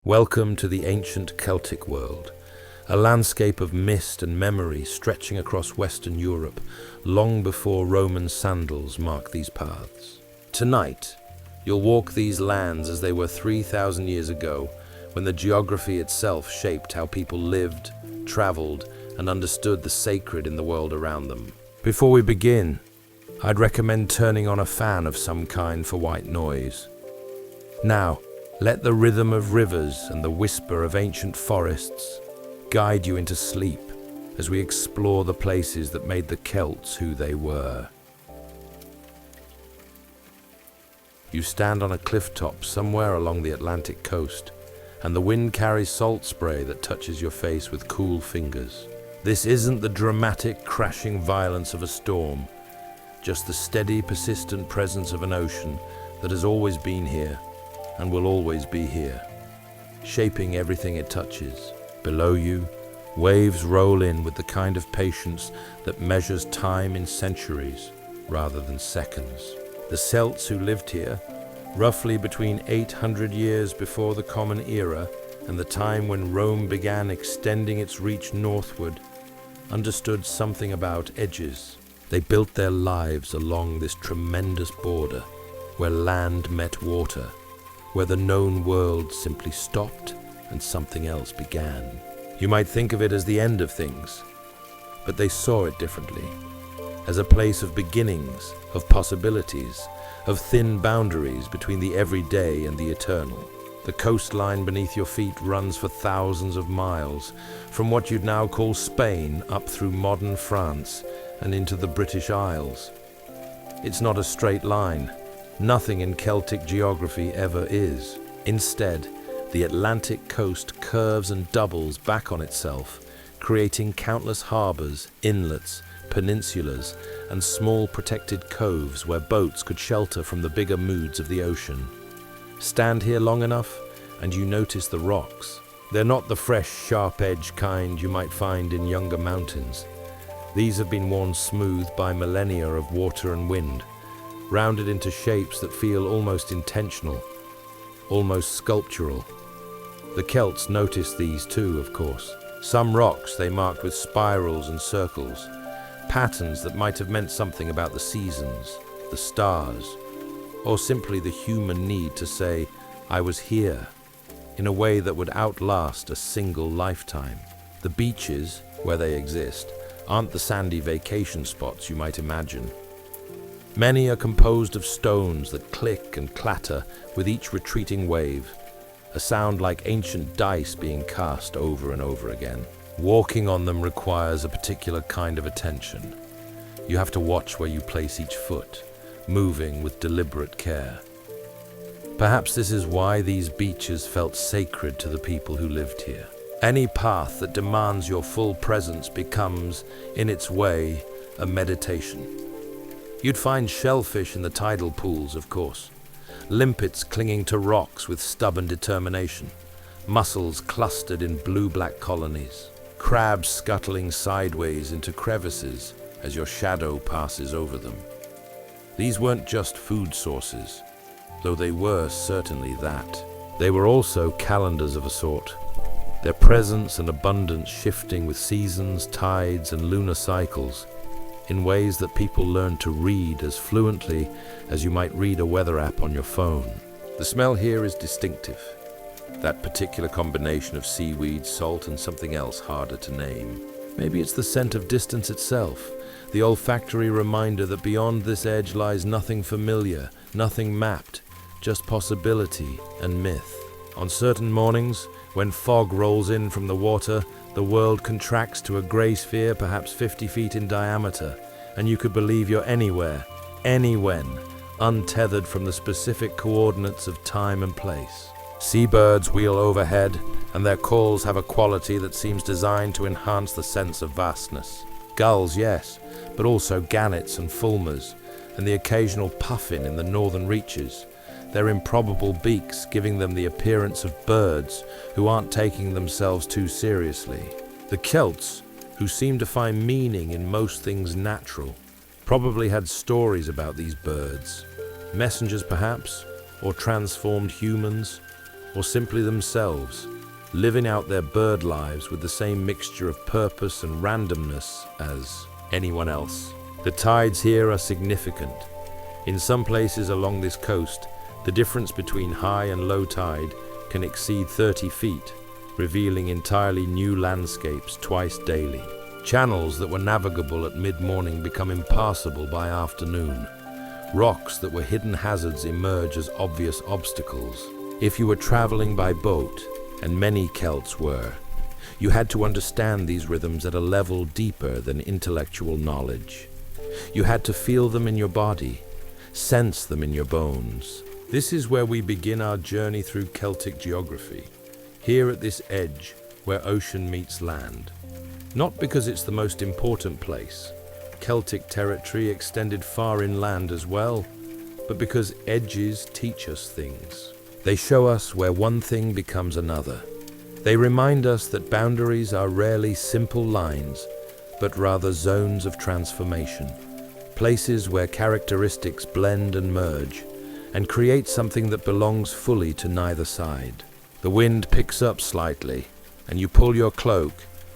Welcome to the ancient Celtic world, a landscape of mist and memory stretching across Western Europe long before Roman sandals marked these paths. Tonight, you'll walk these lands as they were 3,000 years ago, when the geography itself shaped how people lived, traveled, and understood the sacred in the world around them. Before we begin, I'd recommend turning on a fan of some kind for white noise. Now, let the rhythm of rivers and the whisper of ancient forests guide you into sleep as we explore the places that made the Celts who they were. You stand on a cliff top somewhere along the Atlantic coast, and the wind carries salt spray that touches your face with cool fingers. This isn't the dramatic, crashing violence of a storm, just the steady, persistent presence of an ocean that has always been here and will always be here, shaping everything it touches. Below you, waves roll in with the kind of patience that measures time in centuries rather than seconds. The Celts who lived here, roughly between 800 years before the Common Era and the time when Rome began extending its reach northward, understood something about edges. They built their lives along this tremendous border where land met water, where the known world simply stopped and something else began. You might think of it as the end of things, but they saw it differently, as a place of beginnings, of possibilities, of thin boundaries between the everyday and the eternal. The coastline beneath your feet runs for thousands of miles, from what you'd now call Spain up through modern France and into the British Isles. It's not a straight line. Nothing in Celtic geography ever is. Instead, the Atlantic coast curves and doubles back on itself, creating countless harbors, inlets, peninsulas, and small protected coves where boats could shelter from the bigger moods of the ocean. Stand here long enough, and you notice the rocks. They're not the fresh, sharp-edged kind you might find in younger mountains. These have been worn smooth by millennia of water and wind, rounded into shapes that feel almost intentional, almost sculptural. The Celts noticed these too, of course. Some rocks they marked with spirals and circles, patterns that might have meant something about the seasons, the stars, or simply the human need to say, "I was here," in a way that would outlast a single lifetime. The beaches, where they exist, aren't the sandy vacation spots you might imagine. Many are composed of stones that click and clatter with each retreating wave, a sound like ancient dice being cast over and over again. Walking on them requires a particular kind of attention. You have to watch where you place each foot, moving with deliberate care. Perhaps this is why these beaches felt sacred to the people who lived here. Any path that demands your full presence becomes, in its way, a meditation. You'd find shellfish in the tidal pools, of course, limpets clinging to rocks with stubborn determination, mussels clustered in blue-black colonies, crabs scuttling sideways into crevices as your shadow passes over them. These weren't just food sources, though they were certainly that. They were also calendars of a sort, their presence and abundance shifting with seasons, tides, and lunar cycles, in ways that people learned to read as fluently as you might read a weather app on your phone. The smell here is distinctive, that particular combination of seaweed, salt, and something else harder to name. Maybe it's the scent of distance itself, the olfactory reminder that beyond this edge lies nothing familiar, nothing mapped, just possibility and myth. On certain mornings, when fog rolls in from the water, the world contracts to a grey sphere perhaps 50 feet in diameter, and you could believe you're anywhere, anywhen, untethered from the specific coordinates of time and place. Seabirds wheel overhead, and their calls have a quality that seems designed to enhance the sense of vastness. Gulls, yes, but also gannets and fulmars, and the occasional puffin in the northern reaches, their improbable beaks giving them the appearance of birds who aren't taking themselves too seriously. The Celts, who seem to find meaning in most things natural, probably had stories about these birds, messengers perhaps, or transformed humans, or simply themselves, living out their bird lives with the same mixture of purpose and randomness as anyone else. The tides here are significant. In some places along this coast, the difference between high and low tide can exceed 30 feet, revealing entirely new landscapes twice daily. Channels that were navigable at mid-morning become impassable by afternoon. Rocks that were hidden hazards emerge as obvious obstacles. If you were traveling by boat, and many Celts were, you had to understand these rhythms at a level deeper than intellectual knowledge. You had to feel them in your body, sense them in your bones. This is where we begin our journey through Celtic geography, here at this edge where ocean meets land. Not because it's the most important place. Celtic territory extended far inland as well, but because edges teach us things. They show us where one thing becomes another. They remind us that boundaries are rarely simple lines, but rather zones of transformation, places where characteristics blend and merge, and create something that belongs fully to neither side. The wind picks up slightly, and you pull your cloak,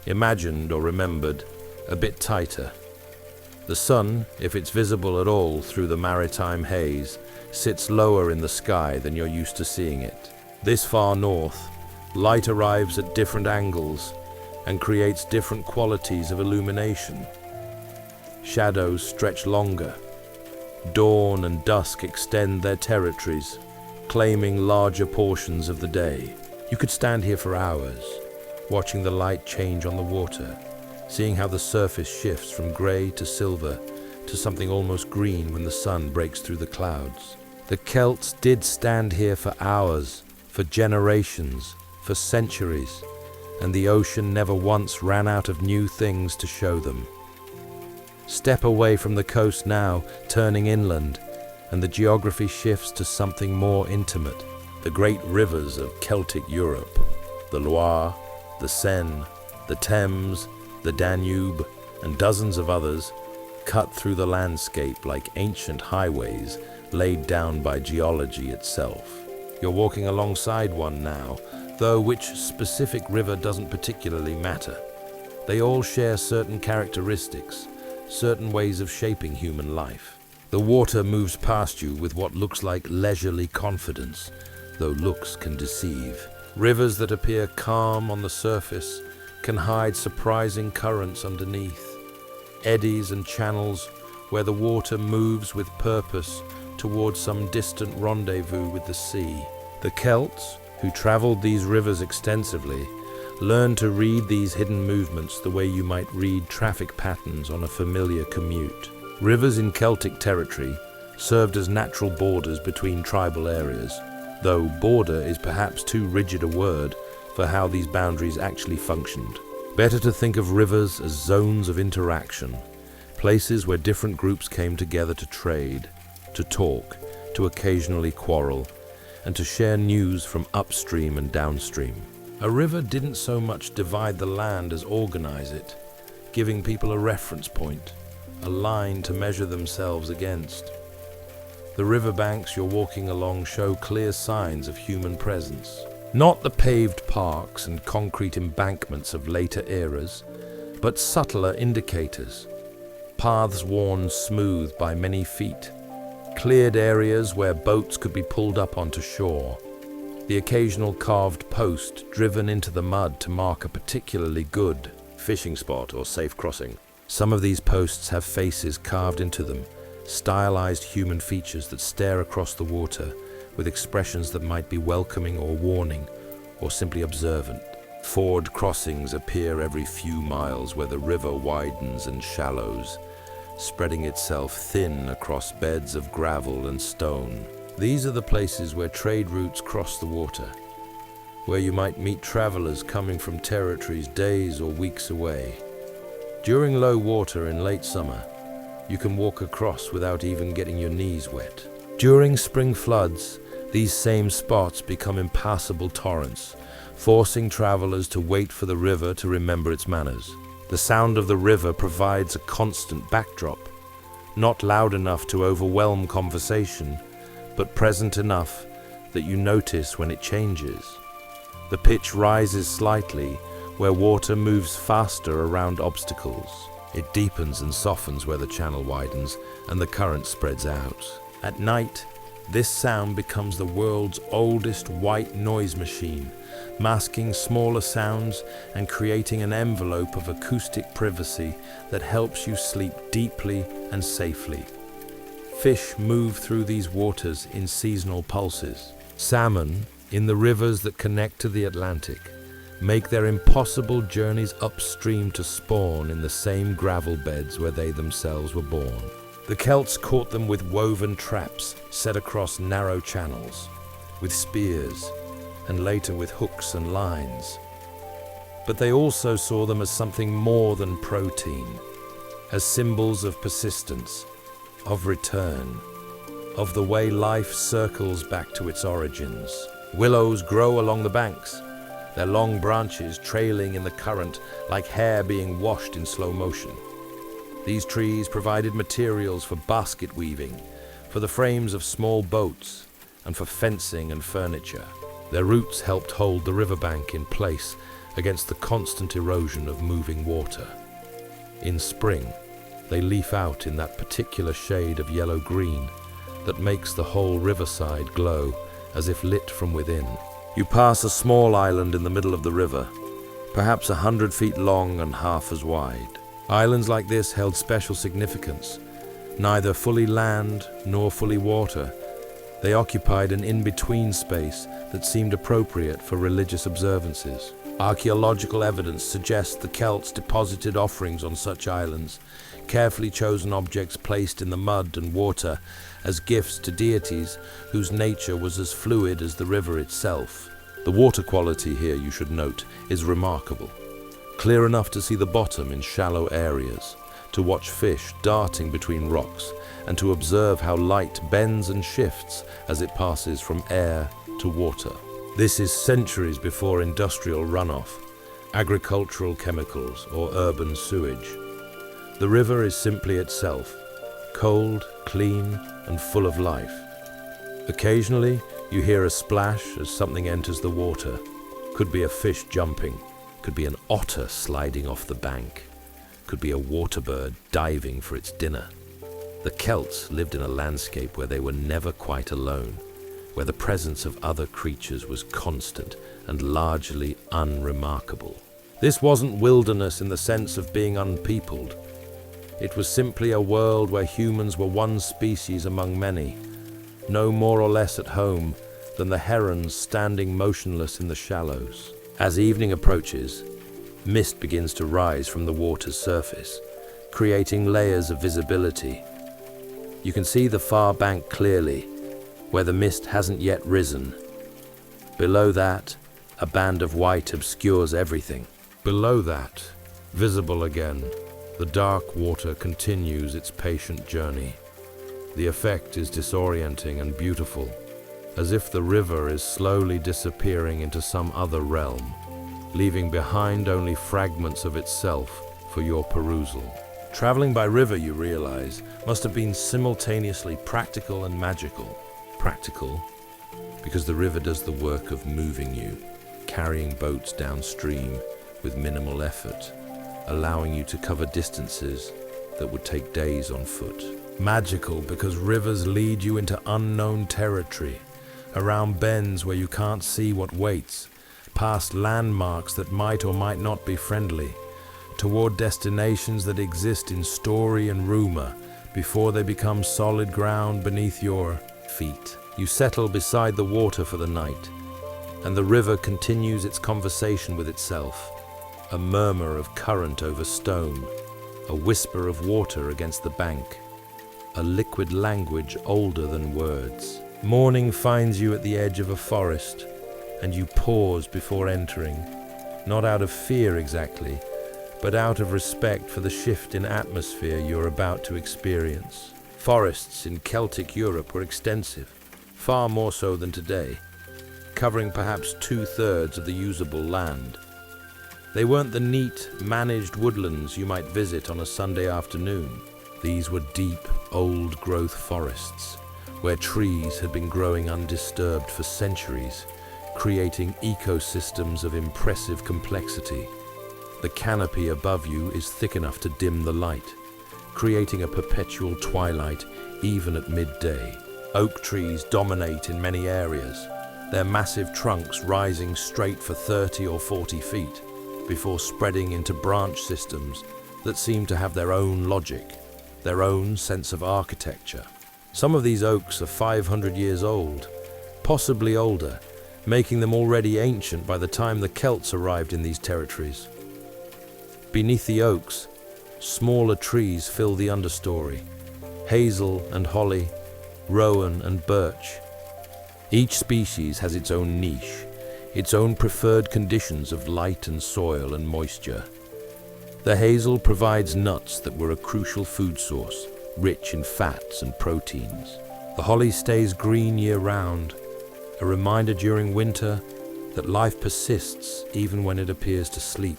imagined or remembered, a bit tighter. The sun, if it's visible at all through the maritime haze, sits lower in the sky than you're used to seeing it. This far north, light arrives at different angles and creates different qualities of illumination. Shadows stretch longer. Dawn and dusk extend their territories, claiming larger portions of the day. You could stand here for hours, watching the light change on the water, seeing how the surface shifts from grey to silver to something almost green when the sun breaks through the clouds. The Celts did stand here for hours, for generations, for centuries, and the ocean never once ran out of new things to show them. Step away from the coast now, turning inland, and the geography shifts to something more intimate. The great rivers of Celtic Europe, the Loire, the Seine, the Thames, the Danube, and dozens of others, cut through the landscape like ancient highways laid down by geology itself. You're walking alongside one now, though which specific river doesn't particularly matter. They all share certain characteristics, certain ways of shaping human life. The water moves past you with what looks like leisurely confidence, though looks can deceive. Rivers that appear calm on the surface can hide surprising currents underneath. Eddies and channels where the water moves with purpose towards some distant rendezvous with the sea. The Celts, who traveled these rivers extensively, learned to read these hidden movements the way you might read traffic patterns on a familiar commute. Rivers in Celtic territory served as natural borders between tribal areas, though border is perhaps too rigid a word for how these boundaries actually functioned. Better to think of rivers as zones of interaction, places where different groups came together to trade, to talk, to occasionally quarrel, and to share news from upstream and downstream. A river didn't so much divide the land as organize it, giving people a reference point, a line to measure themselves against. The riverbanks you're walking along show clear signs of human presence. Not the paved parks and concrete embankments of later eras, but subtler indicators. Paths worn smooth by many feet, cleared areas where boats could be pulled up onto shore, the occasional carved post driven into the mud to mark a particularly good fishing spot or safe crossing. Some of these posts have faces carved into them, stylized human features that stare across the water with expressions that might be welcoming or warning, or simply observant. Ford crossings appear every few miles where the river widens and shallows, spreading itself thin across beds of gravel and stone. These are the places where trade routes cross the water, where you might meet travelers coming from territories days or weeks away. During low water in late summer, you can walk across without even getting your knees wet. During spring floods, these same spots become impassable torrents, forcing travelers to wait for the river to remember its manners. The sound of the river provides a constant backdrop, not loud enough to overwhelm conversation, but present enough that you notice when it changes. The pitch rises slightly where water moves faster around obstacles. It deepens and softens where the channel widens and the current spreads out. At night, this sound becomes the world's oldest white noise machine, masking smaller sounds and creating an envelope of acoustic privacy that helps you sleep deeply and safely. Fish move through these waters in seasonal pulses. Salmon, in the rivers that connect to the Atlantic, make their impossible journeys upstream to spawn in the same gravel beds where they themselves were born. The Celts caught them with woven traps set across narrow channels, with spears, and later with hooks and lines. But they also saw them as something more than protein, as symbols of persistence, of return, of the way life circles back to its origins. Willows grow along the banks, their long branches trailing in the current like hair being washed in slow motion. These trees provided materials for basket weaving, for the frames of small boats, and for fencing and furniture. Their roots helped hold the riverbank in place against the constant erosion of moving water. In spring, they leaf out in that particular shade of yellow-green that makes the whole riverside glow as if lit from within. You pass a small island in the middle of the river, perhaps 100 feet long and half as wide. Islands like this held special significance. Neither fully land nor fully water, they occupied an in-between space that seemed appropriate for religious observances. Archaeological evidence suggests the Celts deposited offerings on such islands, carefully chosen objects placed in the mud and water as gifts to deities whose nature was as fluid as the river itself. The water quality here, you should note, is remarkable. Clear enough to see the bottom in shallow areas, to watch fish darting between rocks, and to observe how light bends and shifts as it passes from air to water. This is centuries before industrial runoff, agricultural chemicals, or urban sewage. The river is simply itself, cold, clean, and full of life. Occasionally, you hear a splash as something enters the water. Could be a fish jumping, could be an otter sliding off the bank, could be a waterbird diving for its dinner. The Celts lived in a landscape where they were never quite alone, where the presence of other creatures was constant and largely unremarkable. This wasn't wilderness in the sense of being unpeopled. It was simply a world where humans were one species among many, no more or less at home than the herons standing motionless in the shallows. As evening approaches, mist begins to rise from the water's surface, creating layers of visibility. You can see the far bank clearly, where the mist hasn't yet risen. Below that, a band of white obscures everything. Below that, visible again, the dark water continues its patient journey. The effect is disorienting and beautiful, as if the river is slowly disappearing into some other realm, leaving behind only fragments of itself for your perusal. Traveling by river, you realize, must have been simultaneously practical and magical. Practical, because the river does the work of moving you, carrying boats downstream with minimal effort, allowing you to cover distances that would take days on foot. Magical, because rivers lead you into unknown territory, around bends where you can't see what waits, past landmarks that might or might not be friendly, toward destinations that exist in story and rumor before they become solid ground beneath your feet. You settle beside the water for the night, and the river continues its conversation with itself, a murmur of current over stone, a whisper of water against the bank, a liquid language older than words. Morning finds you at the edge of a forest, and you pause before entering, not out of fear exactly, but out of respect for the shift in atmosphere you're about to experience. Forests in Celtic Europe were extensive, far more so than today, covering perhaps 2/3 of the usable land. They weren't the neat, managed woodlands you might visit on a Sunday afternoon. These were deep, old-growth forests, where trees had been growing undisturbed for centuries, creating ecosystems of impressive complexity. The canopy above you is thick enough to dim the light, creating a perpetual twilight even at midday. Oak trees dominate in many areas, their massive trunks rising straight for 30 or 40 feet, before spreading into branch systems that seem to have their own logic, their own sense of architecture. Some of these oaks are 500 years old, possibly older, making them already ancient by the time the Celts arrived in these territories. Beneath the oaks, smaller trees fill the understory: hazel and holly, rowan and birch. Each species has its own niche, its own preferred conditions of light and soil and moisture. The hazel provides nuts that were a crucial food source, rich in fats and proteins. The holly stays green year-round, a reminder during winter that life persists even when it appears to sleep.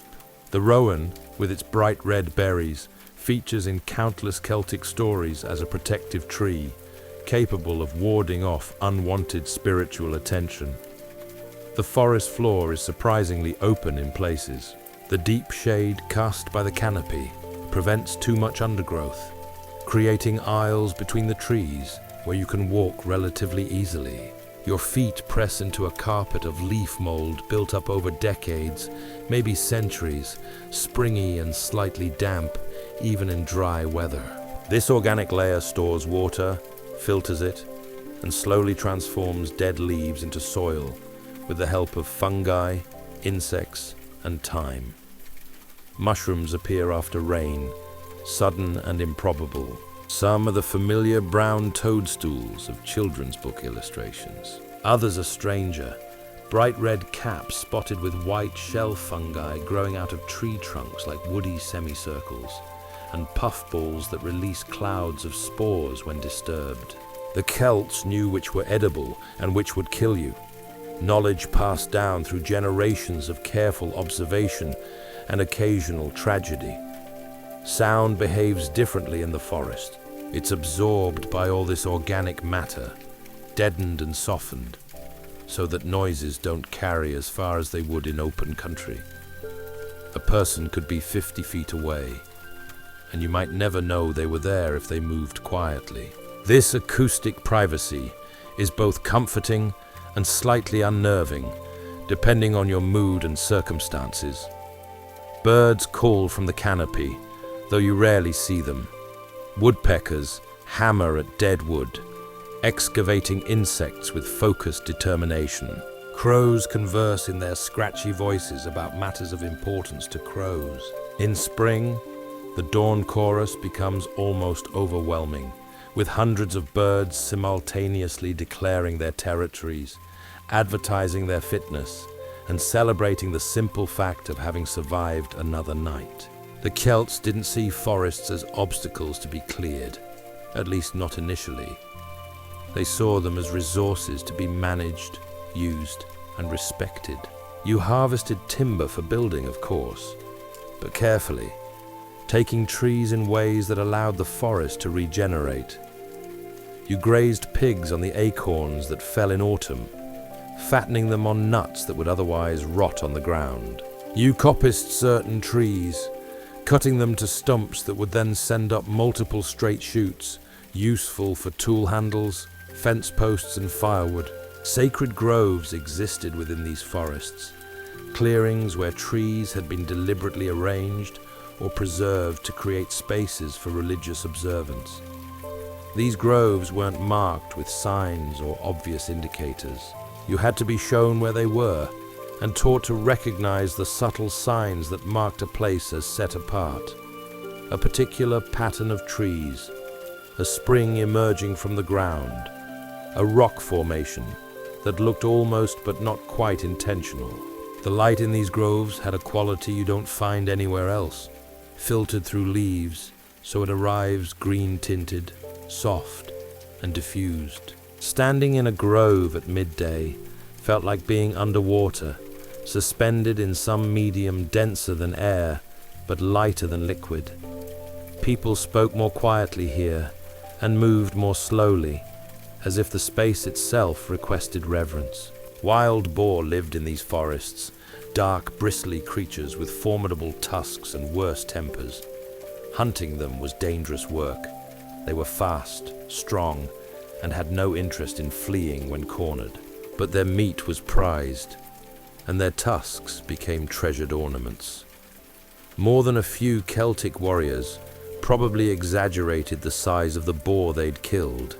The rowan, with its bright red berries, features in countless Celtic stories as a protective tree, capable of warding off unwanted spiritual attention. The forest floor is surprisingly open in places. The deep shade cast by the canopy prevents too much undergrowth, creating aisles between the trees where you can walk relatively easily. Your feet press into a carpet of leaf mold built up over decades, maybe centuries, springy and slightly damp, even in dry weather. This organic layer stores water, filters it, and slowly transforms dead leaves into soil with the help of fungi, insects, and time. Mushrooms appear after rain, sudden and improbable. Some are the familiar brown toadstools of children's book illustrations. Others are stranger, bright red caps spotted with white shell fungi growing out of tree trunks like woody semicircles, and puffballs that release clouds of spores when disturbed. The Celts knew which were edible and which would kill you. Knowledge passed down through generations of careful observation and occasional tragedy. Sound behaves differently in the forest. It's absorbed by all this organic matter, deadened and softened, so that noises don't carry as far as they would in open country. A person could be 50 feet away, and you might never know they were there if they moved quietly. This acoustic privacy is both comforting and slightly unnerving, depending on your mood and circumstances. Birds call from the canopy, though you rarely see them. Woodpeckers hammer at dead wood, excavating insects with focused determination. Crows converse in their scratchy voices about matters of importance to crows. In spring, the dawn chorus becomes almost overwhelming, with hundreds of birds simultaneously declaring their territories, advertising their fitness, and celebrating the simple fact of having survived another night. The Celts didn't see forests as obstacles to be cleared, at least not initially. They saw them as resources to be managed, used, and respected. You harvested timber for building, of course, but carefully, taking trees in ways that allowed the forest to regenerate. You grazed pigs on the acorns that fell in autumn, fattening them on nuts that would otherwise rot on the ground. You coppiced certain trees, cutting them to stumps that would then send up multiple straight shoots, useful for tool handles, fence posts, and firewood. Sacred groves existed within these forests, clearings where trees had been deliberately arranged or preserved to create spaces for religious observance. These groves weren't marked with signs or obvious indicators. You had to be shown where they were and taught to recognize the subtle signs that marked a place as set apart. A particular pattern of trees, a spring emerging from the ground, a rock formation that looked almost but not quite intentional. The light in these groves had a quality you don't find anywhere else, filtered through leaves, so it arrives green-tinted, soft, and diffused. Standing in a grove at midday felt like being underwater, suspended in some medium denser than air, but lighter than liquid. People spoke more quietly here and moved more slowly, as if the space itself requested reverence. Wild boar lived in these forests, dark, bristly creatures with formidable tusks and worse tempers. Hunting them was dangerous work. They were fast, strong, and had no interest in fleeing when cornered. But their meat was prized, and their tusks became treasured ornaments. More than a few Celtic warriors probably exaggerated the size of the boar they'd killed,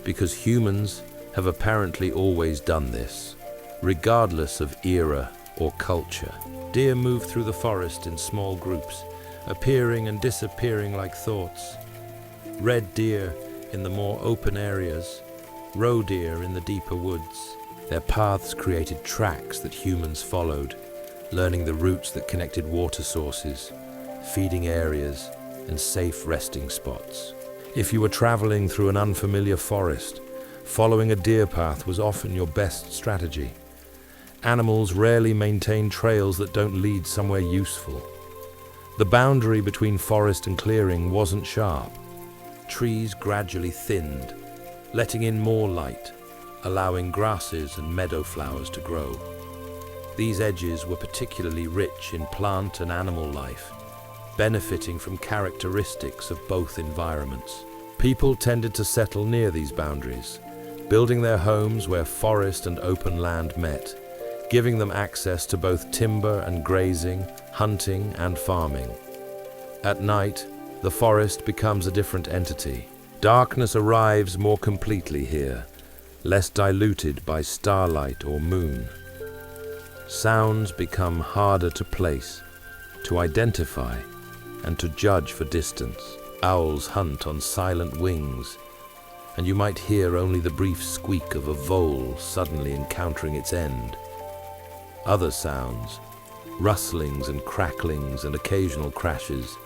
because humans have apparently always done this, regardless of era or culture. Deer move through the forest in small groups, appearing and disappearing like thoughts. Red deer in the more open areas, roe deer in the deeper woods. Their paths created tracks that humans followed, learning the routes that connected water sources, feeding areas, and safe resting spots. If you were traveling through an unfamiliar forest, following a deer path was often your best strategy. Animals rarely maintain trails that don't lead somewhere useful. The boundary between forest and clearing wasn't sharp. Trees gradually thinned, letting in more light, allowing grasses and meadow flowers to grow. These edges were particularly rich in plant and animal life, benefiting from characteristics of both environments. People tended to settle near these boundaries, building their homes where forest and open land met, giving them access to both timber and grazing, hunting and farming. At night, the forest becomes a different entity. Darkness arrives more completely here, less diluted by starlight or moon. Sounds become harder to place, to identify, and to judge for distance. Owls hunt on silent wings, and you might hear only the brief squeak of a vole suddenly encountering its end. Other sounds, rustlings and cracklings and occasional crashes,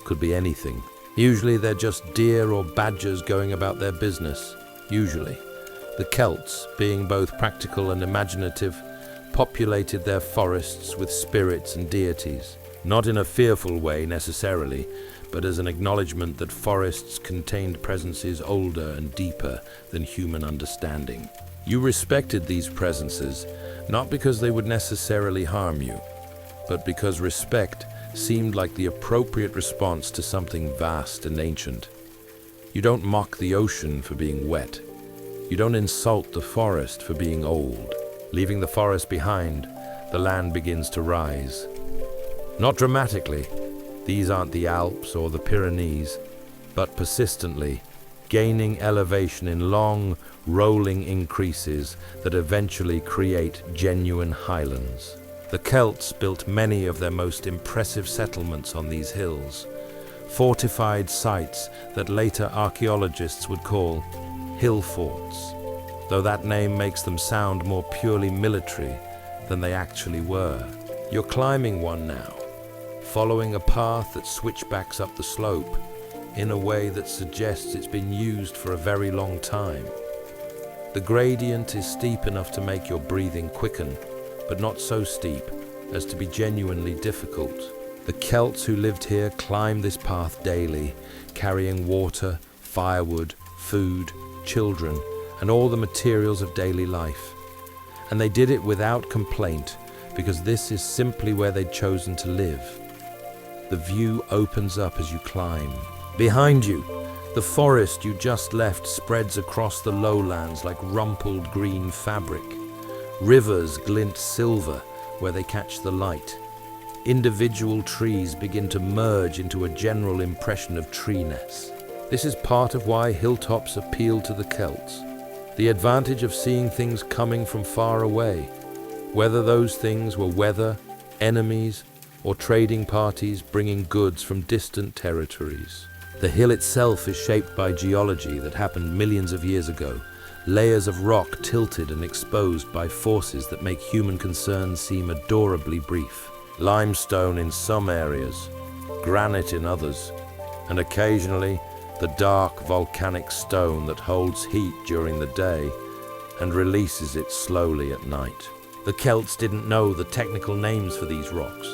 could be anything. Usually they're just deer or badgers going about their business. Usually. The Celts, being both practical and imaginative, populated their forests with spirits and deities, not in a fearful way necessarily, but as an acknowledgement that forests contained presences older and deeper than human understanding. You respected these presences, not because they would necessarily harm you, but because respect seemed like the appropriate response to something vast and ancient. You don't mock the ocean for being wet. You don't insult the forest for being old. Leaving the forest behind, the land begins to rise. Not dramatically, these aren't the Alps or the Pyrenees, but persistently, gaining elevation in long, rolling increases that eventually create genuine highlands. The Celts built many of their most impressive settlements on these hills, fortified sites that later archaeologists would call hill forts, though that name makes them sound more purely military than they actually were. You're climbing one now, following a path that switchbacks up the slope in a way that suggests it's been used for a very long time. The gradient is steep enough to make your breathing quicken, but not so steep as to be genuinely difficult. The Celts who lived here climbed this path daily, carrying water, firewood, food, children, and all the materials of daily life. And they did it without complaint, because this is simply where they'd chosen to live. The view opens up as you climb. Behind you, the forest you just left spreads across the lowlands like rumpled green fabric. Rivers glint silver where they catch the light. Individual trees begin to merge into a general impression of treeness. This is part of why hilltops appeal to the Celts. The advantage of seeing things coming from far away, whether those things were weather, enemies, or trading parties bringing goods from distant territories. The hill itself is shaped by geology that happened millions of years ago, layers of rock tilted and exposed by forces that make human concerns seem adorably brief. Limestone in some areas, granite in others, and occasionally the dark volcanic stone that holds heat during the day and releases it slowly at night. The Celts didn't know the technical names for these rocks,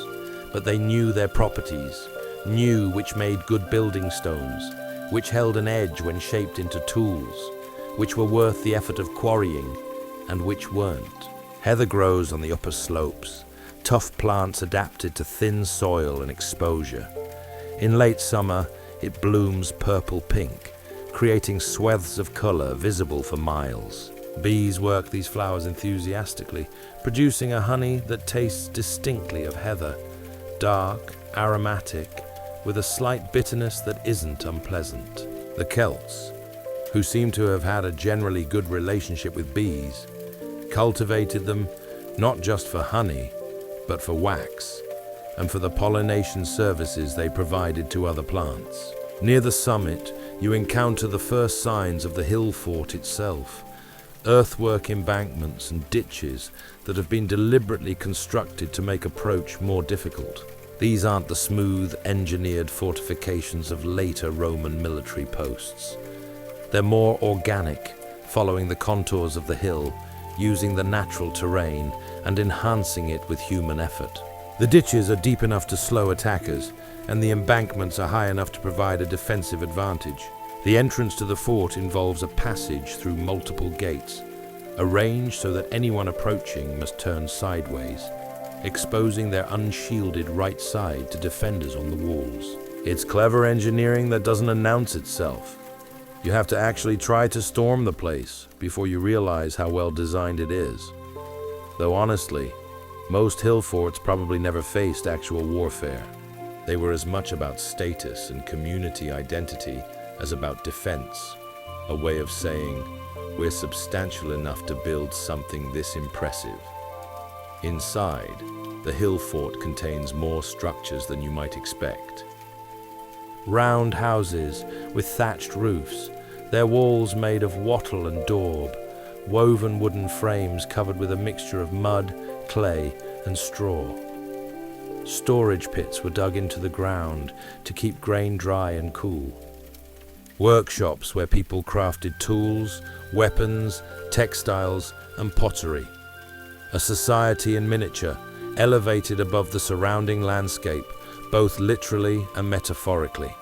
but they knew their properties, knew which made good building stones, which held an edge when shaped into tools, which were worth the effort of quarrying and which weren't. Heather grows on the upper slopes, tough plants adapted to thin soil and exposure. In late summer, it blooms purple-pink, creating swathes of color visible for miles. Bees work these flowers enthusiastically, producing a honey that tastes distinctly of heather, dark, aromatic, with a slight bitterness that isn't unpleasant. The Celts, who seem to have had a generally good relationship with bees, cultivated them not just for honey, but for wax, and for the pollination services they provided to other plants. Near the summit, you encounter the first signs of the hill fort itself, earthwork embankments and ditches that have been deliberately constructed to make approach more difficult. These aren't the smooth, engineered fortifications of later Roman military posts. They're more organic, following the contours of the hill, using the natural terrain and enhancing it with human effort. The ditches are deep enough to slow attackers, and the embankments are high enough to provide a defensive advantage. The entrance to the fort involves a passage through multiple gates, arranged so that anyone approaching must turn sideways, exposing their unshielded right side to defenders on the walls. It's clever engineering that doesn't announce itself. You have to actually try to storm the place before you realize how well designed it is. Though honestly, most hill forts probably never faced actual warfare. They were as much about status and community identity as about defense, a way of saying, we're substantial enough to build something this impressive. Inside, the hill fort contains more structures than you might expect. Round houses with thatched roofs, their walls made of wattle and daub, woven wooden frames covered with a mixture of mud, clay, and straw. Storage pits were dug into the ground to keep grain dry and cool. Workshops where people crafted tools, weapons, textiles, and pottery. A society in miniature, elevated above the surrounding landscape, both literally and metaphorically.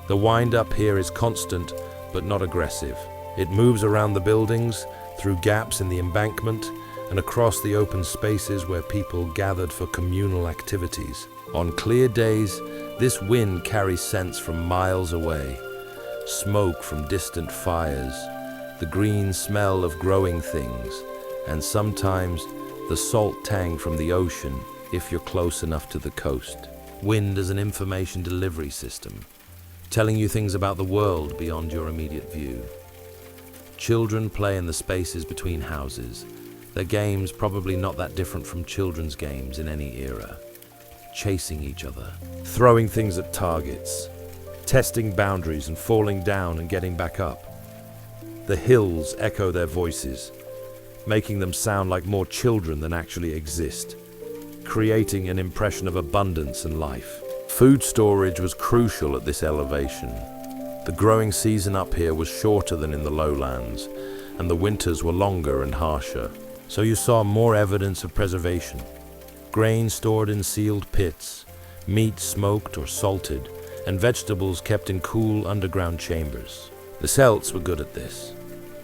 The wind-up here is constant, but not aggressive. It moves around the buildings, through gaps in the embankment, and across the open spaces where people gathered for communal activities. On clear days, this wind carries scents from miles away. Smoke from distant fires, the green smell of growing things, and sometimes the salt tang from the ocean if you're close enough to the coast. Wind is an information delivery system, telling you things about the world beyond your immediate view. Children play in the spaces between houses, their games probably not that different from children's games in any era. Chasing each other, throwing things at targets, testing boundaries and falling down and getting back up. The hills echo their voices, making them sound like more children than actually exist, creating an impression of abundance and life. Food storage was crucial at this elevation. The growing season up here was shorter than in the lowlands, and the winters were longer and harsher, so you saw more evidence of preservation. Grain stored in sealed pits, meat smoked or salted, and vegetables kept in cool underground chambers. The Celts were good at this,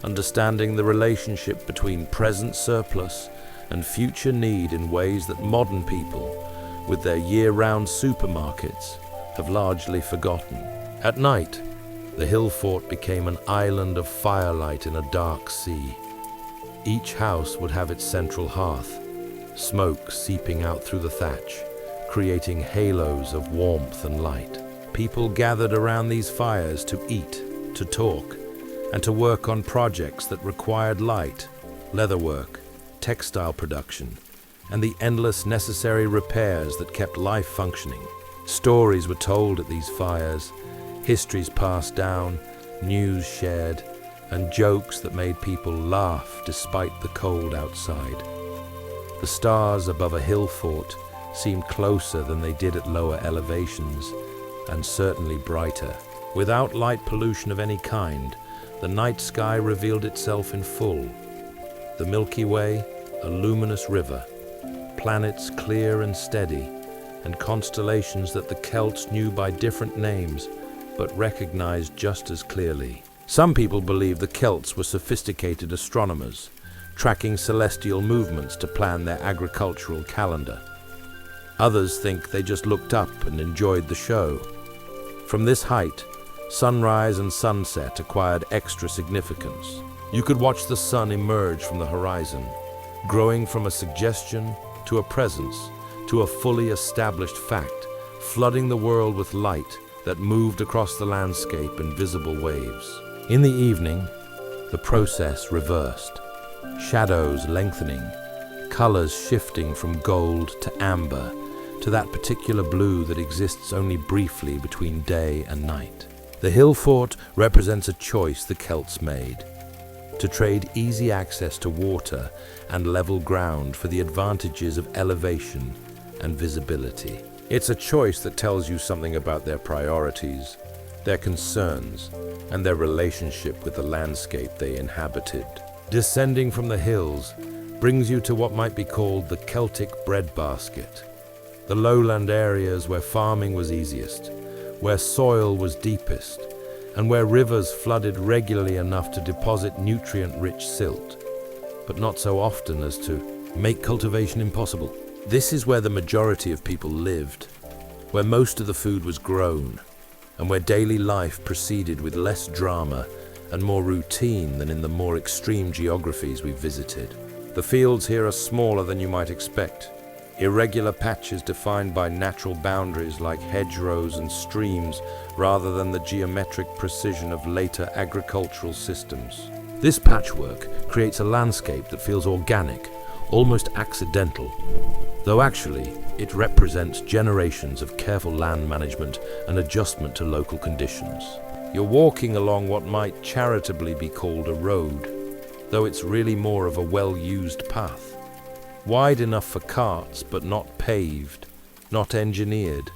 understanding the relationship between present surplus and future need in ways that modern people, with their year-round supermarkets, have largely forgotten. At night, the hill fort became an island of firelight in a dark sea. Each house would have its central hearth, smoke seeping out through the thatch, creating halos of warmth and light. People gathered around these fires to eat, to talk, and to work on projects that required light, leatherwork, textile production, and the endless necessary repairs that kept life functioning. Stories were told at these fires, histories passed down, news shared, and jokes that made people laugh despite the cold outside. The stars above a hill fort seemed closer than they did at lower elevations, and certainly brighter. Without light pollution of any kind, the night sky revealed itself in full. The Milky Way, a luminous river, planets clear and steady, and constellations that the Celts knew by different names, but recognized just as clearly. Some people believe the Celts were sophisticated astronomers, tracking celestial movements to plan their agricultural calendar. Others think they just looked up and enjoyed the show. From this height, sunrise and sunset acquired extra significance. You could watch the sun emerge from the horizon, growing from a suggestion to a presence to a fully established fact, flooding the world with light that moved across the landscape in visible waves. In the evening, the process reversed. Shadows lengthening, colors shifting from gold to amber, to that particular blue that exists only briefly between day and night. The hill fort represents a choice the Celts made, to trade easy access to water and level ground for the advantages of elevation and visibility. It's a choice that tells you something about their priorities, their concerns, and their relationship with the landscape they inhabited. Descending from the hills brings you to what might be called the Celtic breadbasket, the lowland areas where farming was easiest, where soil was deepest, and where rivers flooded regularly enough to deposit nutrient-rich silt, but not so often as to make cultivation impossible. This is where the majority of people lived, where most of the food was grown, and where daily life proceeded with less drama and more routine than in the more extreme geographies we visited. The fields here are smaller than you might expect, irregular patches defined by natural boundaries like hedgerows and streams rather than the geometric precision of later agricultural systems. This patchwork creates a landscape that feels organic, almost accidental, though actually it represents generations of careful land management and adjustment to local conditions. You're walking along what might charitably be called a road, though it's really more of a well-used path. Wide enough for carts, but not paved, not engineered,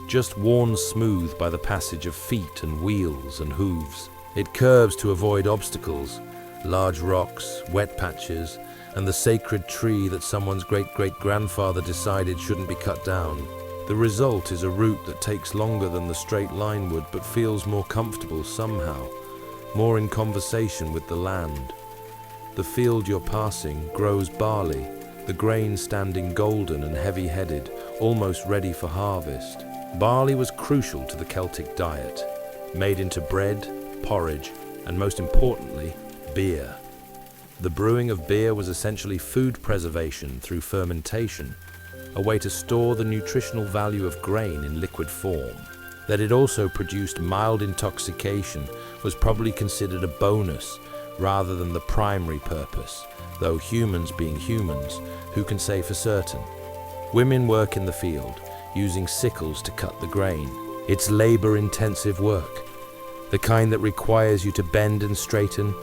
just worn smooth by the passage of feet and wheels and hooves. It curves to avoid obstacles, large rocks, wet patches, and the sacred tree that someone's great-great-grandfather decided shouldn't be cut down. The result is a route that takes longer than the straight line would, but feels more comfortable somehow, more in conversation with the land. The field you're passing grows barley, the grain standing golden and heavy-headed, almost ready for harvest. Barley was crucial to the Celtic diet, made into bread, porridge, and most importantly, beer. The brewing of beer was essentially food preservation through fermentation, a way to store the nutritional value of grain in liquid form. That it also produced mild intoxication was probably considered a bonus rather than the primary purpose, though humans being humans, who can say for certain? Women work in the field, using sickles to cut the grain. It's labor-intensive work, the kind that requires you to bend and straighten,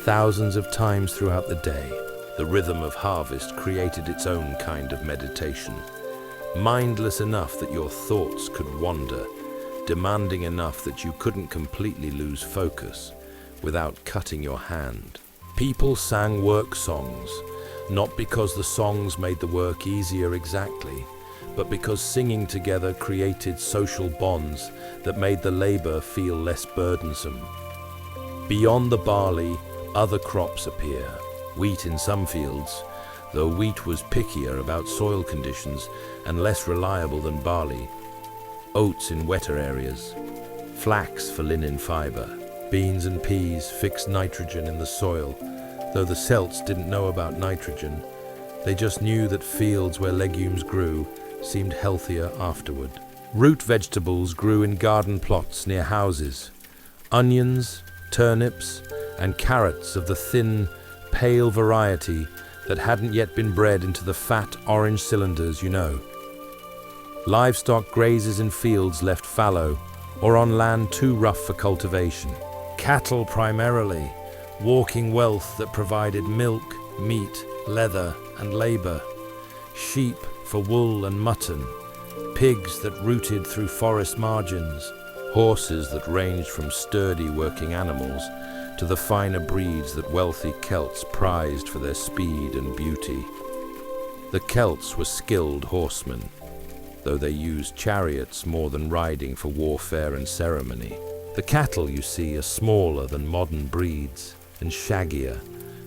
thousands of times throughout the day. The rhythm of harvest created its own kind of meditation, mindless enough that your thoughts could wander, demanding enough that you couldn't completely lose focus without cutting your hand. People sang work songs, not because the songs made the work easier exactly, but because singing together created social bonds that made the labor feel less burdensome. Beyond the barley, other crops appear. Wheat in some fields, though wheat was pickier about soil conditions and less reliable than barley. Oats in wetter areas. Flax for linen fiber. Beans and peas fixed nitrogen in the soil. Though the Celts didn't know about nitrogen, they just knew that fields where legumes grew seemed healthier afterward. Root vegetables grew in garden plots near houses. Onions, turnips, and carrots of the thin, pale variety that hadn't yet been bred into the fat orange cylinders you know. Livestock grazes in fields left fallow or on land too rough for cultivation. Cattle primarily, walking wealth that provided milk, meat, leather, and labor. Sheep for wool and mutton. Pigs that rooted through forest margins. Horses that ranged from sturdy working animals to the finer breeds that wealthy Celts prized for their speed and beauty. The Celts were skilled horsemen, though they used chariots more than riding for warfare and ceremony. The cattle you see are smaller than modern breeds and shaggier,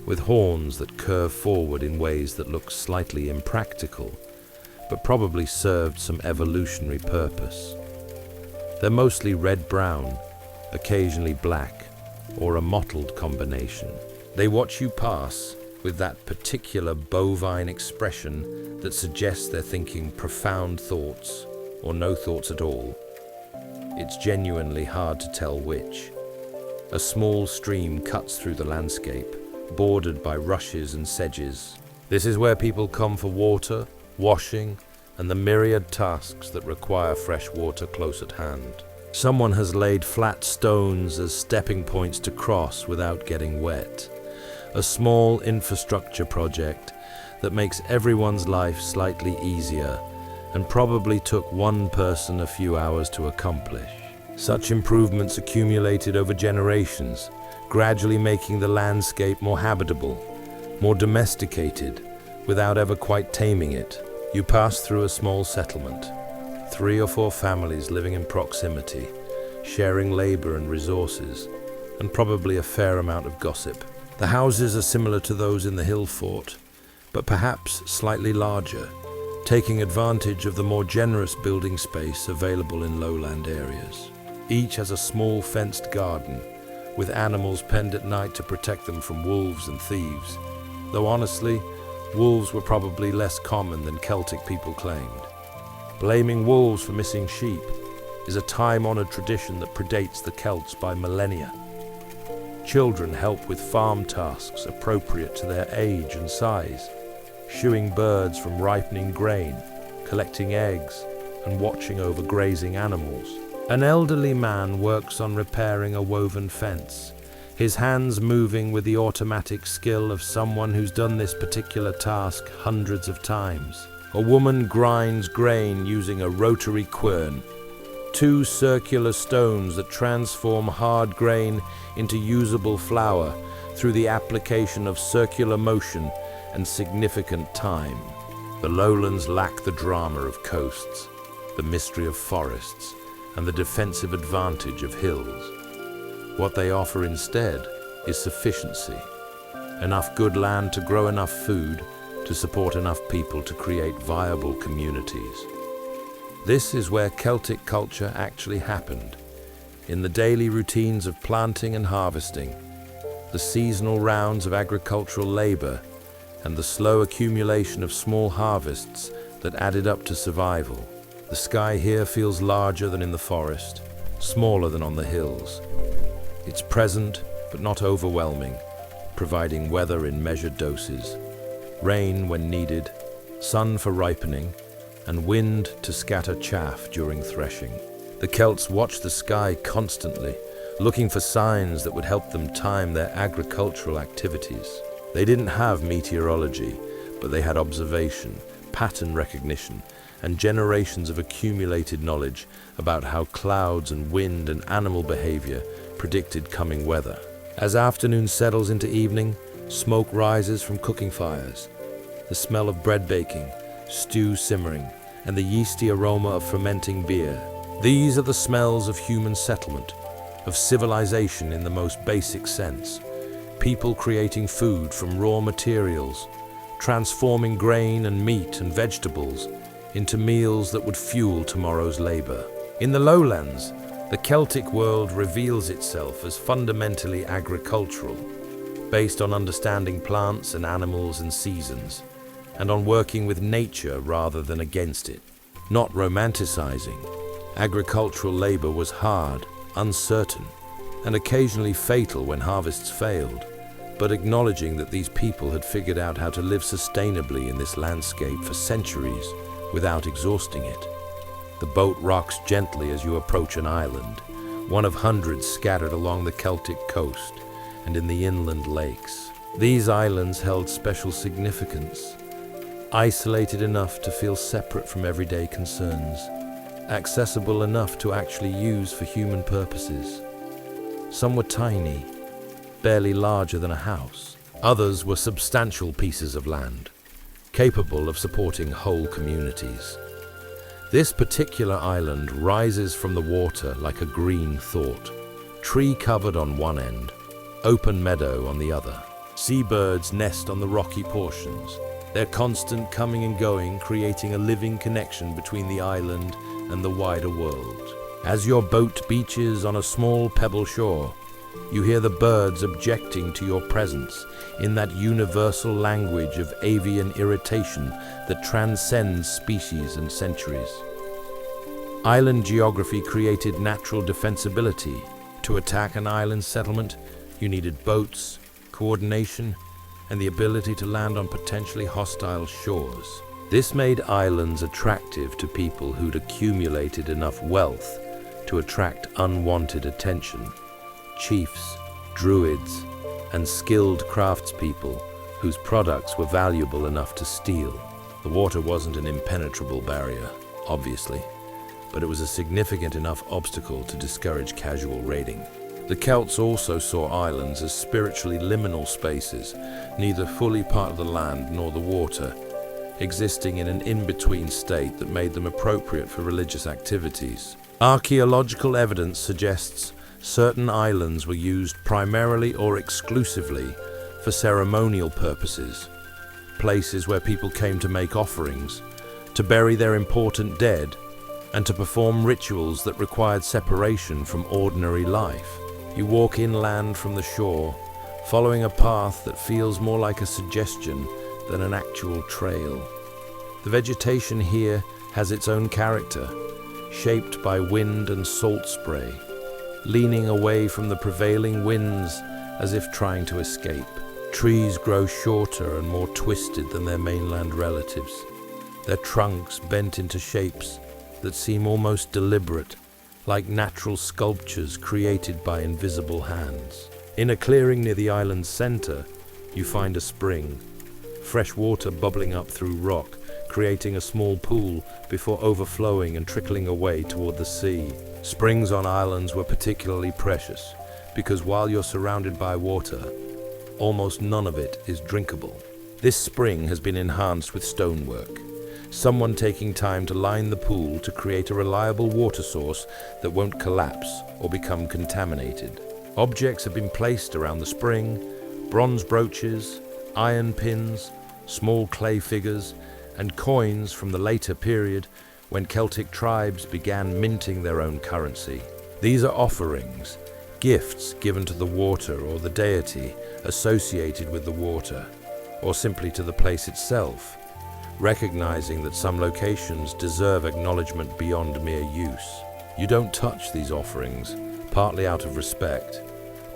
with horns that curve forward in ways that look slightly impractical, but probably served some evolutionary purpose. They're mostly red-brown, occasionally black, or a mottled combination. They watch you pass with that particular bovine expression that suggests they're thinking profound thoughts or no thoughts at all. It's genuinely hard to tell which. A small stream cuts through the landscape, bordered by rushes and sedges. This is where people come for water, washing, and the myriad tasks that require fresh water close at hand. Someone has laid flat stones as stepping points to cross without getting wet. A small infrastructure project that makes everyone's life slightly easier and probably took one person a few hours to accomplish. Such improvements accumulated over generations, gradually making the landscape more habitable, more domesticated, without ever quite taming it. You pass through a small settlement, 3 or 4 families living in proximity, sharing labor and resources, and probably a fair amount of gossip. The houses are similar to those in the hill fort, but perhaps slightly larger, taking advantage of the more generous building space available in lowland areas. Each has a small fenced garden, with animals penned at night to protect them from wolves and thieves, though honestly, wolves were probably less common than Celtic people claimed. Blaming wolves for missing sheep is a time-honored tradition that predates the Celts by millennia. Children help with farm tasks appropriate to their age and size, shooing birds from ripening grain, collecting eggs, and watching over grazing animals. An elderly man works on repairing a woven fence, his hands moving with the automatic skill of someone who's done this particular task hundreds of times. A woman grinds grain using a rotary quern, 2 circular stones that transform hard grain into usable flour through the application of circular motion and significant time. The lowlands lack the drama of coasts, the mystery of forests, and the defensive advantage of hills. What they offer instead is sufficiency, enough good land to grow enough food to support enough people to create viable communities. This is where Celtic culture actually happened, in the daily routines of planting and harvesting, the seasonal rounds of agricultural labor, and the slow accumulation of small harvests that added up to survival. The sky here feels larger than in the forest, smaller than on the hills. It's present, but not overwhelming, providing weather in measured doses, rain when needed, sun for ripening, and wind to scatter chaff during threshing. The Celts watched the sky constantly, looking for signs that would help them time their agricultural activities. They didn't have meteorology, but they had observation, pattern recognition, and generations of accumulated knowledge about how clouds and wind and animal behavior predicted coming weather. As afternoon settles into evening, smoke rises from cooking fires. The smell of bread baking, stew simmering, and the yeasty aroma of fermenting beer. These are the smells of human settlement, of civilization in the most basic sense. People creating food from raw materials, transforming grain and meat and vegetables into meals that would fuel tomorrow's labor. In the lowlands, the Celtic world reveals itself as fundamentally agricultural, based on understanding plants and animals and seasons, and on working with nature rather than against it. Not romanticizing, agricultural labor was hard, uncertain, and occasionally fatal when harvests failed, but acknowledging that these people had figured out how to live sustainably in this landscape for centuries without exhausting it. The boat rocks gently as you approach an island, one of hundreds scattered along the Celtic coast and in the inland lakes. These islands held special significance, isolated enough to feel separate from everyday concerns, accessible enough to actually use for human purposes. Some were tiny, barely larger than a house. Others were substantial pieces of land, capable of supporting whole communities. This particular island rises from the water like a green thought, Tree covered on one end, open meadow on the other. Seabirds nest on the rocky portions, their constant coming and going creating a living connection between the island and the wider world. As your boat beaches on a small pebble shore, you hear the birds objecting to your presence in that universal language of avian irritation that transcends species and centuries. Island geography created natural defensibility. To attack an island settlement, you needed boats, coordination, and the ability to land on potentially hostile shores. This made islands attractive to people who'd accumulated enough wealth to attract unwanted attention. Chiefs, druids, and skilled craftspeople whose products were valuable enough to steal. The water wasn't an impenetrable barrier, obviously, but it was a significant enough obstacle to discourage casual raiding. The Celts also saw islands as spiritually liminal spaces, neither fully part of the land nor the water, existing in an in-between state that made them appropriate for religious activities. Archaeological evidence suggests certain islands were used primarily or exclusively for ceremonial purposes, places where people came to make offerings, to bury their important dead, and to perform rituals that required separation from ordinary life. You walk inland from the shore, following a path that feels more like a suggestion than an actual trail. The vegetation here has its own character, shaped by wind and salt spray, leaning away from the prevailing winds as if trying to escape. Trees grow shorter and more twisted than their mainland relatives, their trunks bent into shapes that seem almost deliberate, like natural sculptures created by invisible hands. In a clearing near the island's center, you find a spring, fresh water bubbling up through rock, creating a small pool before overflowing and trickling away toward the sea. Springs on islands were particularly precious because while you're surrounded by water, almost none of it is drinkable. This spring has been enhanced with stonework, someone taking time to line the pool to create a reliable water source that won't collapse or become contaminated. Objects have been placed around the spring: bronze brooches, iron pins, small clay figures, and coins from the later period when Celtic tribes began minting their own currency. These are offerings, gifts given to the water or the deity associated with the water, or simply to the place itself, recognizing that some locations deserve acknowledgement beyond mere use. You don't touch these offerings, partly out of respect,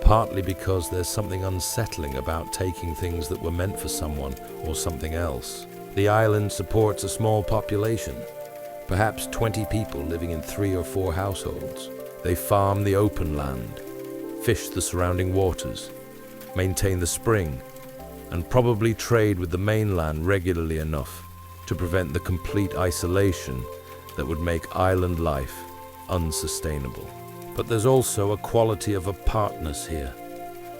partly because there's something unsettling about taking things that were meant for someone or something else. The island supports a small population, perhaps 20 people living in 3 or 4 households. They farm the open land, fish the surrounding waters, maintain the spring, and probably trade with the mainland regularly enough to prevent the complete isolation that would make island life unsustainable. But there's also a quality of apartness here,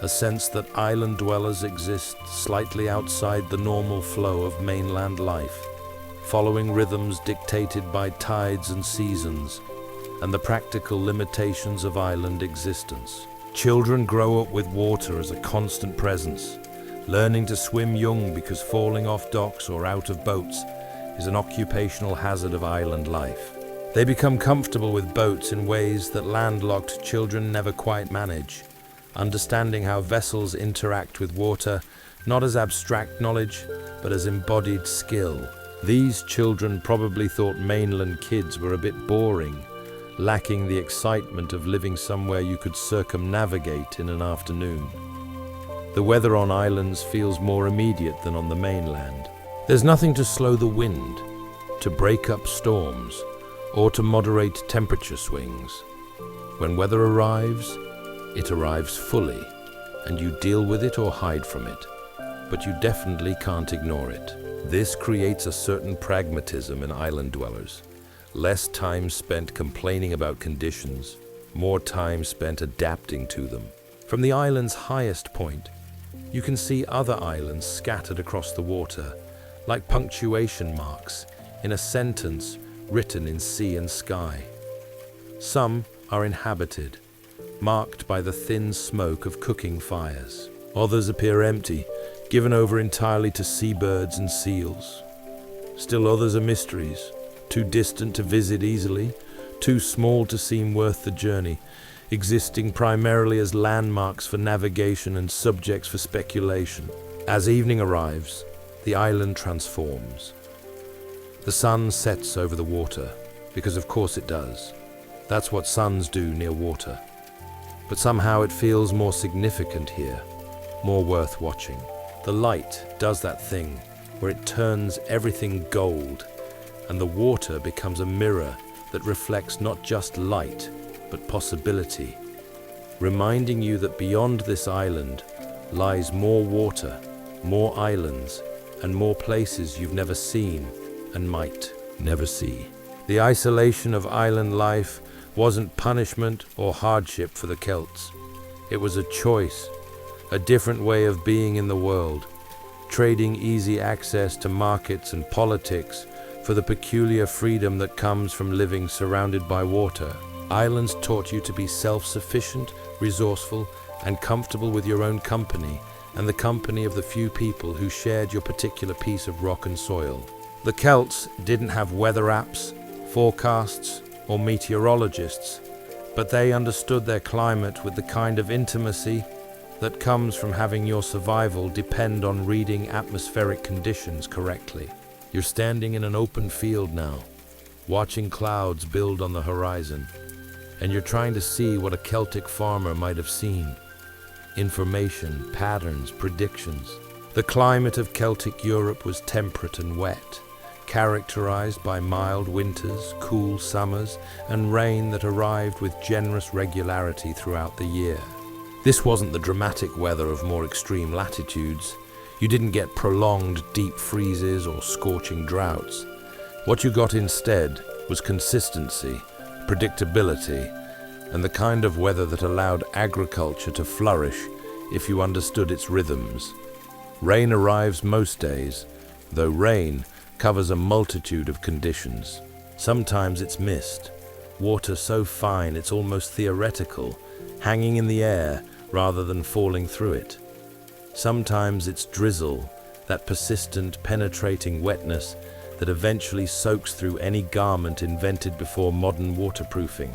a sense that island dwellers exist slightly outside the normal flow of mainland life, following rhythms dictated by tides and seasons, and the practical limitations of island existence. Children grow up with water as a constant presence, learning to swim young because falling off docks or out of boats is an occupational hazard of island life. They become comfortable with boats in ways that landlocked children never quite manage, understanding how vessels interact with water, not as abstract knowledge, but as embodied skill. These children probably thought mainland kids were a bit boring, lacking the excitement of living somewhere you could circumnavigate in an afternoon. The weather on islands feels more immediate than on the mainland. There's nothing to slow the wind, to break up storms, or to moderate temperature swings. When weather arrives, it arrives fully, and you deal with it or hide from it, but you definitely can't ignore it. This creates a certain pragmatism in island dwellers. Less time spent complaining about conditions, more time spent adapting to them. From the island's highest point, you can see other islands scattered across the water, like punctuation marks in a sentence written in sea and sky. Some are inhabited, marked by the thin smoke of cooking fires. Others appear empty, given over entirely to seabirds and seals. Still others are mysteries, too distant to visit easily, too small to seem worth the journey, existing primarily as landmarks for navigation and subjects for speculation. As evening arrives, the island transforms. The sun sets over the water, because of course it does. That's what suns do near water. But somehow it feels more significant here, more worth watching. The light does that thing where it turns everything gold, and the water becomes a mirror that reflects not just light, but possibility, reminding you that beyond this island lies more water, more islands, and more places you've never seen and might never see. The isolation of island life wasn't punishment or hardship for the Celts. It was a choice, a different way of being in the world, trading easy access to markets and politics for the peculiar freedom that comes from living surrounded by water. Islands taught you to be self-sufficient, resourceful, and comfortable with your own company and the company of the few people who shared your particular piece of rock and soil. The Celts didn't have weather apps, forecasts, or meteorologists, but they understood their climate with the kind of intimacy that comes from having your survival depend on reading atmospheric conditions correctly. You're standing in an open field now, watching clouds build on the horizon, and you're trying to see what a Celtic farmer might have seen. Information, patterns, predictions. The climate of Celtic Europe was temperate and wet, characterized by mild winters, cool summers, and rain that arrived with generous regularity throughout the year. This wasn't the dramatic weather of more extreme latitudes. You didn't get prolonged deep freezes or scorching droughts. What you got instead was consistency, predictability, and the kind of weather that allowed agriculture to flourish if you understood its rhythms. Rain arrives most days, though rain covers a multitude of conditions. Sometimes it's mist, water so fine it's almost theoretical, hanging in the air rather than falling through it. Sometimes it's drizzle, that persistent, penetrating wetness that eventually soaks through any garment invented before modern waterproofing.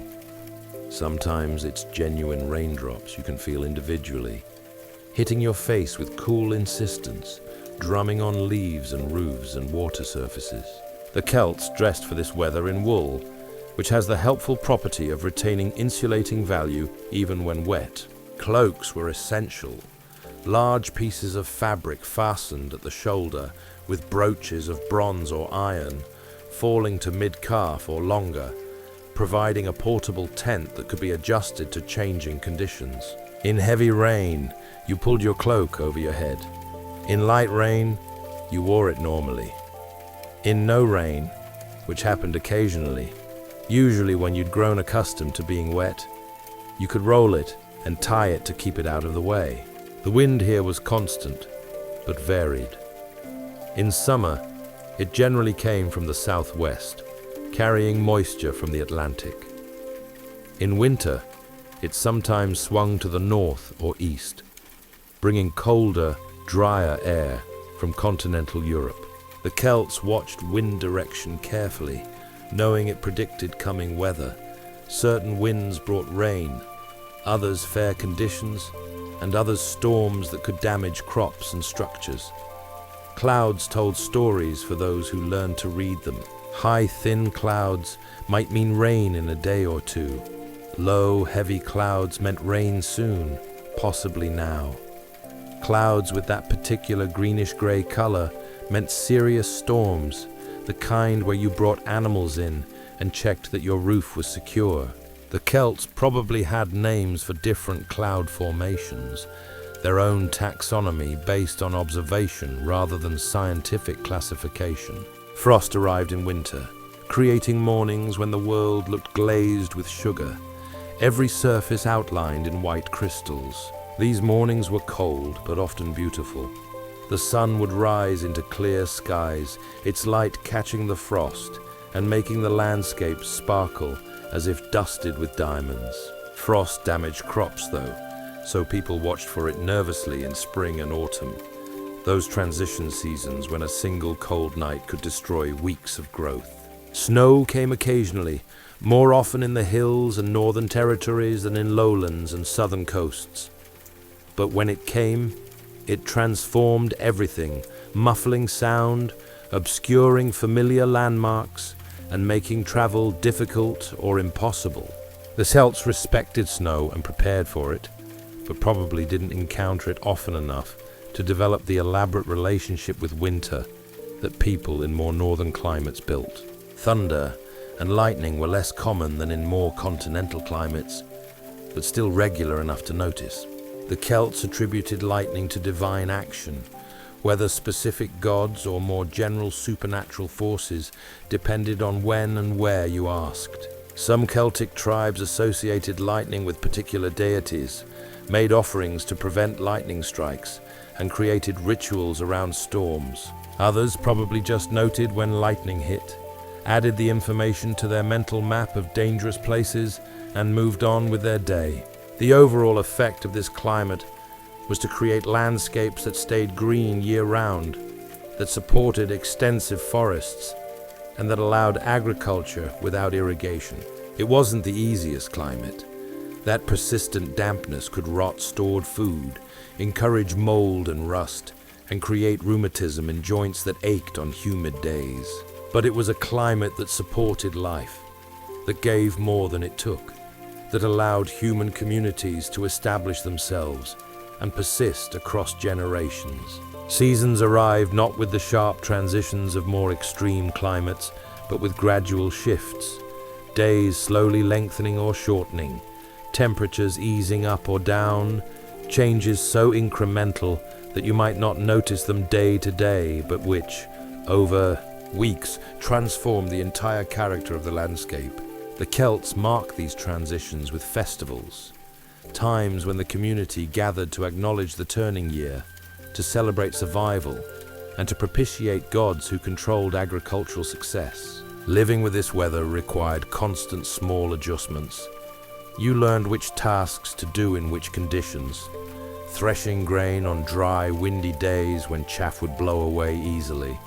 Sometimes it's genuine raindrops you can feel individually, hitting your face with cool insistence, drumming on leaves and roofs and water surfaces. The Celts dressed for this weather in wool, which has the helpful property of retaining insulating value even when wet. Cloaks were essential, large pieces of fabric fastened at the shoulder with brooches of bronze or iron, falling to mid-calf or longer, providing a portable tent that could be adjusted to changing conditions. In heavy rain, you pulled your cloak over your head. In light rain, you wore it normally. In no rain, which happened occasionally, usually when you'd grown accustomed to being wet, you could roll it and tie it to keep it out of the way. The wind here was constant, but varied. In summer, it generally came from the southwest, carrying moisture from the Atlantic. In winter, it sometimes swung to the north or east, bringing colder, drier air from continental Europe. The Celts watched wind direction carefully, knowing it predicted coming weather. Certain winds brought rain, others fair conditions, and others storms that could damage crops and structures. Clouds told stories for those who learned to read them. High, thin clouds might mean rain in a day or two. Low, heavy clouds meant rain soon, possibly now. Clouds with that particular greenish-gray color meant serious storms, the kind where you brought animals in and checked that your roof was secure. The Celts probably had names for different cloud formations, their own taxonomy based on observation rather than scientific classification. Frost arrived in winter, creating mornings when the world looked glazed with sugar, every surface outlined in white crystals. These mornings were cold, but often beautiful. The sun would rise into clear skies, its light catching the frost and making the landscape sparkle as if dusted with diamonds. Frost damaged crops, though, so people watched for it nervously in spring and autumn, those transition seasons when a single cold night could destroy weeks of growth. Snow came occasionally, more often in the hills and northern territories than in lowlands and southern coasts. But when it came, it transformed everything, muffling sound, obscuring familiar landmarks, and making travel difficult or impossible. The Celts respected snow and prepared for it, but probably didn't encounter it often enough to develop the elaborate relationship with winter that people in more northern climates built. Thunder and lightning were less common than in more continental climates, but still regular enough to notice. The Celts attributed lightning to divine action, whether specific gods or more general supernatural forces depended on when and where you asked. Some Celtic tribes associated lightning with particular deities, made offerings to prevent lightning strikes, and created rituals around storms. Others probably just noted when lightning hit, added the information to their mental map of dangerous places, and moved on with their day. The overall effect of this climate was to create landscapes that stayed green year-round, that supported extensive forests, and that allowed agriculture without irrigation. It wasn't the easiest climate. That persistent dampness could rot stored food, encourage mold and rust, and create rheumatism in joints that ached on humid days. But it was a climate that supported life, that gave more than it took, that allowed human communities to establish themselves and persist across generations. Seasons arrived not with the sharp transitions of more extreme climates, but with gradual shifts, days slowly lengthening or shortening, temperatures easing up or down, changes so incremental that you might not notice them day to day, but which, over weeks, transform the entire character of the landscape. The Celts mark these transitions with festivals, times when the community gathered to acknowledge the turning year, to celebrate survival, and to propitiate gods who controlled agricultural success. Living with this weather required constant small adjustments. You learned which tasks to do in which conditions, threshing grain on dry, windy days when chaff would blow away easily,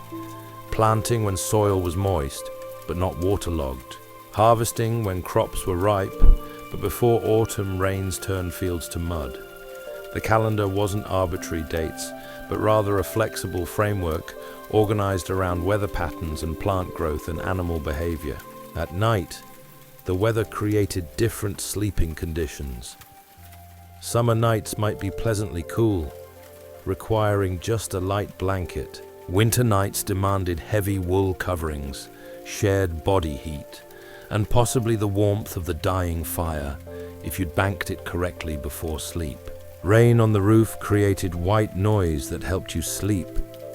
planting when soil was moist but not waterlogged, harvesting when crops were ripe but before autumn rains turned fields to mud. The calendar wasn't arbitrary dates, but rather a flexible framework organized around weather patterns and plant growth and animal behavior. At night, the weather created different sleeping conditions. Summer nights might be pleasantly cool, requiring just a light blanket. Winter nights demanded heavy wool coverings, shared body heat, and possibly the warmth of the dying fire if you'd banked it correctly before sleep. Rain on the roof created white noise that helped you sleep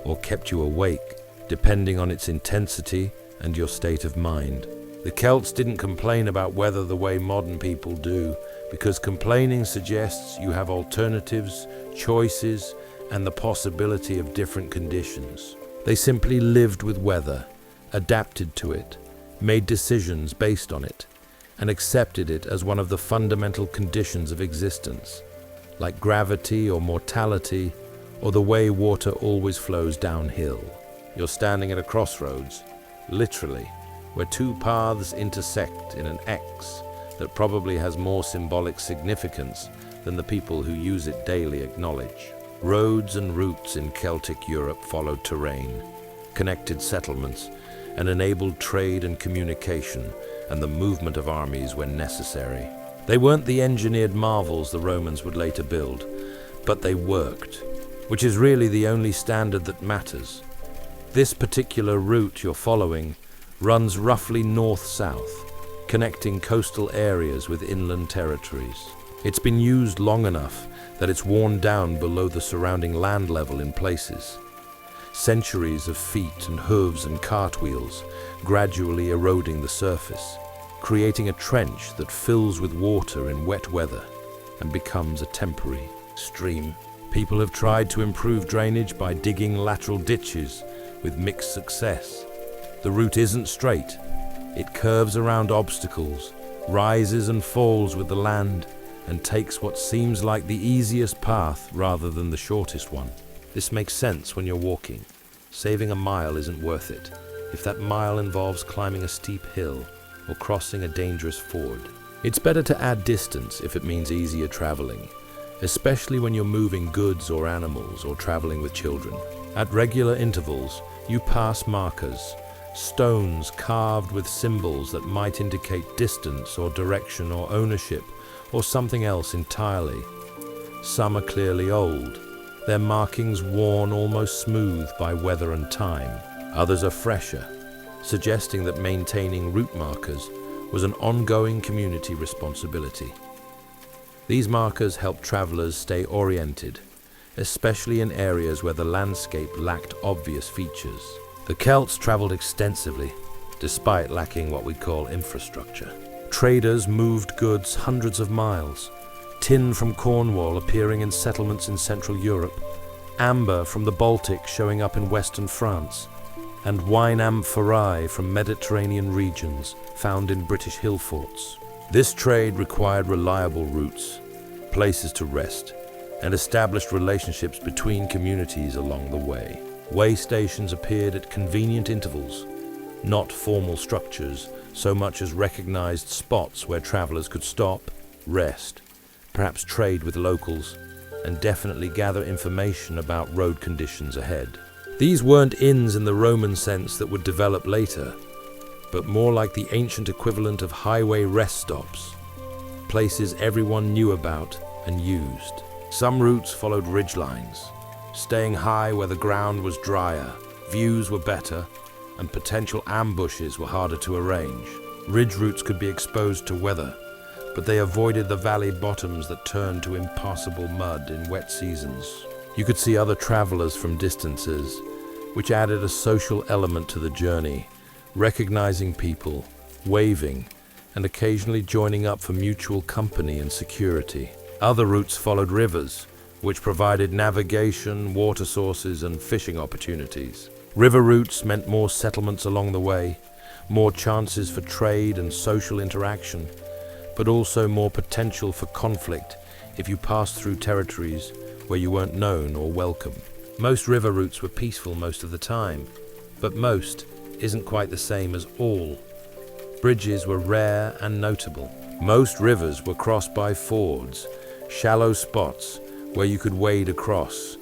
or kept you awake, depending on its intensity and your state of mind. The Celts didn't complain about weather the way modern people do, because complaining suggests you have alternatives, choices, and the possibility of different conditions. They simply lived with weather, adapted to it, made decisions based on it, and accepted it as one of the fundamental conditions of existence, like gravity or mortality, or the way water always flows downhill. You're standing at a crossroads, literally, where two paths intersect in an X that probably has more symbolic significance than the people who use it daily acknowledge. Roads and routes in Celtic Europe followed terrain, connected settlements, and enabled trade and communication and the movement of armies when necessary. They weren't the engineered marvels the Romans would later build, but they worked, which is really the only standard that matters. This particular route you're following runs roughly north-south, connecting coastal areas with inland territories. It's been used long enough that it's worn down below the surrounding land level in places. Centuries of feet and hooves and cartwheels gradually eroding the surface, creating a trench that fills with water in wet weather and becomes a temporary stream. People have tried to improve drainage by digging lateral ditches with mixed success. The route isn't straight. It curves around obstacles, rises and falls with the land, and takes what seems like the easiest path rather than the shortest one. This makes sense when you're walking. Saving a mile isn't worth it if that mile involves climbing a steep hill or crossing a dangerous ford. It's better to add distance if it means easier traveling, especially when you're moving goods or animals or traveling with children. At regular intervals, you pass markers, stones carved with symbols that might indicate distance or direction or ownership or something else entirely. Some are clearly old, their markings worn almost smooth by weather and time. Others are fresher, suggesting that maintaining route markers was an ongoing community responsibility. These markers help travelers stay oriented, especially in areas where the landscape lacked obvious features. The Celts traveled extensively, despite lacking what we call infrastructure. Traders moved goods hundreds of miles, tin from Cornwall appearing in settlements in Central Europe, amber from the Baltic showing up in western France, and wine amphorae from Mediterranean regions found in British hill forts. This trade required reliable routes, places to rest, and established relationships between communities along the way. Way stations appeared at convenient intervals, not formal structures so much as recognized spots where travelers could stop, rest, perhaps trade with locals, and definitely gather information about road conditions ahead. These weren't inns in the Roman sense that would develop later, but more like the ancient equivalent of highway rest stops, places everyone knew about and used. Some routes followed ridgelines, staying high where the ground was drier, views were better, and potential ambushes were harder to arrange. Ridge routes could be exposed to weather, but they avoided the valley bottoms that turned to impassable mud in wet seasons. You could see other travelers from distances, which added a social element to the journey, recognizing people, waving, and occasionally joining up for mutual company and security. Other routes followed rivers, which provided navigation, water sources, and fishing opportunities. River routes meant more settlements along the way, more chances for trade and social interaction, but also more potential for conflict if you passed through territories where you weren't known or welcome. Most river routes were peaceful most of the time, but most isn't quite the same as all. Bridges were rare and notable. Most rivers were crossed by fords, shallow spots where you could wade across,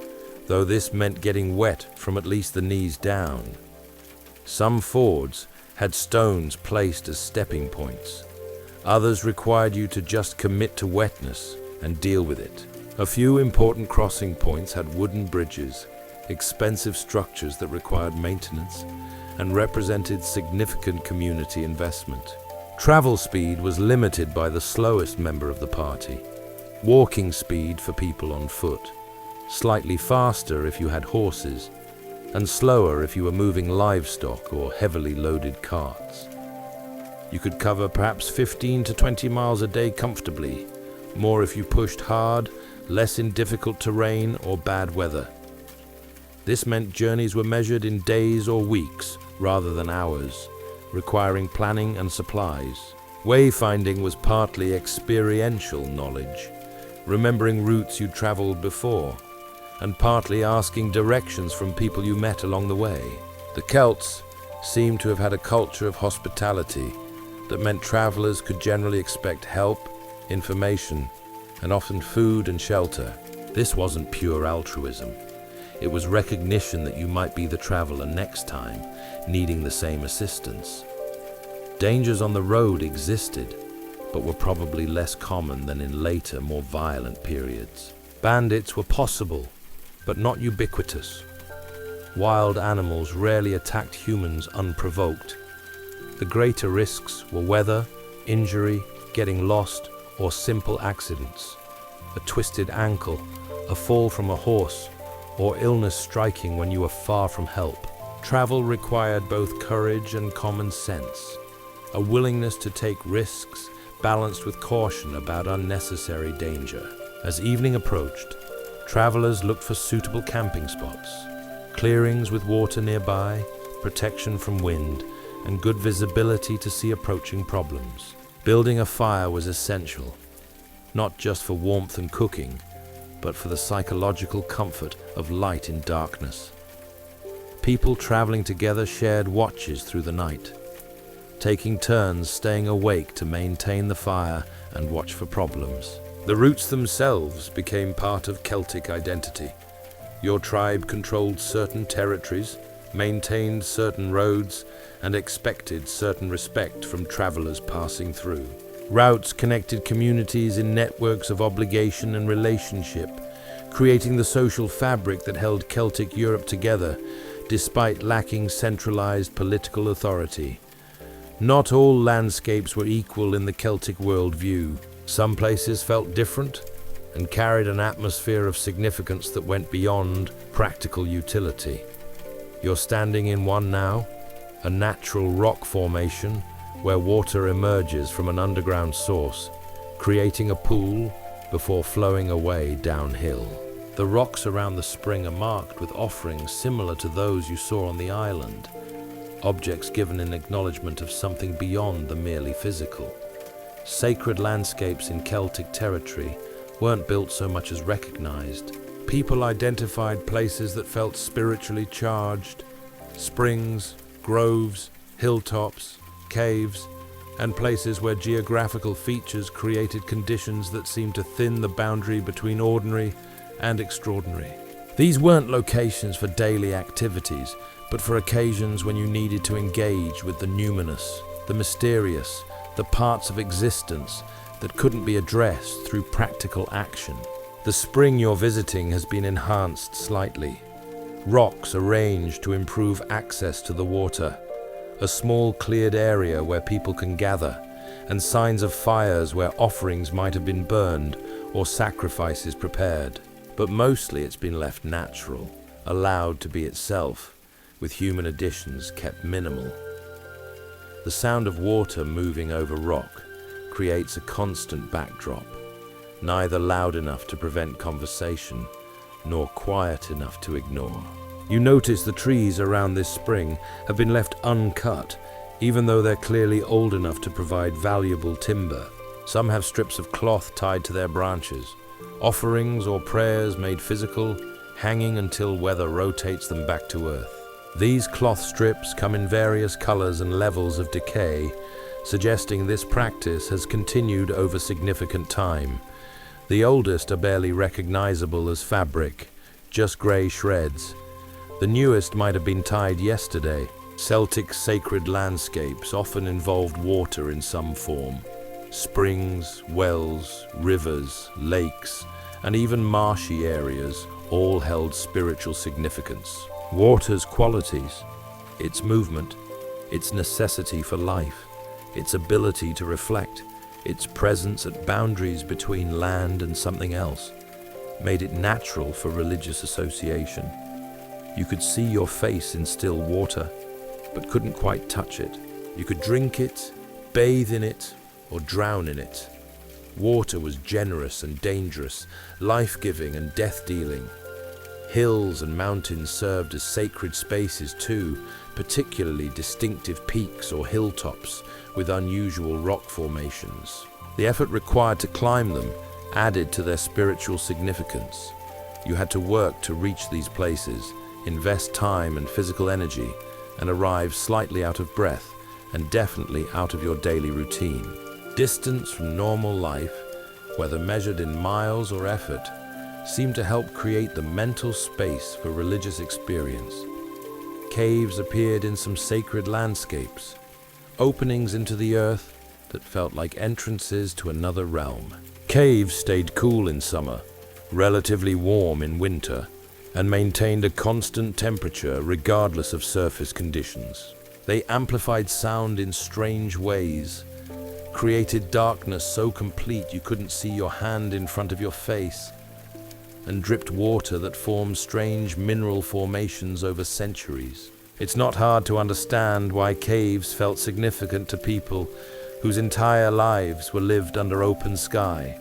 though this meant getting wet from at least the knees down. Some fords had stones placed as stepping points. Others required you to just commit to wetness and deal with it. A few important crossing points had wooden bridges, expensive structures that required maintenance, and represented significant community investment. Travel speed was limited by the slowest member of the party. Walking speed for people on foot, slightly faster if you had horses, and slower if you were moving livestock or heavily loaded carts. You could cover perhaps 15 to 20 miles a day comfortably, more if you pushed hard, less in difficult terrain or bad weather. This meant journeys were measured in days or weeks rather than hours, requiring planning and supplies. Wayfinding was partly experiential knowledge, remembering routes you'd traveled before, and partly asking directions from people you met along the way. The Celts seemed to have had a culture of hospitality that meant travelers could generally expect help, information, and often food and shelter. This wasn't pure altruism. It was recognition that you might be the traveler next time, needing the same assistance. Dangers on the road existed, but were probably less common than in later, more violent periods. Bandits were possible, but not ubiquitous. Wild animals rarely attacked humans unprovoked. The greater risks were weather, injury, getting lost, or simple accidents. A twisted ankle, a fall from a horse, or illness striking when you were far from help. Travel required both courage and common sense, a willingness to take risks balanced with caution about unnecessary danger. As evening approached, travelers looked for suitable camping spots, clearings with water nearby, protection from wind, and good visibility to see approaching problems. Building a fire was essential, not just for warmth and cooking, but for the psychological comfort of light in darkness. People traveling together shared watches through the night, taking turns staying awake to maintain the fire and watch for problems. The routes themselves became part of Celtic identity. Your tribe controlled certain territories, maintained certain roads, and expected certain respect from travelers passing through. Routes connected communities in networks of obligation and relationship, creating the social fabric that held Celtic Europe together despite lacking centralized political authority. Not all landscapes were equal in the Celtic worldview. Some places felt different and carried an atmosphere of significance that went beyond practical utility. You're standing in one now, a natural rock formation where water emerges from an underground source, creating a pool before flowing away downhill. The rocks around the spring are marked with offerings similar to those you saw on the island, objects given in acknowledgement of something beyond the merely physical. Sacred landscapes in Celtic territory weren't built so much as recognized. People identified places that felt spiritually charged: springs, groves, hilltops, caves, and places where geographical features created conditions that seemed to thin the boundary between ordinary and extraordinary. These weren't locations for daily activities, but for occasions when you needed to engage with the numinous, the mysterious, the parts of existence that couldn't be addressed through practical action. The spring you're visiting has been enhanced slightly. Rocks arranged to improve access to the water, a small cleared area where people can gather, and signs of fires where offerings might have been burned or sacrifices prepared. But mostly it's been left natural, allowed to be itself, with human additions kept minimal. The sound of water moving over rock creates a constant backdrop, neither loud enough to prevent conversation, nor quiet enough to ignore. You notice the trees around this spring have been left uncut, even though they're clearly old enough to provide valuable timber. Some have strips of cloth tied to their branches, offerings or prayers made physical, hanging until weather rotates them back to earth. These cloth strips come in various colors and levels of decay, suggesting this practice has continued over significant time. The oldest are barely recognizable as fabric, just gray shreds. The newest might have been tied yesterday. Celtic sacred landscapes often involved water in some form. Springs, wells, rivers, lakes, and even marshy areas all held spiritual significance. Water's qualities, its movement, its necessity for life, its ability to reflect, its presence at boundaries between land and something else, made it natural for religious association. You could see your face in still water, but couldn't quite touch it. You could drink it, bathe in it, or drown in it. Water was generous and dangerous, life-giving and death-dealing. Hills and mountains served as sacred spaces too, particularly distinctive peaks or hilltops with unusual rock formations. The effort required to climb them added to their spiritual significance. You had to work to reach these places, invest time and physical energy, and arrive slightly out of breath and definitely out of your daily routine. Distance from normal life, whether measured in miles or effort, seemed to help create the mental space for religious experience. Caves appeared in some sacred landscapes, openings into the earth that felt like entrances to another realm. Caves stayed cool in summer, relatively warm in winter, and maintained a constant temperature regardless of surface conditions. They amplified sound in strange ways, created darkness so complete you couldn't see your hand in front of your face, and dripped water that formed strange mineral formations over centuries. It's not hard to understand why caves felt significant to people whose entire lives were lived under open sky.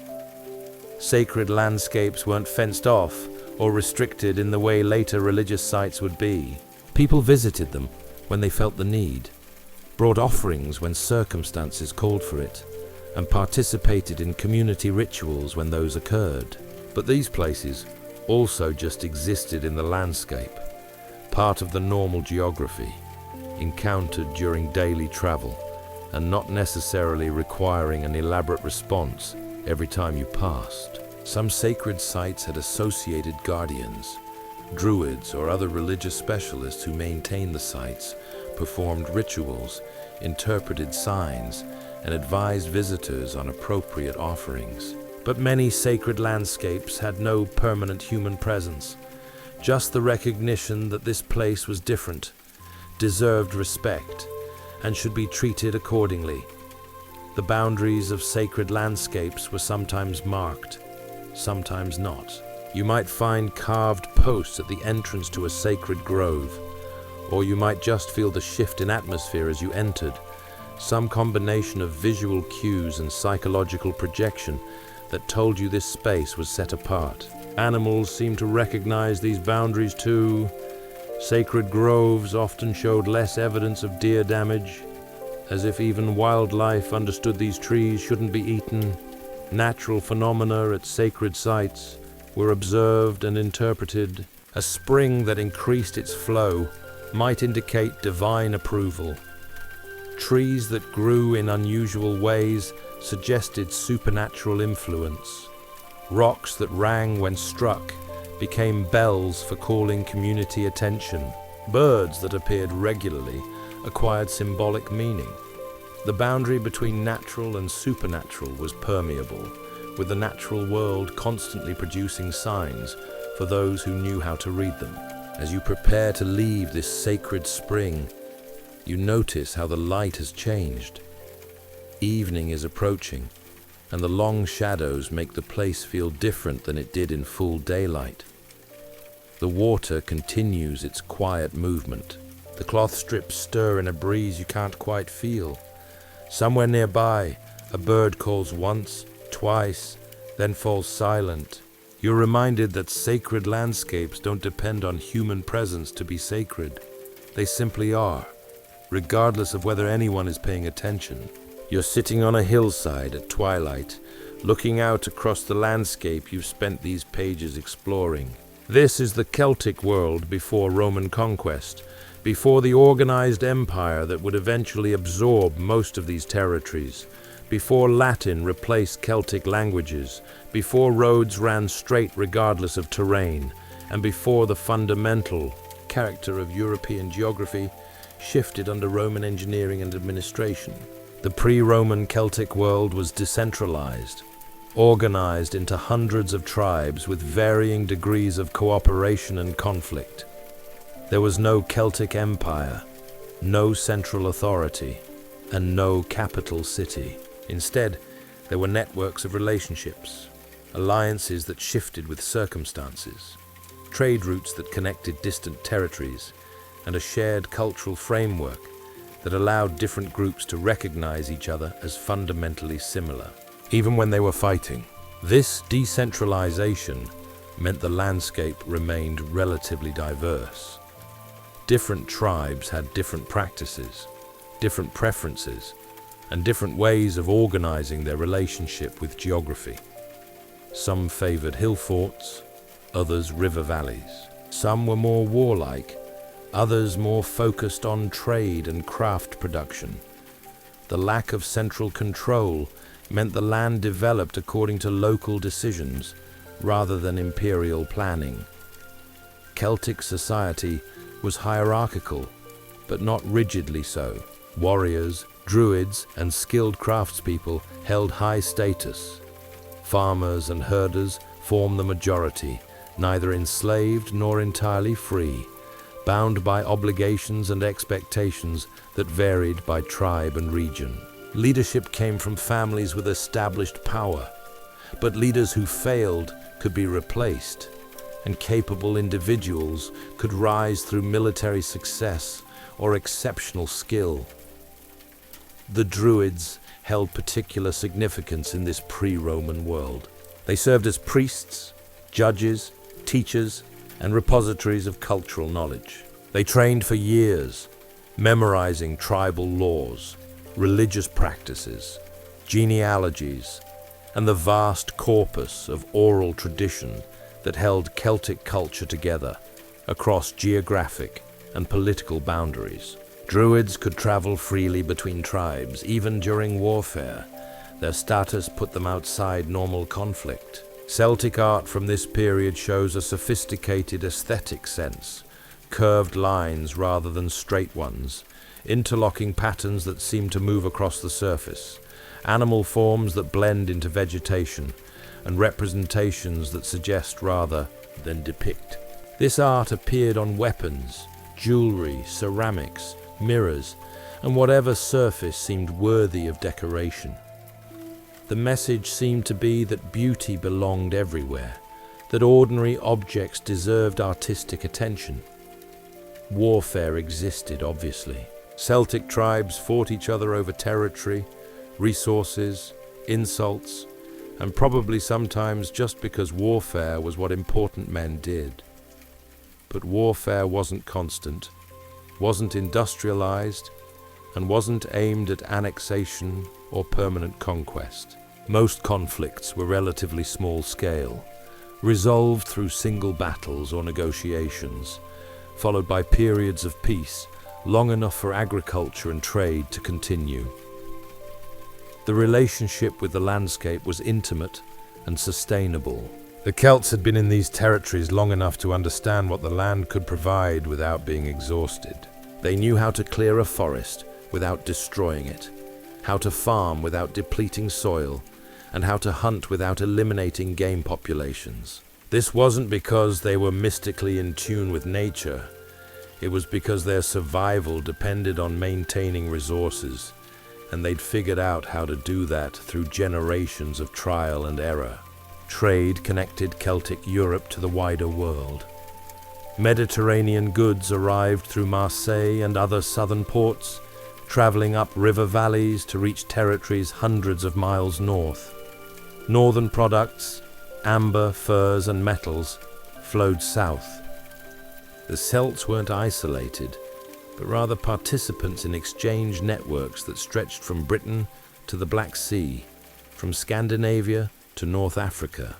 Sacred landscapes weren't fenced off or restricted in the way later religious sites would be. People visited them when they felt the need, brought offerings when circumstances called for it, and participated in community rituals when those occurred. But these places also just existed in the landscape, part of the normal geography, encountered during daily travel, and not necessarily requiring an elaborate response every time you passed. Some sacred sites had associated guardians, druids, or other religious specialists who maintained the sites, performed rituals, interpreted signs, and advised visitors on appropriate offerings. But many sacred landscapes had no permanent human presence, just the recognition that this place was different, deserved respect, and should be treated accordingly. The boundaries of sacred landscapes were sometimes marked, sometimes not. You might find carved posts at the entrance to a sacred grove, or you might just feel the shift in atmosphere as you entered, some combination of visual cues and psychological projection that told you this space was set apart. Animals seemed to recognize these boundaries too. Sacred groves often showed less evidence of deer damage, as if even wildlife understood these trees shouldn't be eaten. Natural phenomena at sacred sites were observed and interpreted. A spring that increased its flow might indicate divine approval. Trees that grew in unusual ways suggested supernatural influence. Rocks that rang when struck became bells for calling community attention. Birds that appeared regularly acquired symbolic meaning. The boundary between natural and supernatural was permeable, with the natural world constantly producing signs for those who knew how to read them. As you prepare to leave this sacred spring, you notice how the light has changed. Evening is approaching, and the long shadows make the place feel different than it did in full daylight. The water continues its quiet movement. The cloth strips stir in a breeze you can't quite feel. Somewhere nearby, a bird calls once, twice, then falls silent. You're reminded that sacred landscapes don't depend on human presence to be sacred. They simply are, regardless of whether anyone is paying attention. You're sitting on a hillside at twilight, looking out across the landscape you've spent these pages exploring. This is the Celtic world before Roman conquest, before the organized empire that would eventually absorb most of these territories, before Latin replaced Celtic languages, before roads ran straight regardless of terrain, and before the fundamental character of European geography shifted under Roman engineering and administration. The pre-Roman Celtic world was decentralized, organized into hundreds of tribes with varying degrees of cooperation and conflict. There was no Celtic empire, no central authority, and no capital city. Instead, there were networks of relationships, alliances that shifted with circumstances, trade routes that connected distant territories, and a shared cultural framework that allowed different groups to recognize each other as fundamentally similar, even when they were fighting. This decentralization meant the landscape remained relatively diverse. Different tribes had different practices, different preferences, and different ways of organizing their relationship with geography. Some favored hill forts, others river valleys. Some were more warlike, others more focused on trade and craft production. The lack of central control meant the land developed according to local decisions rather than imperial planning. Celtic society was hierarchical, but not rigidly so. Warriors, druids, and skilled craftspeople held high status. Farmers and herders formed the majority, neither enslaved nor entirely free, bound by obligations and expectations that varied by tribe and region. Leadership came from families with established power, but leaders who failed could be replaced, and capable individuals could rise through military success or exceptional skill. The Druids held particular significance in this pre-Roman world. They served as priests, judges, teachers, and repositories of cultural knowledge. They trained for years, memorizing tribal laws, religious practices, genealogies, and the vast corpus of oral tradition that held Celtic culture together across geographic and political boundaries. Druids could travel freely between tribes, even during warfare. Their status put them outside normal conflict. Celtic art from this period shows a sophisticated aesthetic sense, curved lines rather than straight ones, interlocking patterns that seem to move across the surface, animal forms that blend into vegetation, and representations that suggest rather than depict. This art appeared on weapons, jewelry, ceramics, mirrors, and whatever surface seemed worthy of decoration. The message seemed to be that beauty belonged everywhere, that ordinary objects deserved artistic attention. Warfare existed, obviously. Celtic tribes fought each other over territory, resources, insults, and probably sometimes just because warfare was what important men did. But warfare wasn't constant, wasn't industrialized, and wasn't aimed at annexation or permanent conquest. Most conflicts were relatively small scale, resolved through single battles or negotiations, followed by periods of peace long enough for agriculture and trade to continue. The relationship with the landscape was intimate and sustainable. The Celts had been in these territories long enough to understand what the land could provide without being exhausted. They knew how to clear a forest without destroying it, how to farm without depleting soil, and how to hunt without eliminating game populations. This wasn't because they were mystically in tune with nature. It was because their survival depended on maintaining resources, and they'd figured out how to do that through generations of trial and error. Trade connected Celtic Europe to the wider world. Mediterranean goods arrived through Marseille and other southern ports, traveling up river valleys to reach territories hundreds of miles north. Northern products, amber, furs, and metals, flowed south. The Celts weren't isolated, but rather participants in exchange networks that stretched from Britain to the Black Sea, from Scandinavia to North Africa.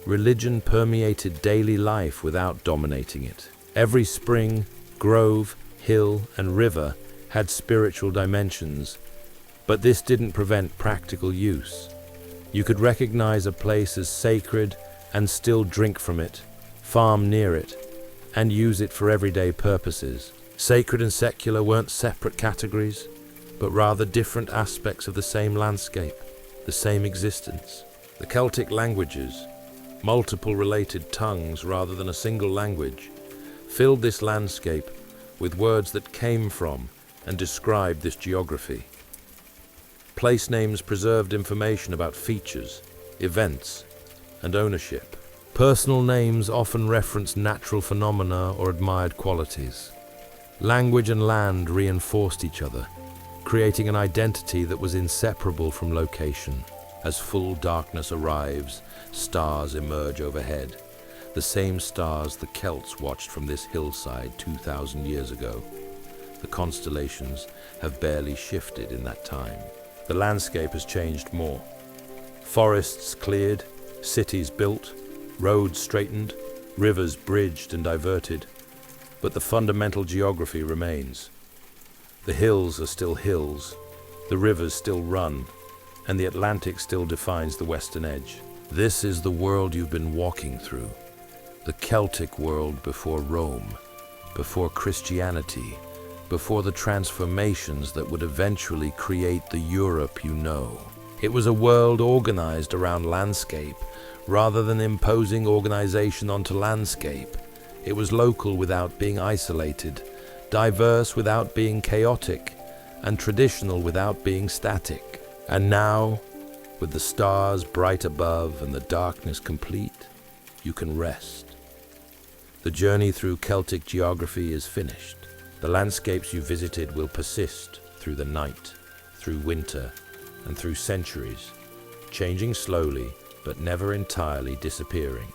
Religion permeated daily life without dominating it. Every spring, grove, hill, and river had spiritual dimensions, but this didn't prevent practical use. You could recognize a place as sacred and still drink from it, farm near it, and use it for everyday purposes. Sacred and secular weren't separate categories, but rather different aspects of the same landscape, the same existence. The Celtic languages, multiple related tongues rather than a single language, filled this landscape with words that came from and described this geography. Place names preserved information about features, events, and ownership. Personal names often referenced natural phenomena or admired qualities. Language and land reinforced each other, creating an identity that was inseparable from location. As full darkness arrives, stars emerge overhead, the same stars the Celts watched from this hillside 2,000 years ago. The constellations have barely shifted in that time. The landscape has changed more. Forests cleared, cities built, roads straightened, rivers bridged and diverted, but the fundamental geography remains. The hills are still hills, the rivers still run, and the Atlantic still defines the western edge. This is the world you've been walking through, the Celtic world before Rome, before Christianity, before the transformations that would eventually create the Europe you know. It was a world organized around landscape, rather than imposing organization onto landscape. It was local without being isolated, diverse without being chaotic, and traditional without being static. And now, with the stars bright above and the darkness complete, you can rest. The journey through Celtic geography is finished. The landscapes you visited will persist through the night, through winter, and through centuries, changing slowly but never entirely disappearing.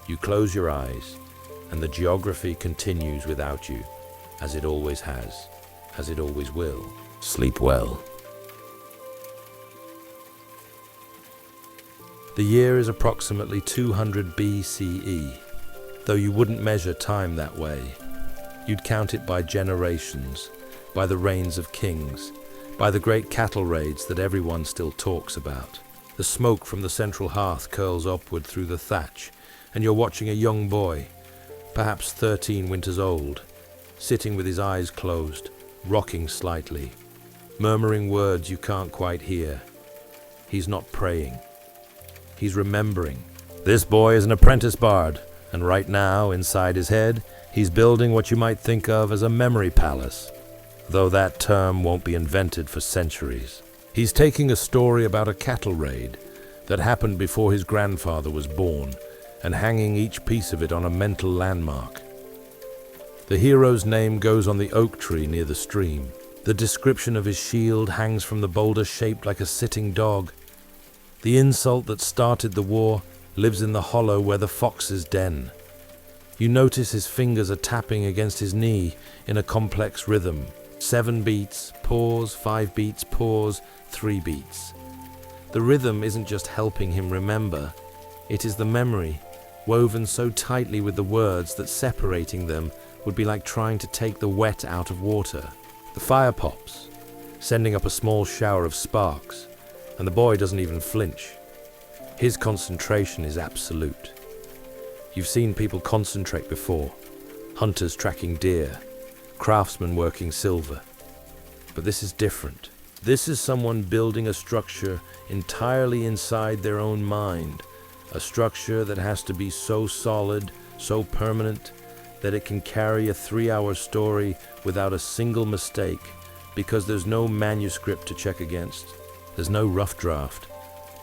You close your eyes, and the geography continues without you, as it always has, as it always will. Sleep well. The year is approximately 200 BCE, though you wouldn't measure time that way. You'd count it by generations, by the reigns of kings, by the great cattle raids that everyone still talks about. The smoke from the central hearth curls upward through the thatch, and you're watching a young boy, perhaps 13 winters old, sitting with his eyes closed, rocking slightly, murmuring words you can't quite hear. He's not praying. He's remembering. This boy is an apprentice bard, and right now, inside his head, he's building what you might think of as a memory palace, though that term won't be invented for centuries. He's taking a story about a cattle raid that happened before his grandfather was born, and hanging each piece of it on a mental landmark. The hero's name goes on the oak tree near the stream. The description of his shield hangs from the boulder shaped like a sitting dog. The insult that started the war lives in the hollow where the foxes den. You notice his fingers are tapping against his knee in a complex rhythm. 7 beats, pause, 5 beats, pause, 3 beats. The rhythm isn't just helping him remember, it is the memory, woven so tightly with the words that separating them would be like trying to take the wet out of water. The fire pops, sending up a small shower of sparks, and the boy doesn't even flinch. His concentration is absolute. You've seen people concentrate before, hunters tracking deer, craftsmen working silver. But this is different. This is someone building a structure entirely inside their own mind, a structure that has to be so solid, so permanent, that it can carry a 3-hour story without a single mistake, because there's no manuscript to check against. There's no rough draft.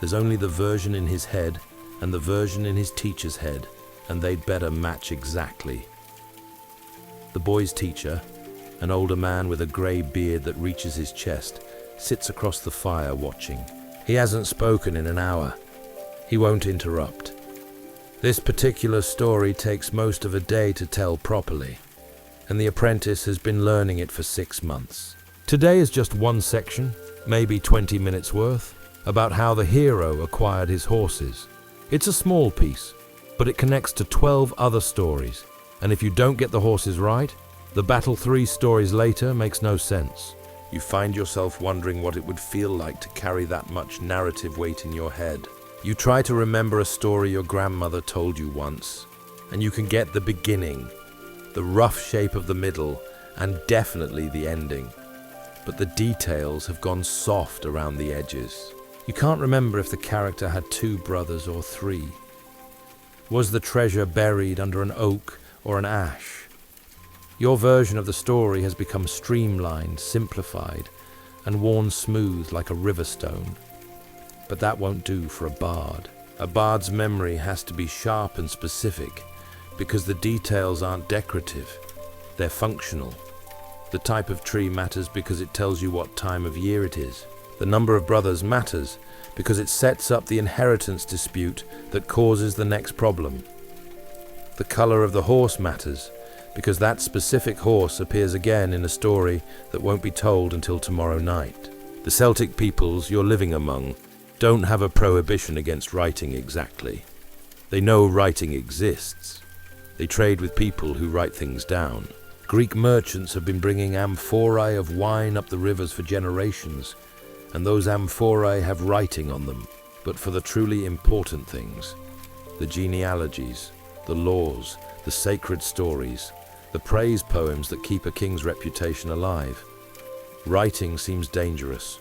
There's only the version in his head and the version in his teacher's head, and they'd better match exactly. The boy's teacher, an older man with a grey beard that reaches his chest, sits across the fire watching. He hasn't spoken in an hour. He won't interrupt. This particular story takes most of a day to tell properly, and the apprentice has been learning it for 6 months. Today is just one section, maybe 20 minutes worth, about how the hero acquired his horses. It's a small piece, but it connects to 12 other stories, and if you don't get the horses right, the battle 3 stories later makes no sense. You find yourself wondering what it would feel like to carry that much narrative weight in your head. You try to remember a story your grandmother told you once, and you can get the beginning, the rough shape of the middle, and definitely the ending. But the details have gone soft around the edges. You can't remember if the character had 2 brothers or 3. Was the treasure buried under an oak or an ash? Your version of the story has become streamlined, simplified, and worn smooth like a river stone. But that won't do for a bard. A bard's memory has to be sharp and specific, because the details aren't decorative, they're functional. The type of tree matters because it tells you what time of year it is. The number of brothers matters because it sets up the inheritance dispute that causes the next problem. The color of the horse matters because that specific horse appears again in a story that won't be told until tomorrow night. The Celtic peoples you're living among don't have a prohibition against writing exactly. They know writing exists. They trade with people who write things down. Greek merchants have been bringing amphorae of wine up the rivers for generations, and those amphorae have writing on them. But for the truly important things, the genealogies, the laws, the sacred stories, the praise poems that keep a king's reputation alive, writing seems dangerous,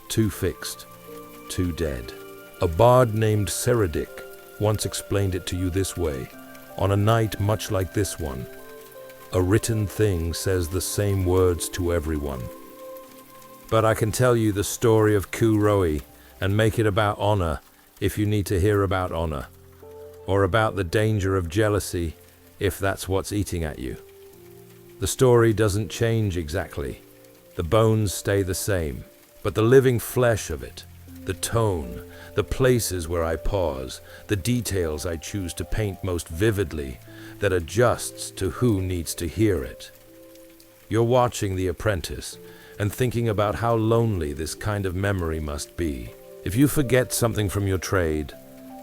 too fixed, too dead. A bard named Celtic once explained it to you this way: on a night much like this one, a written thing says the same words to everyone. But I can tell you the story of Curoi and make it about honor if you need to hear about honor, or about the danger of jealousy if that's what's eating at you. The story doesn't change exactly. The bones stay the same, but the living flesh of it, the tone, the places where I pause, the details I choose to paint most vividly, that adjusts to who needs to hear it. You're watching The Apprentice and thinking about how lonely this kind of memory must be. If you forget something from your trade,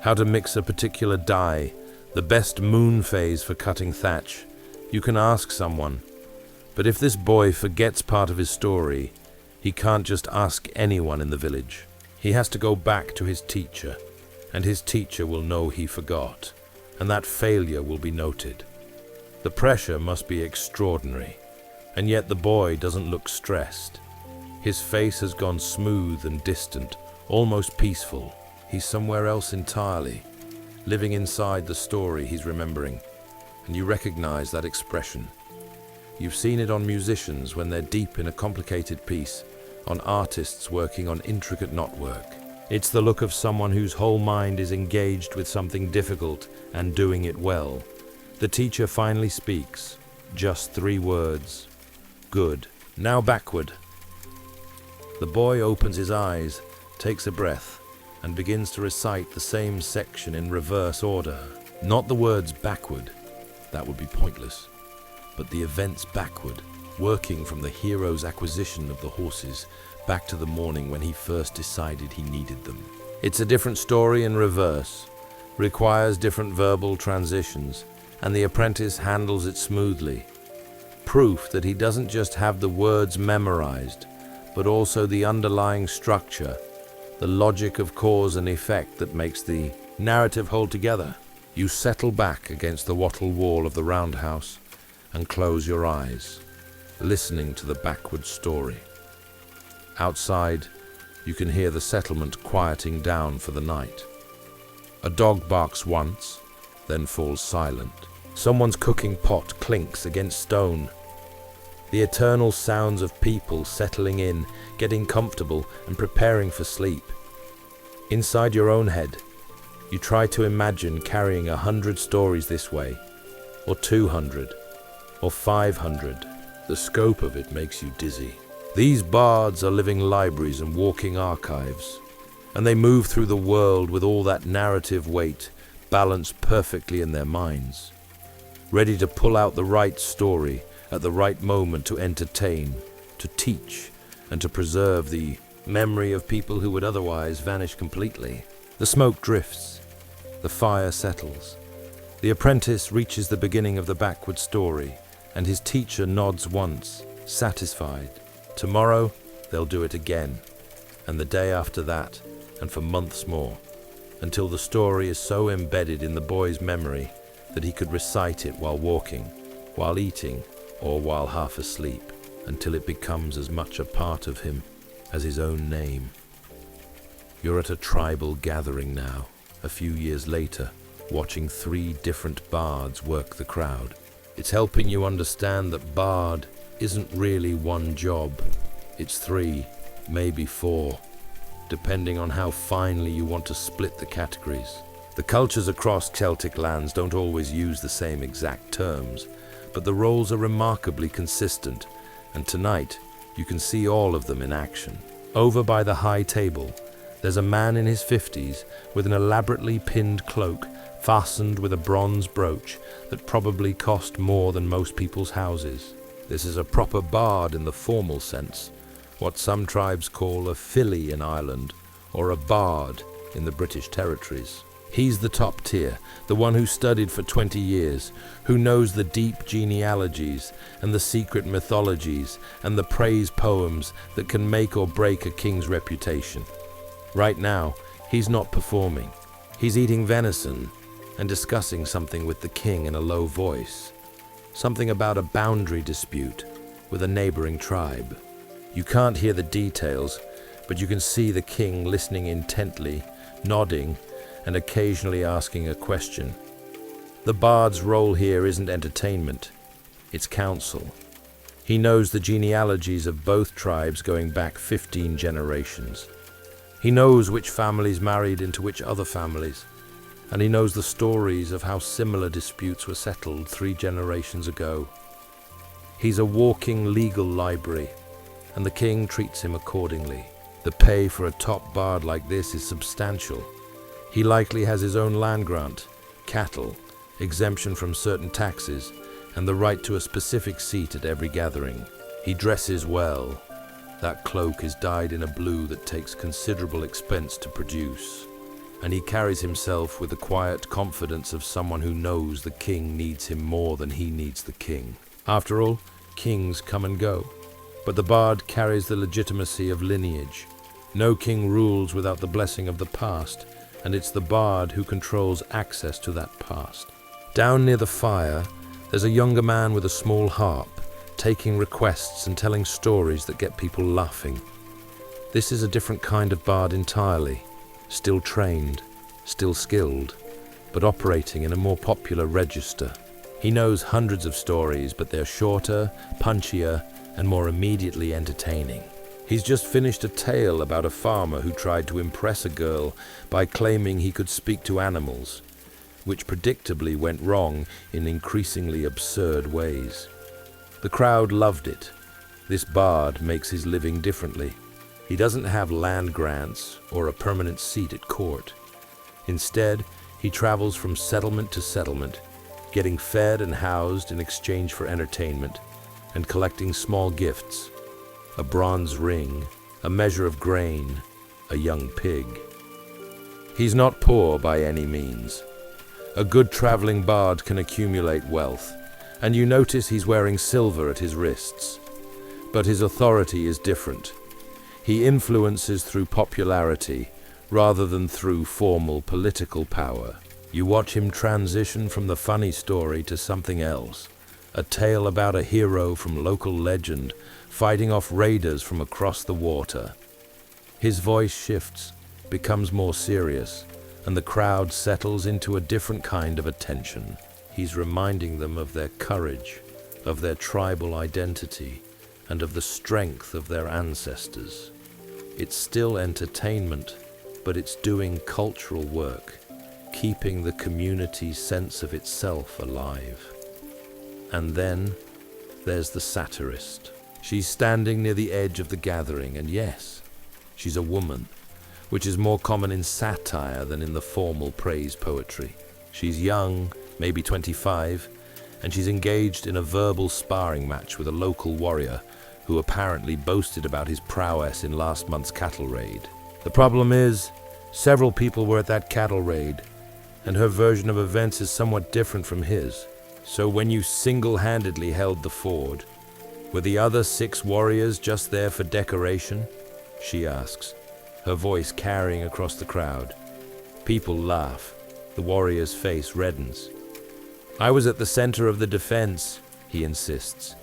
how to mix a particular dye, the best moon phase for cutting thatch. You can ask someone. But if this boy forgets part of his story, he can't just ask anyone in the village. He has to go back to his teacher, and his teacher will know he forgot, and that failure will be noted. The pressure must be extraordinary, and yet the boy doesn't look stressed. His face has gone smooth and distant, almost peaceful. He's somewhere else entirely, living inside the story he's remembering, and you recognize that expression. You've seen it on musicians when they're deep in a complicated piece, on artists working on intricate knotwork. It's the look of someone whose whole mind is engaged with something difficult and doing it well. The teacher finally speaks, just 3 words. Good. Now backward. The boy opens his eyes, takes a breath, and begins to recite the same section in reverse order. Not the words backward, that would be pointless, but the events backward, working from the hero's acquisition of the horses back to the morning when he first decided he needed them. It's a different story in reverse, requires different verbal transitions, and the apprentice handles it smoothly. Proof that he doesn't just have the words memorized, but also the underlying structure, the logic of cause and effect that makes the narrative hold together. You settle back against the wattle wall of the roundhouse and close your eyes, listening to the backward story. Outside, you can hear the settlement quieting down for the night. A dog barks once, then falls silent. Someone's cooking pot clinks against stone. The eternal sounds of people settling in, getting comfortable and preparing for sleep. Inside your own head, you try to imagine carrying 100 stories this way, or 200, or 500. The scope of it makes you dizzy. These bards are living libraries and walking archives, and they move through the world with all that narrative weight balanced perfectly in their minds, ready to pull out the right story at the right moment to entertain, to teach, and to preserve the memory of people who would otherwise vanish completely. The smoke drifts, the fire settles. The apprentice reaches the beginning of the backward story, and his teacher nods once, satisfied. Tomorrow, they'll do it again, and the day after that, and for months more, until the story is so embedded in the boy's memory that he could recite it while walking, while eating, or while half asleep, until it becomes as much a part of him as his own name. You're at a tribal gathering now, a few years later, watching 3 different bards work the crowd. It's helping you understand that bard isn't really one job. It's 3, maybe 4, depending on how finely you want to split the categories. The cultures across Celtic lands don't always use the same exact terms, but the roles are remarkably consistent, and tonight you can see all of them in action. Over by the high table, there's a man in his 50s with an elaborately pinned cloak fastened with a bronze brooch that probably cost more than most people's houses. This is a proper bard in the formal sense, what some tribes call a filly in Ireland, or a bard in the British territories. He's the top tier, the one who studied for 20 years, who knows the deep genealogies and the secret mythologies and the praise poems that can make or break a king's reputation. Right now, he's not performing. He's eating venison and discussing something with the king in a low voice. Something about a boundary dispute with a neighboring tribe. You can't hear the details, but you can see the king listening intently, nodding, and occasionally asking a question. The bard's role here isn't entertainment, it's counsel. He knows the genealogies of both tribes going back 15 generations. He knows which families married into which other families, and he knows the stories of how similar disputes were settled 3 generations ago. He's a walking legal library, and the king treats him accordingly. The pay for a top bard like this is substantial. He likely has his own land grant, cattle, exemption from certain taxes, and the right to a specific seat at every gathering. He dresses well. That cloak is dyed in a blue that takes considerable expense to produce. and he carries himself with the quiet confidence of someone who knows the king needs him more than he needs the king. After all, kings come and go, but the bard carries the legitimacy of lineage. No king rules without the blessing of the past, and it's the bard who controls access to that past. Down near the fire, there's a younger man with a small harp, taking requests and telling stories that get people laughing. This is a different kind of bard entirely, still trained, still skilled, but operating in a more popular register. He knows hundreds of stories, but they're shorter, punchier, and more immediately entertaining. He's just finished a tale about a farmer who tried to impress a girl by claiming he could speak to animals, which predictably went wrong in increasingly absurd ways. The crowd loved it. This bard makes his living differently. He doesn't have land grants or a permanent seat at court. Instead, he travels from settlement to settlement, getting fed and housed in exchange for entertainment, and collecting small gifts: a bronze ring, a measure of grain, a young pig. He's not poor by any means. A good traveling bard can accumulate wealth, and you notice he's wearing silver at his wrists. But his authority is different. He influences through popularity rather than through formal political power. You watch him transition from the funny story to something else, a tale about a hero from local legend fighting off raiders from across the water. His voice shifts, becomes more serious, and the crowd settles into a different kind of attention. He's reminding them of their courage, of their tribal identity, and of the strength of their ancestors. It's still entertainment, but it's doing cultural work, keeping the community's sense of itself alive. And then there's the satirist. She's standing near the edge of the gathering, and yes, she's a woman, which is more common in satire than in the formal praise poetry. She's young, maybe 25, and she's engaged in a verbal sparring match with a local warrior who apparently boasted about his prowess in last month's cattle raid. The problem is, several people were at that cattle raid, and her version of events is somewhat different from his. So when you single-handedly held the ford, were the other 6 warriors just there for decoration? She asks, her voice carrying across the crowd. People laugh. The warrior's face reddens. I was at the center of the defense, he insists.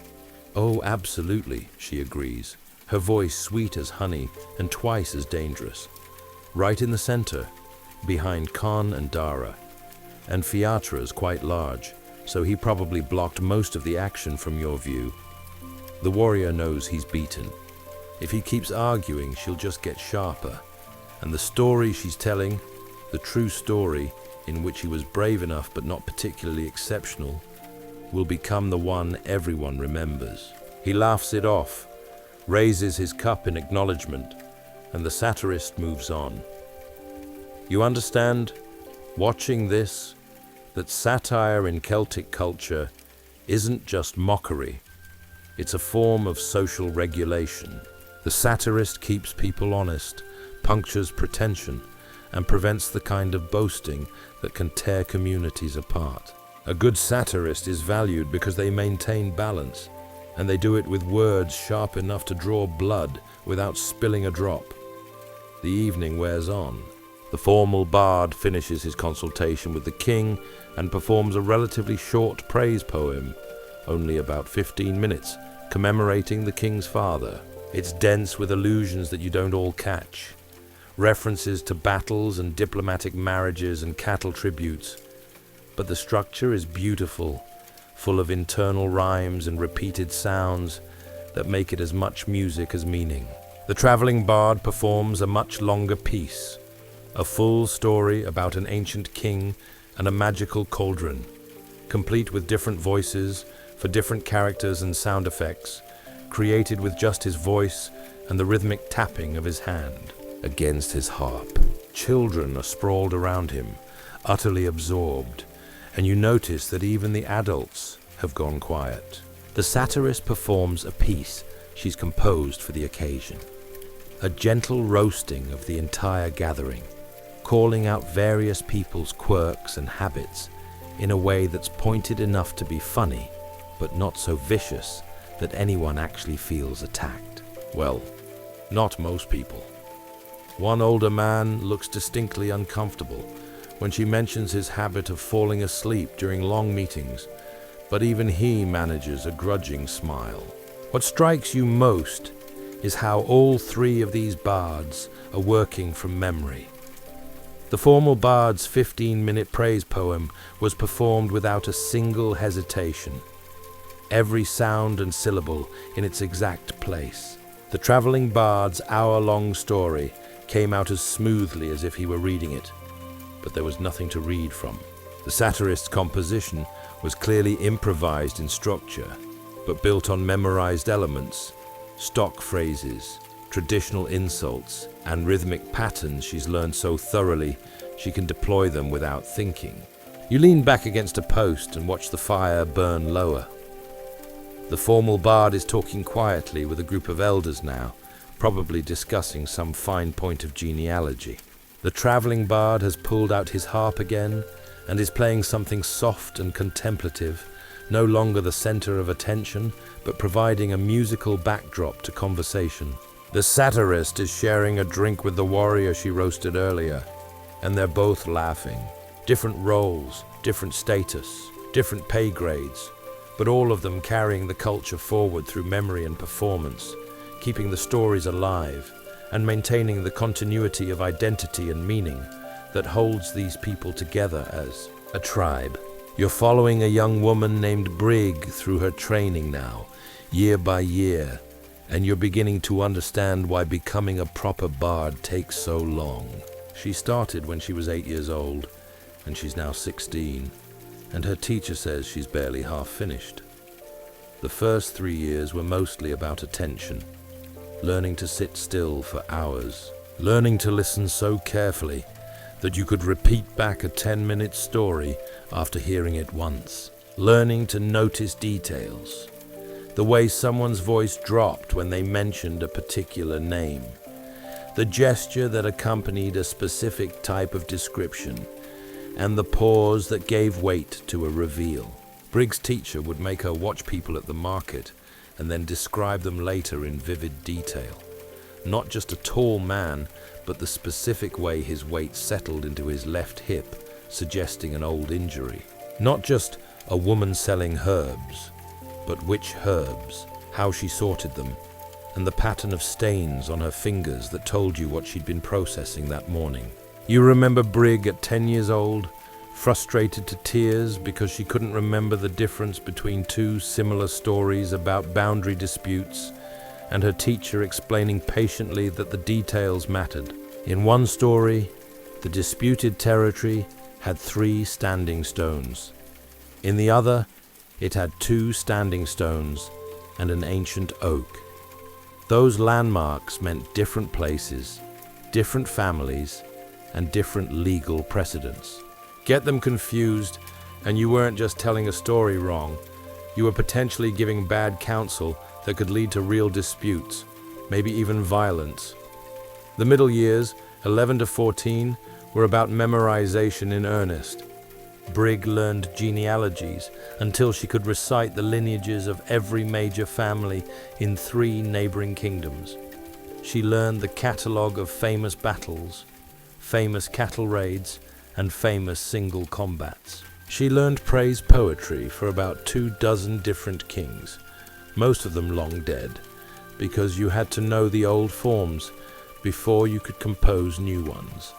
Oh, absolutely, she agrees, her voice sweet as honey and twice as dangerous. Right in the center, behind Khan and Dara. And Fiatra's quite large, so he probably blocked most of the action from your view. The warrior knows he's beaten. If he keeps arguing, she'll just get sharper. And the story she's telling, the true story in which he was brave enough but not particularly exceptional, will become the one everyone remembers. He laughs it off, raises his cup in acknowledgement, and the satirist moves on. You understand, watching this, that satire in Celtic culture isn't just mockery, it's a form of social regulation. The satirist keeps people honest, punctures pretension, and prevents the kind of boasting that can tear communities apart. A good satirist is valued because they maintain balance, and they do it with words sharp enough to draw blood without spilling a drop. The evening wears on. The formal bard finishes his consultation with the king and performs a relatively short praise poem, only about 15 minutes, commemorating the king's father. It's dense with allusions that you don't all catch, references to battles and diplomatic marriages and cattle tributes. But the structure is beautiful, full of internal rhymes and repeated sounds that make it as much music as meaning. The traveling bard performs a much longer piece, a full story about an ancient king and a magical cauldron, complete with different voices for different characters and sound effects, created with just his voice and the rhythmic tapping of his hand against his harp. Children are sprawled around him, utterly absorbed, and you notice that even the adults have gone quiet. The satirist performs a piece she's composed for the occasion, a gentle roasting of the entire gathering. calling out various people's quirks and habits in a way that's pointed enough to be funny, but not so vicious that anyone actually feels attacked. Well, not most people. One older man looks distinctly uncomfortable when she mentions his habit of falling asleep during long meetings, but even he manages a grudging smile. What strikes you most is how all three of these bards are working from memory. The formal bard's 15-minute praise poem was performed without a single hesitation, every sound and syllable in its exact place. The traveling bard's hour-long story came out as smoothly as if he were reading it, but there was nothing to read from. The satirist's composition was clearly improvised in structure, but built on memorized elements, stock phrases, traditional insults, and rhythmic patterns she's learned so thoroughly she can deploy them without thinking. You lean back against a post and watch the fire burn lower. The formal bard is talking quietly with a group of elders now, probably discussing some fine point of genealogy. The traveling bard has pulled out his harp again and is playing something soft and contemplative, no longer the center of attention, but providing a musical backdrop to conversation. The satirist is sharing a drink with the warrior she roasted earlier, and they're both laughing. Different roles, different status, different pay grades, but all of them carrying the culture forward through memory and performance, keeping the stories alive and maintaining the continuity of identity and meaning that holds these people together as a tribe. You're following a young woman named Brig through her training now, year by year, and you're beginning to understand why becoming a proper bard takes so long. She started when she was 8 years old, and she's now 16, and her teacher says she's barely half finished. The first 3 years were mostly about attention, learning to sit still for hours, learning to listen so carefully that you could repeat back a 10-minute story after hearing it once, learning to notice details, the way someone's voice dropped when they mentioned a particular name, the gesture that accompanied a specific type of description, and the pause that gave weight to a reveal. Brig's teacher would make her watch people at the market and then describe them later in vivid detail. Not just a tall man, but the specific way his weight settled into his left hip, suggesting an old injury. Not just a woman selling herbs, but which herbs, how she sorted them, and the pattern of stains on her fingers that told you what she'd been processing that morning. You remember Brig at 10 years old, frustrated to tears because she couldn't remember the difference between two similar stories about boundary disputes, and her teacher explaining patiently that the details mattered. In one story, the disputed territory had 3 standing stones. In the other, it had 2 standing stones and an ancient oak. Those landmarks meant different places, different families, and different legal precedents. Get them confused, and you weren't just telling a story wrong. You were potentially giving bad counsel that could lead to real disputes, maybe even violence. The middle years, 11 to 14, were about memorization in earnest. Brig learned genealogies until she could recite the lineages of every major family in 3 neighboring kingdoms. She learned the catalogue of famous battles, famous cattle raids, and famous single combats. She learned praise poetry for about 24 different kings, most of them long dead, because you had to know the old forms before you could compose new ones.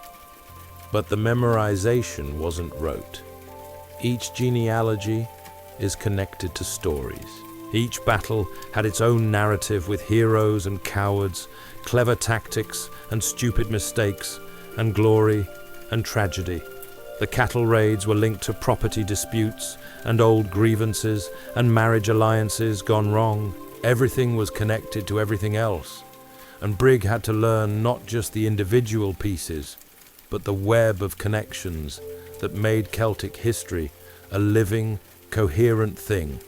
But the memorization wasn't rote. Each genealogy is connected to stories. Each battle had its own narrative with heroes and cowards, clever tactics and stupid mistakes, and glory and tragedy. The cattle raids were linked to property disputes and old grievances and marriage alliances gone wrong. Everything was connected to everything else, and Brig had to learn not just the individual pieces, but the web of connections that made Celtic history a living, coherent thing,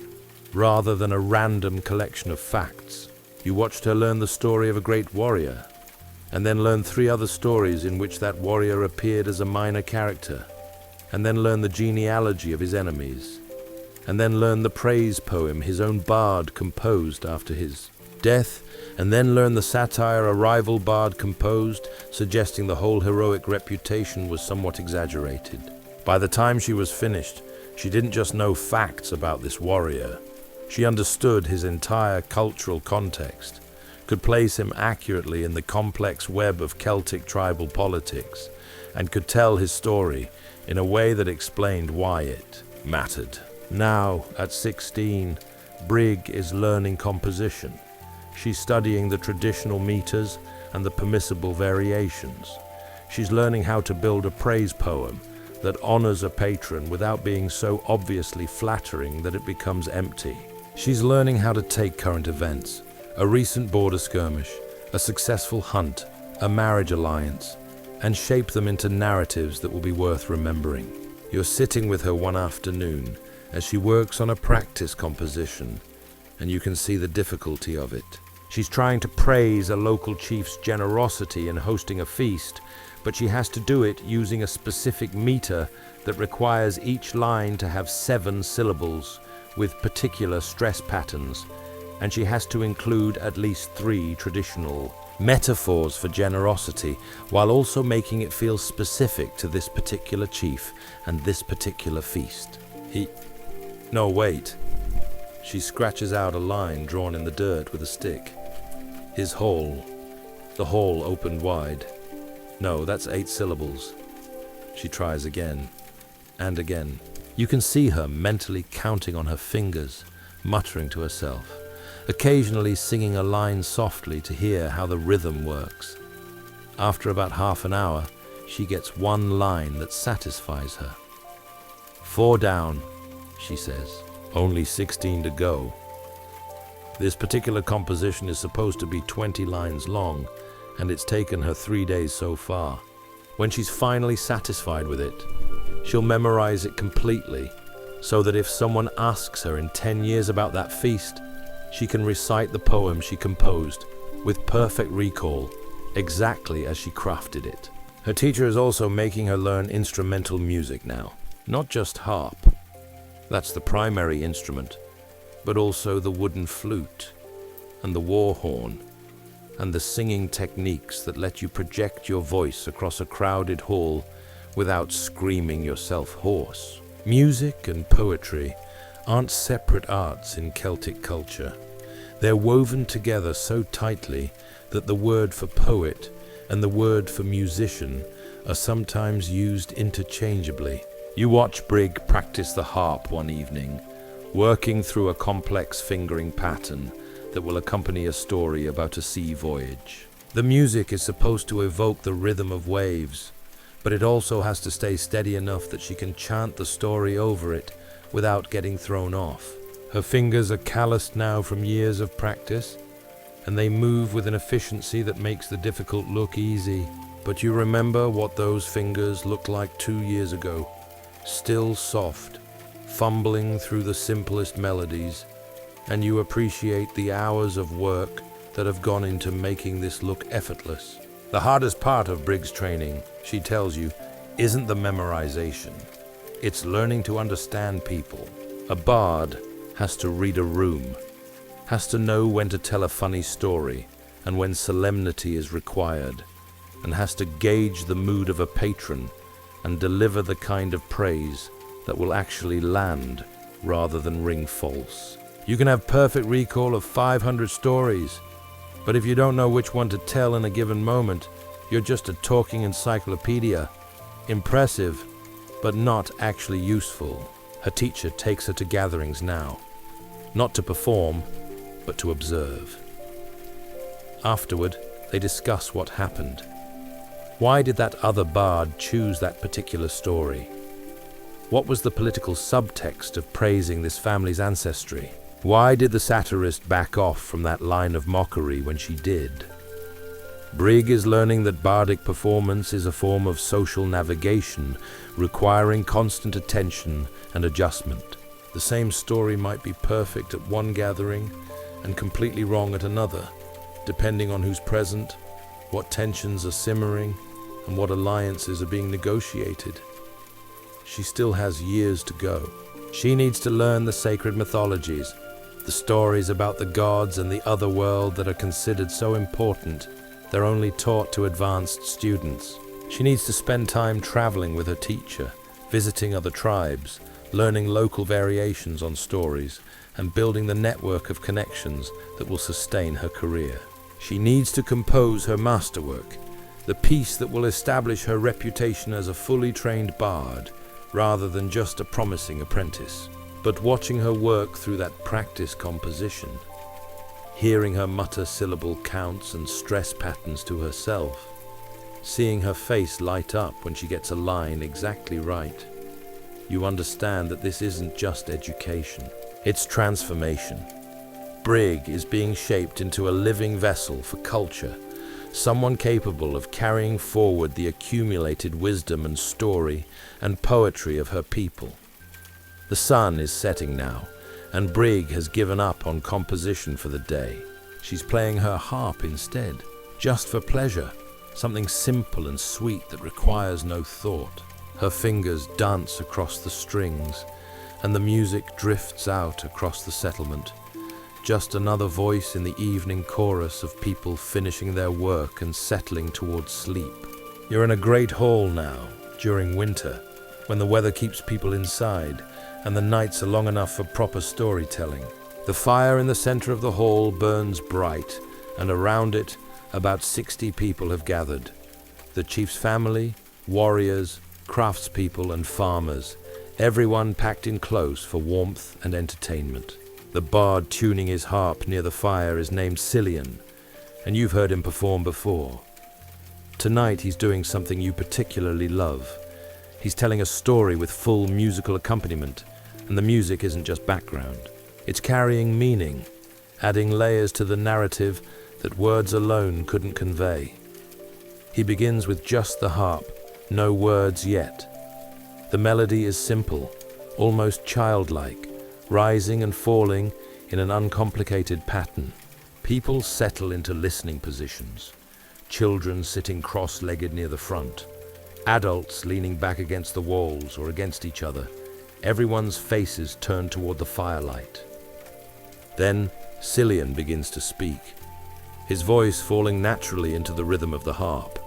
rather than a random collection of facts. You watched her learn the story of a great warrior, and then learn 3 other stories in which that warrior appeared as a minor character, and then learn the genealogy of his enemies, and then learn the praise poem his own bard composed after his death, and then learn the satire a rival bard composed, suggesting the whole heroic reputation was somewhat exaggerated. By the time she was finished, she didn't just know facts about this warrior. She understood his entire cultural context, could place him accurately in the complex web of Celtic tribal politics, and could tell his story in a way that explained why it mattered. Now, at 16, Brig is learning composition. She's studying the traditional meters and the permissible variations. She's learning how to build a praise poem that honors a patron without being so obviously flattering that it becomes empty. She's learning how to take current events, a recent border skirmish, a successful hunt, a marriage alliance, and shape them into narratives that will be worth remembering. You're sitting with her one afternoon as she works on a practice composition, and you can see the difficulty of it. She's trying to praise a local chief's generosity in hosting a feast, but she has to do it using a specific meter that requires each line to have 7 syllables with particular stress patterns, and she has to include at least 3 traditional metaphors for generosity, while also making it feel specific to this particular chief and this particular feast. No, wait. She scratches out a line drawn in the dirt with a stick. His hall. The hall opened wide. No, that's 8 syllables. She tries again, and again. You can see her mentally counting on her fingers, muttering to herself, occasionally singing a line softly to hear how the rhythm works. After about half an hour, she gets 1 line that satisfies her. 4 down, she says. Only 16 to go. This particular composition is supposed to be 20 lines long, and it's taken her 3 days so far. When she's finally satisfied with it, she'll memorize it completely, so that if someone asks her in 10 years about that feast, she can recite the poem she composed with perfect recall, exactly as she crafted it. Her teacher is also making her learn instrumental music now, not just harp. That's the primary instrument, but also the wooden flute and the war horn and the singing techniques that let you project your voice across a crowded hall without screaming yourself hoarse. Music and poetry aren't separate arts in Celtic culture. They're woven together so tightly that the word for poet and the word for musician are sometimes used interchangeably. You watch Brig practice the harp one evening, working through a complex fingering pattern that will accompany a story about a sea voyage. The music is supposed to evoke the rhythm of waves, but it also has to stay steady enough that she can chant the story over it without getting thrown off. Her fingers are calloused now from years of practice, and they move with an efficiency that makes the difficult look easy. But you remember what those fingers looked like 2 years ago, still soft, fumbling through the simplest melodies, and you appreciate the hours of work that have gone into making this look effortless. The hardest part of Brig's training, she tells you, isn't the memorization. It's learning to understand people. A bard has to read a room, has to know when to tell a funny story and when solemnity is required, and has to gauge the mood of a patron and deliver the kind of praise that will actually land rather than ring false. You can have perfect recall of 500 stories, but if you don't know which one to tell in a given moment, you're just a talking encyclopedia. Impressive, but not actually useful. Her teacher takes her to gatherings now, not to perform, but to observe. Afterward, they discuss what happened. Why did that other bard choose that particular story? What was the political subtext of praising this family's ancestry? Why did the satirist back off from that line of mockery when she did? Brig is learning that bardic performance is a form of social navigation, requiring constant attention and adjustment. The same story might be perfect at one gathering and completely wrong at another, depending on who's present what tensions are simmering, and what alliances are being negotiated. She still has years to go. She needs to learn the sacred mythologies, the stories about the gods and the other world that are considered so important they're only taught to advanced students. She needs to spend time traveling with her teacher, visiting other tribes, learning local variations on stories, and building the network of connections that will sustain her career. She needs to compose her masterwork, the piece that will establish her reputation as a fully trained bard, rather than just a promising apprentice. But watching her work through that practice composition, hearing her mutter syllable counts and stress patterns to herself, seeing her face light up when she gets a line exactly right, you understand that this isn't just education, it's transformation. Brig is being shaped into a living vessel for culture, someone capable of carrying forward the accumulated wisdom and story and poetry of her people. The sun is setting now, and Brig has given up on composition for the day. She's playing her harp instead, just for pleasure, something simple and sweet that requires no thought. Her fingers dance across the strings, and the music drifts out across the settlement. Just another voice in the evening chorus of people finishing their work and settling towards sleep. You're in a great hall now, during winter, when the weather keeps people inside, and the nights are long enough for proper storytelling. The fire in the center of the hall burns bright, and around it, about 60 people have gathered. The chief's family, warriors, craftspeople, and farmers, everyone packed in close for warmth and entertainment. The bard tuning his harp near the fire is named Cillian, and you've heard him perform before. Tonight he's doing something you particularly love. He's telling a story with full musical accompaniment, and the music isn't just background. It's carrying meaning, adding layers to the narrative that words alone couldn't convey. He begins with just the harp, no words yet. The melody is simple, almost childlike, rising and falling in an uncomplicated pattern. People settle into listening positions, children sitting cross-legged near the front, adults leaning back against the walls or against each other, everyone's faces turned toward the firelight. Then Cillian begins to speak, his voice falling naturally into the rhythm of the harp.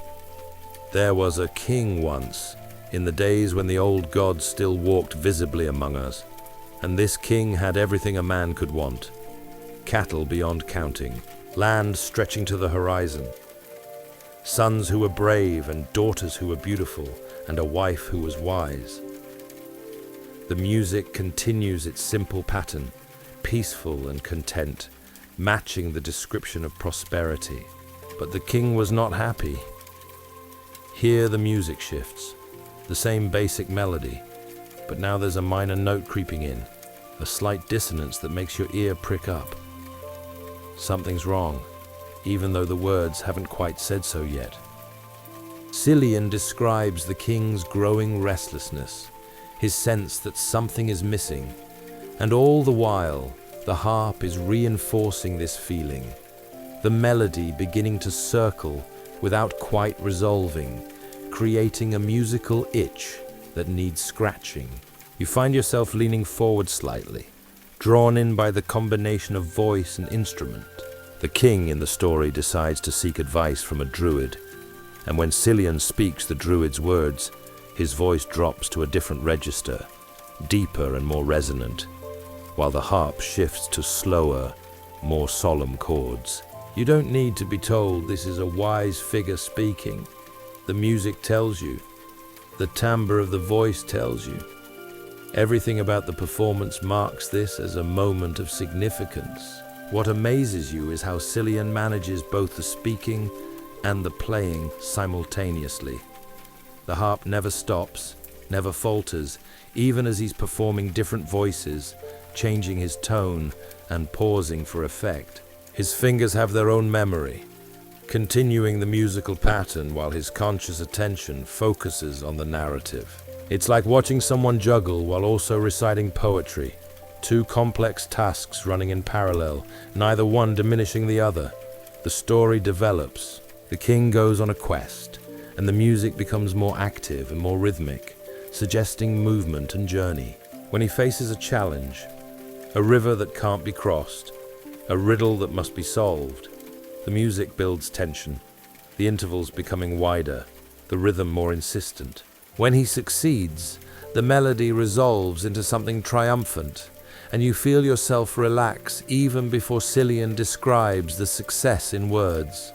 There was a king once, in the days when the old gods still walked visibly among us, and this king had everything a man could want. Cattle beyond counting, land stretching to the horizon, sons who were brave and daughters who were beautiful, and a wife who was wise. The music continues its simple pattern, peaceful and content, matching the description of prosperity. But the king was not happy. Here the music shifts, the same basic melody, but now there's a minor note creeping in, a slight dissonance that makes your ear prick up. Something's wrong, even though the words haven't quite said so yet. Cillian describes the king's growing restlessness, his sense that something is missing, and all the while, the harp is reinforcing this feeling, the melody beginning to circle without quite resolving, creating a musical itch that needs scratching. You find yourself leaning forward slightly, drawn in by the combination of voice and instrument. The king in the story decides to seek advice from a druid, and when Cillian speaks the druid's words, his voice drops to a different register, deeper and more resonant, while the harp shifts to slower, more solemn chords. You don't need to be told this is a wise figure speaking. The music tells you. The timbre of the voice tells you. Everything about the performance marks this as a moment of significance. What amazes you is how Cillian manages both the speaking and the playing simultaneously. The harp never stops, never falters, even as he's performing different voices, changing his tone and pausing for effect. His fingers have their own memory, continuing the musical pattern while his conscious attention focuses on the narrative. It's like watching someone juggle while also reciting poetry, two complex tasks running in parallel, neither one diminishing the other. The story develops, The king goes on a quest, and the music becomes more active and more rhythmic, suggesting movement and journey. When he faces a challenge, a river that can't be crossed, a riddle that must be solved, the music builds tension, the intervals becoming wider, the rhythm more insistent. When he succeeds, the melody resolves into something triumphant, and you feel yourself relax even before Cillian describes the success in words.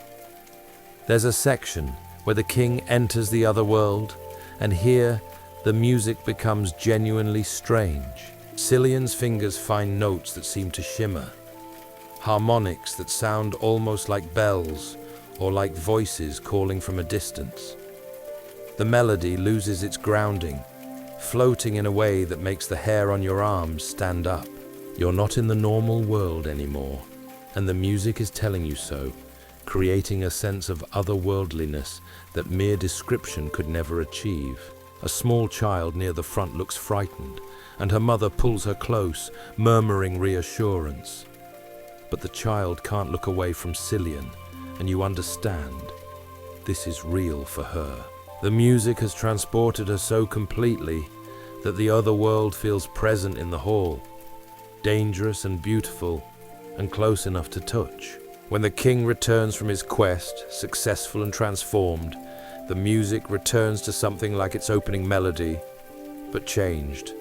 There's a section where the king enters the other world, and here the music becomes genuinely strange. Cillian's fingers find notes that seem to shimmer, harmonics that sound almost like bells or like voices calling from a distance. The melody loses its grounding, floating in a way that makes the hair on your arms stand up. You're not in the normal world anymore, and the music is telling you so, creating a sense of otherworldliness that mere description could never achieve. A small child near the front looks frightened, and her mother pulls her close, murmuring reassurance. But the child can't look away from Cillian, and you understand. This is real for her. The music has transported her so completely that the other world feels present in the hall, dangerous and beautiful, and close enough to touch. When the king returns from his quest, successful and transformed, the music returns to something like its opening melody, but changed.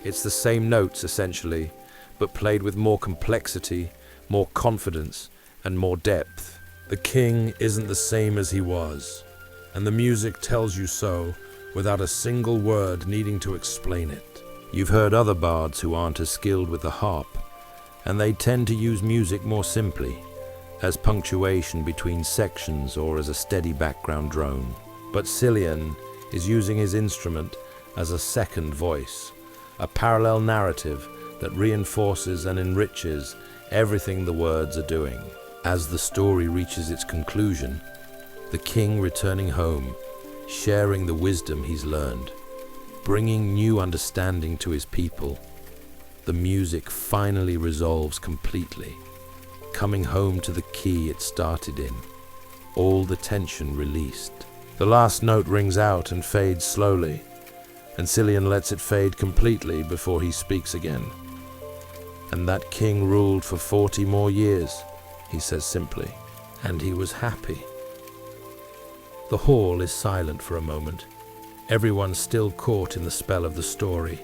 It's the same notes, essentially, but played with more complexity, more confidence, and more depth. The king isn't the same as he was, and the music tells you so without a single word needing to explain it. You've heard other bards who aren't as skilled with the harp, and they tend to use music more simply, as punctuation between sections or as a steady background drone. But Cillian is using his instrument as a second voice, a parallel narrative that reinforces and enriches everything the words are doing. As the story reaches its conclusion, the king returning home, sharing the wisdom he's learned, bringing new understanding to his people, the music finally resolves completely, coming home to the key it started in, all the tension released. The last note rings out and fades slowly, and Cillian lets it fade completely before he speaks again. And that king ruled for 40 more years, he says simply, and he was happy. The hall is silent for a moment, everyone still caught in the spell of the story,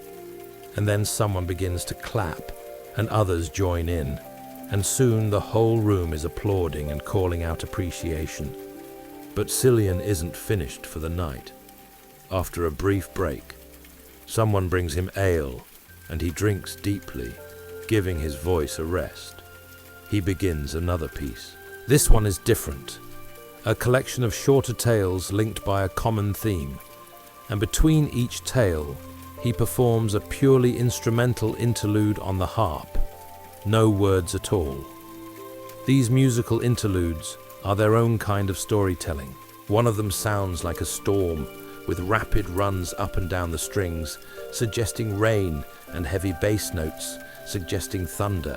and then someone begins to clap, and others join in, and soon the whole room is applauding and calling out appreciation. But Cillian isn't finished for the night. After a brief break, someone brings him ale, and he drinks deeply, giving his voice a rest. He begins another piece. This one is different, a collection of shorter tales linked by a common theme, and between each tale, he performs a purely instrumental interlude on the harp, no words at all. These musical interludes are their own kind of storytelling. One of them sounds like a storm, with rapid runs up and down the strings, suggesting rain, and heavy bass notes, suggesting thunder.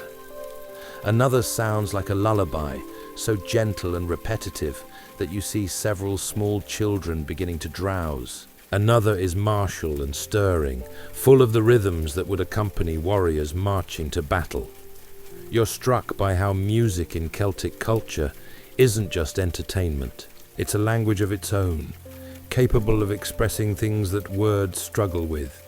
Another sounds like a lullaby, so gentle and repetitive that you see several small children beginning to drowse. Another is martial and stirring, full of the rhythms that would accompany warriors marching to battle. You're struck by how music in Celtic culture isn't just entertainment. It's a language of its own, capable of expressing things that words struggle with.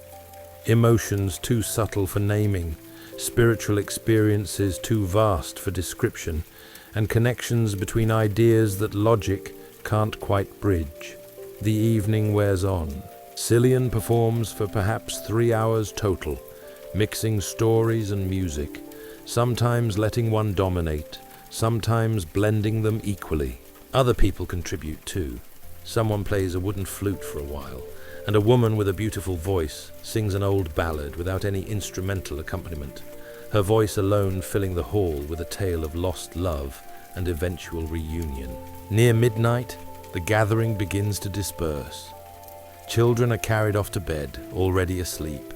Emotions too subtle for naming, spiritual experiences too vast for description, and connections between ideas that logic can't quite bridge. The evening wears on. Cillian performs for perhaps 3 hours total, mixing stories and music, sometimes letting one dominate, sometimes blending them equally. Other people contribute too. Someone plays a wooden flute for a while, and a woman with a beautiful voice sings an old ballad without any instrumental accompaniment, her voice alone filling the hall with a tale of lost love and eventual reunion. Near midnight, the gathering begins to disperse. Children are carried off to bed, already asleep.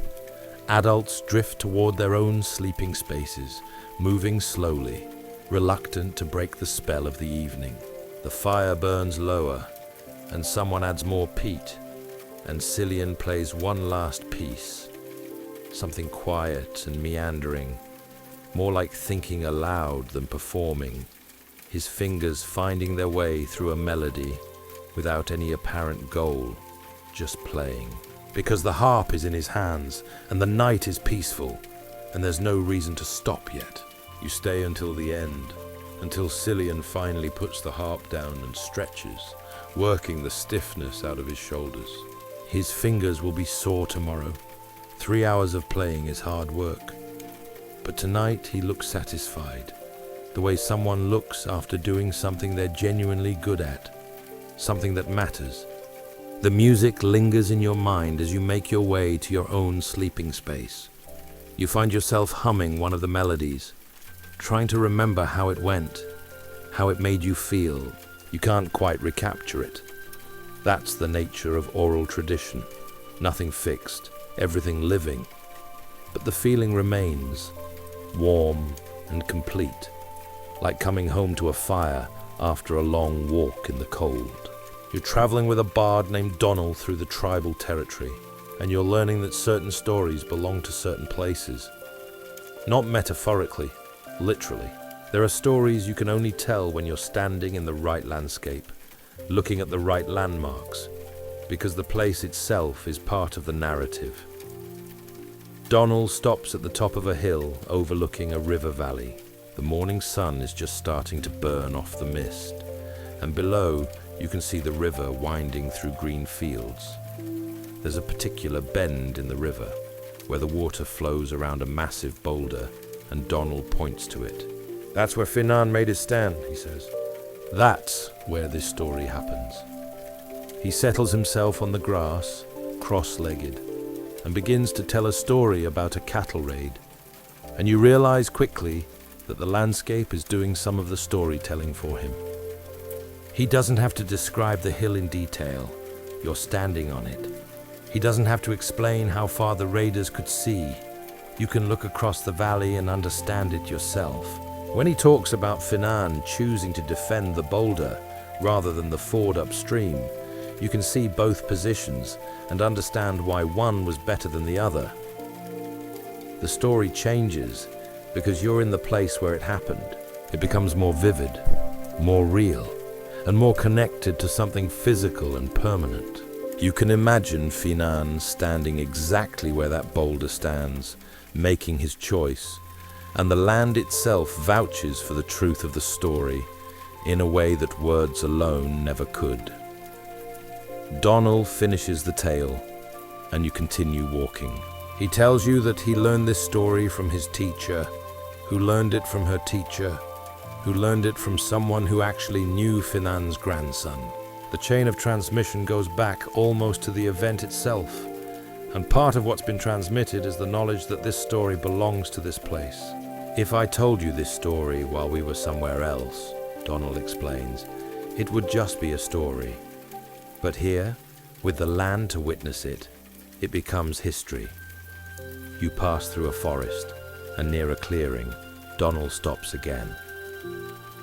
Adults drift toward their own sleeping spaces, moving slowly, reluctant to break the spell of the evening. The fire burns lower, and someone adds more peat, and Cillian plays one last piece. Something quiet and meandering, more like thinking aloud than performing, his fingers finding their way through a melody without any apparent goal, just playing. Because the harp is in his hands, and the night is peaceful, and there's no reason to stop yet. You stay until the end, until Cillian finally puts the harp down and stretches, working the stiffness out of his shoulders. His fingers will be sore tomorrow. 3 hours of playing is hard work. But tonight he looks satisfied, the way someone looks after doing something they're genuinely good at, something that matters. The music lingers in your mind as you make your way to your own sleeping space. You find yourself humming one of the melodies, trying to remember how it went, how it made you feel. You can't quite recapture it. That's the nature of oral tradition. Nothing fixed, everything living. But the feeling remains, warm and complete, like coming home to a fire after a long walk in the cold. You're traveling with a bard named Donald through the tribal territory, and you're learning that certain stories belong to certain places. Not metaphorically, literally. There are stories you can only tell when you're standing in the right landscape, looking at the right landmarks, because the place itself is part of the narrative. Donald stops at the top of a hill overlooking a river valley. The morning sun is just starting to burn off the mist, and below you can see the river winding through green fields. There's a particular bend in the river where the water flows around a massive boulder, and Donald points to it. "That's where Finan made his stand," he says. That's where this story happens. He settles himself on the grass, cross-legged, and begins to tell a story about a cattle raid. And you realize quickly that the landscape is doing some of the storytelling for him. He doesn't have to describe the hill in detail. You're standing on it. He doesn't have to explain how far the raiders could see. You can look across the valley and understand it yourself. When he talks about Finan choosing to defend the boulder rather than the ford upstream, you can see both positions and understand why one was better than the other. The story changes because you're in the place where it happened. It becomes more vivid, more real, and more connected to something physical and permanent. You can imagine Finan standing exactly where that boulder stands, making his choice, and the land itself vouches for the truth of the story in a way that words alone never could. Donald finishes the tale, and you continue walking. He tells you that he learned this story from his teacher, who learned it from her teacher, who learned it from someone who actually knew Finan's grandson. The chain of transmission goes back almost to the event itself, and part of what's been transmitted is the knowledge that this story belongs to this place. If I told you this story while we were somewhere else, Donald explains, it would just be a story. But here, with the land to witness it, it becomes history. You pass through a forest, and near a clearing, Donald stops again.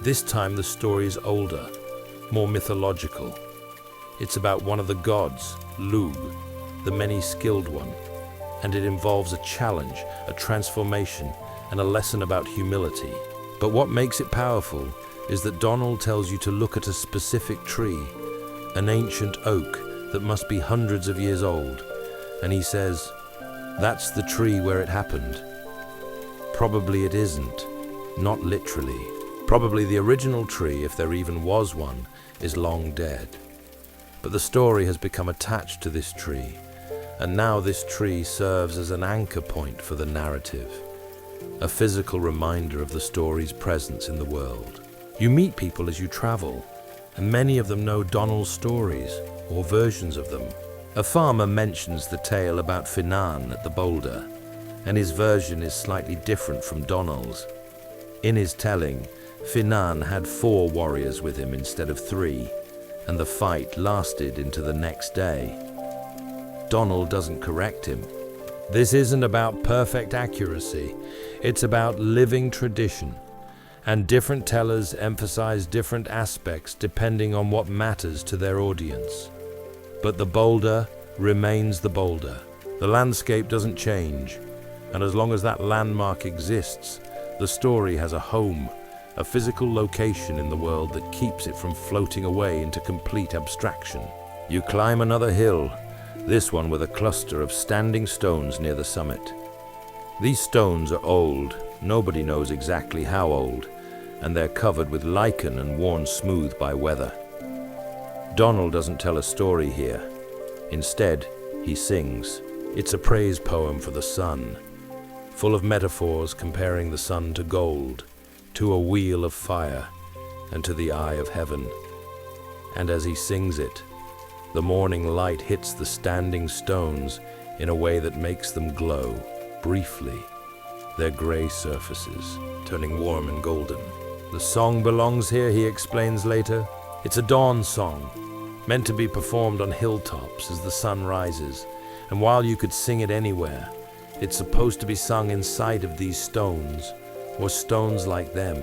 This time the story is older, more mythological. It's about one of the gods, Lug, the many-skilled one, and it involves a challenge, a transformation, and a lesson about humility. But what makes it powerful is that Donald tells you to look at a specific tree, an ancient oak that must be hundreds of years old, and he says, "That's the tree where it happened." Probably it isn't, not literally. Probably the original tree, if there even was one, is long dead. But the story has become attached to this tree, and now this tree serves as an anchor point for the narrative, a physical reminder of the story's presence in the world. You meet people as you travel, and many of them know Donald's stories, or versions of them. A farmer mentions the tale about Finan at the boulder, and his version is slightly different from Donald's. In his telling, Finan had 4 warriors with him instead of 3, and the fight lasted into the next day. Donald doesn't correct him. This isn't about perfect accuracy, it's about living tradition. And different tellers emphasize different aspects depending on what matters to their audience. But the boulder remains the boulder. The landscape doesn't change, and as long as that landmark exists, the story has a home, a physical location in the world that keeps it from floating away into complete abstraction. You climb another hill, this one with a cluster of standing stones near the summit. These stones are old, nobody knows exactly how old, and they're covered with lichen and worn smooth by weather. Donald doesn't tell a story here. Instead, he sings. It's a praise poem for the sun, full of metaphors comparing the sun to gold, to a wheel of fire, and to the eye of heaven. And as he sings it, the morning light hits the standing stones in a way that makes them glow, briefly, their gray surfaces turning warm and golden. The song belongs here, he explains later. It's a dawn song, meant to be performed on hilltops as the sun rises, and while you could sing it anywhere, it's supposed to be sung inside of these stones, or stones like them,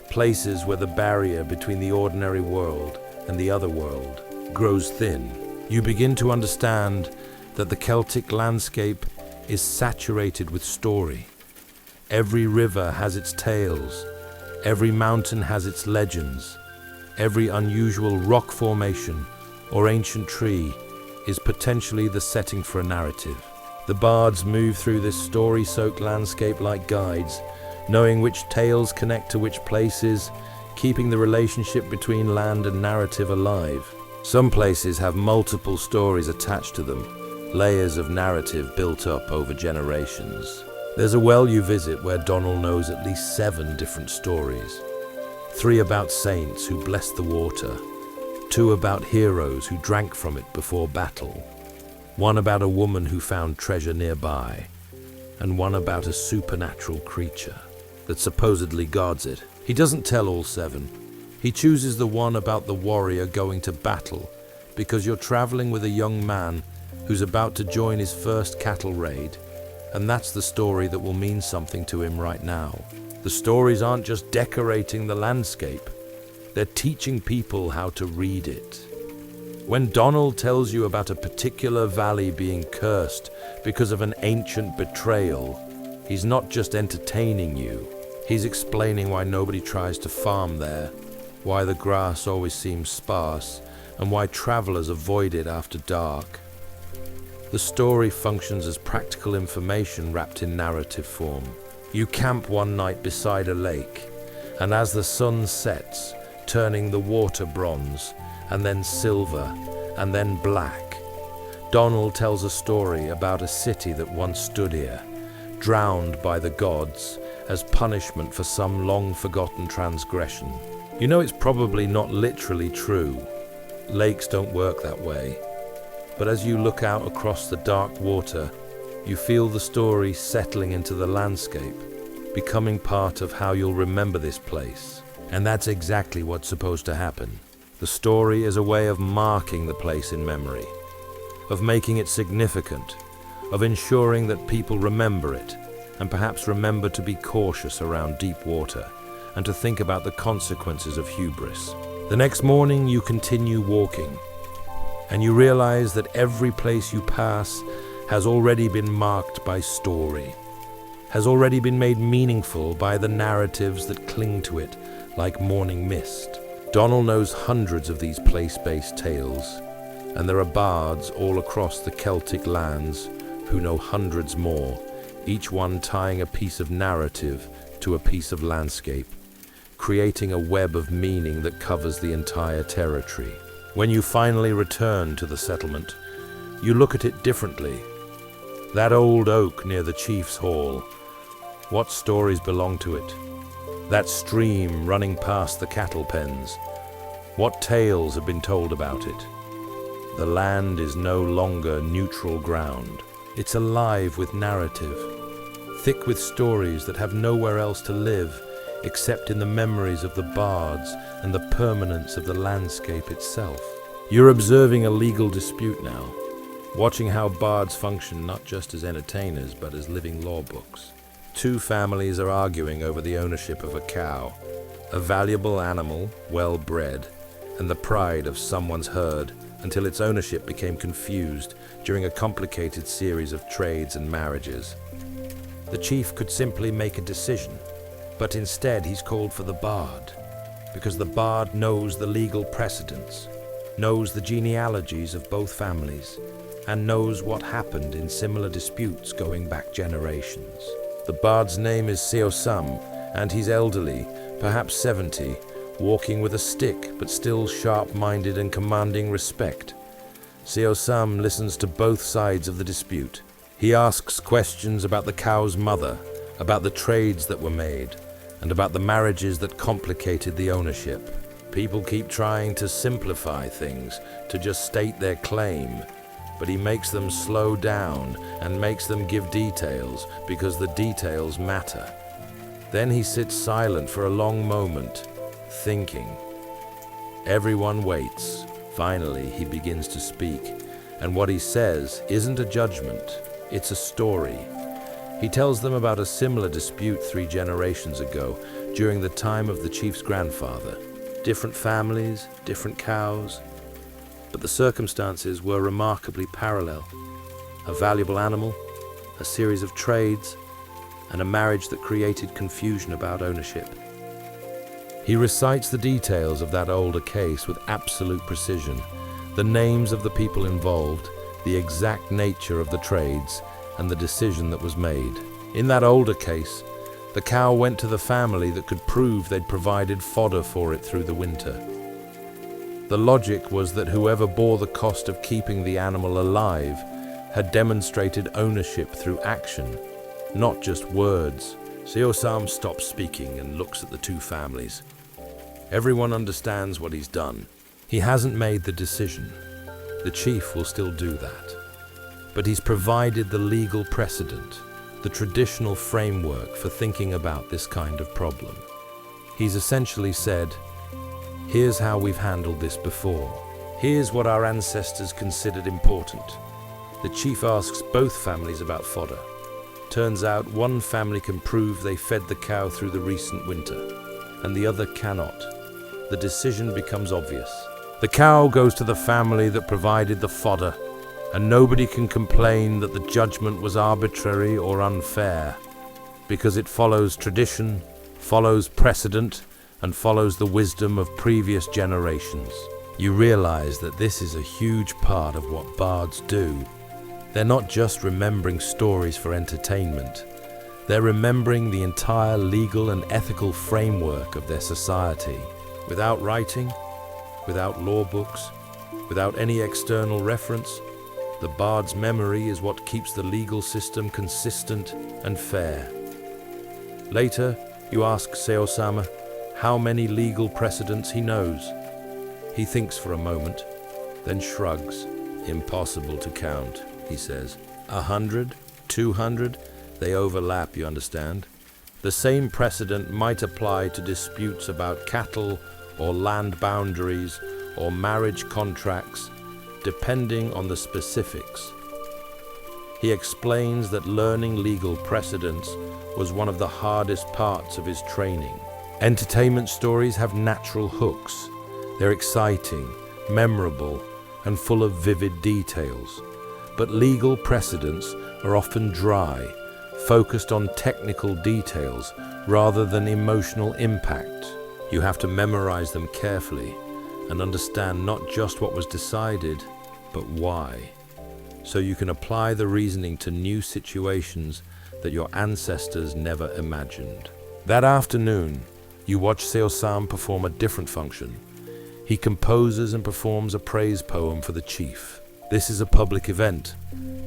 places where the barrier between the ordinary world and the other world grows thin. You begin to understand that the Celtic landscape is saturated with story. Every river has its tales, every mountain has its legends, every unusual rock formation or ancient tree is potentially the setting for a narrative. The bards move through this story-soaked landscape like guides, knowing which tales connect to which places, keeping the relationship between land and narrative alive. Some places have multiple stories attached to them, layers of narrative built up over generations. There's a well you visit where Donald knows at least 7 different stories. 3 about saints who blessed the water, 2 about heroes who drank from it before battle, 1 about a woman who found treasure nearby, and 1 about a supernatural creature that supposedly guards it. He doesn't tell all 7. He chooses the one about the warrior going to battle because you're traveling with a young man who's about to join his first cattle raid, and that's the story that will mean something to him right now. The stories aren't just decorating the landscape, they're teaching people how to read it. When Donald tells you about a particular valley being cursed because of an ancient betrayal, he's not just entertaining you, he's explaining why nobody tries to farm there, why the grass always seems sparse, and why travelers avoid it after dark. The story functions as practical information wrapped in narrative form. You camp one night beside a lake, and as the sun sets, turning the water bronze, and then silver, and then black, Donald tells a story about a city that once stood here, drowned by the gods as punishment for some long-forgotten transgression. You know it's probably not literally true. Lakes don't work that way. But as you look out across the dark water, you feel the story settling into the landscape, becoming part of how you'll remember this place. And that's exactly what's supposed to happen. The story is a way of marking the place in memory, of making it significant, of ensuring that people remember it, and perhaps remember to be cautious around deep water, and to think about the consequences of hubris. The next morning you continue walking, and you realize that every place you pass has already been marked by story, has already been made meaningful by the narratives that cling to it like morning mist. Donald knows hundreds of these place-based tales, and there are bards all across the Celtic lands who know hundreds more, each one tying a piece of narrative to a piece of landscape, creating a web of meaning that covers the entire territory. When you finally return to the settlement, you look at it differently. That old oak near the chief's hall, what stories belong to it? That stream running past the cattle pens, what tales have been told about it? The land is no longer neutral ground. It's alive with narrative, thick with stories that have nowhere else to live except in the memories of the bards and the permanence of the landscape itself. You're observing a legal dispute now, watching how bards function not just as entertainers but as living law books. Two families are arguing over the ownership of a cow, a valuable animal, well bred, and the pride of someone's herd, until its ownership became confused during a complicated series of trades and marriages. The chief could simply make a decision, but instead he's called for the bard, because the bard knows the legal precedents, knows the genealogies of both families, and knows what happened in similar disputes going back generations. The bard's name is Seosam, and he's elderly, perhaps 70, walking with a stick, but still sharp-minded and commanding respect. Seosam listens to both sides of the dispute. He asks questions about the cow's mother, about the trades that were made, and about the marriages that complicated the ownership. People keep trying to simplify things, to just state their claim, but he makes them slow down and makes them give details, because the details matter. Then he sits silent for a long moment, thinking. Everyone waits. Finally, he begins to speak, and what he says isn't a judgment, it's a story. He tells them about a similar dispute 3 generations ago, during the time of the chief's grandfather. Different families, different cows, but the circumstances were remarkably parallel. A valuable animal, a series of trades, and a marriage that created confusion about ownership. He recites the details of that older case with absolute precision, the names of the people involved, the exact nature of the trades, and the decision that was made. In that older case, the cow went to the family that could prove they'd provided fodder for it through the winter. The logic was that whoever bore the cost of keeping the animal alive had demonstrated ownership through action, not just words. Seosam stops speaking and looks at the two families. Everyone understands what he's done. He hasn't made the decision. The chief will still do that. But he's provided the legal precedent, the traditional framework for thinking about this kind of problem. He's essentially said, here's how we've handled this before. Here's what our ancestors considered important. The chief asks both families about fodder. Turns out one family can prove they fed the cow through the recent winter, and the other cannot. The decision becomes obvious. The cow goes to the family that provided the fodder, and nobody can complain that the judgment was arbitrary or unfair, because it follows tradition, follows precedent, and follows the wisdom of previous generations. You realize that this is a huge part of what bards do. They're not just remembering stories for entertainment. They're remembering the entire legal and ethical framework of their society. Without writing, without law books, without any external reference, the bard's memory is what keeps the legal system consistent and fair. Later, you ask Seosama how many legal precedents he knows. He thinks for a moment, then shrugs. Impossible to count, he says. 100, 200, they overlap, you understand. The same precedent might apply to disputes about cattle or land boundaries or marriage contracts, depending on the specifics. He explains that learning legal precedents was one of the hardest parts of his training. Entertainment stories have natural hooks. They're exciting, memorable, and full of vivid details. But legal precedents are often dry, focused on technical details rather than emotional impact. You have to memorize them carefully and understand not just what was decided, but why, so you can apply the reasoning to new situations that your ancestors never imagined. That afternoon, you watch Seosam perform a different function. He composes and performs a praise poem for the chief. This is a public event,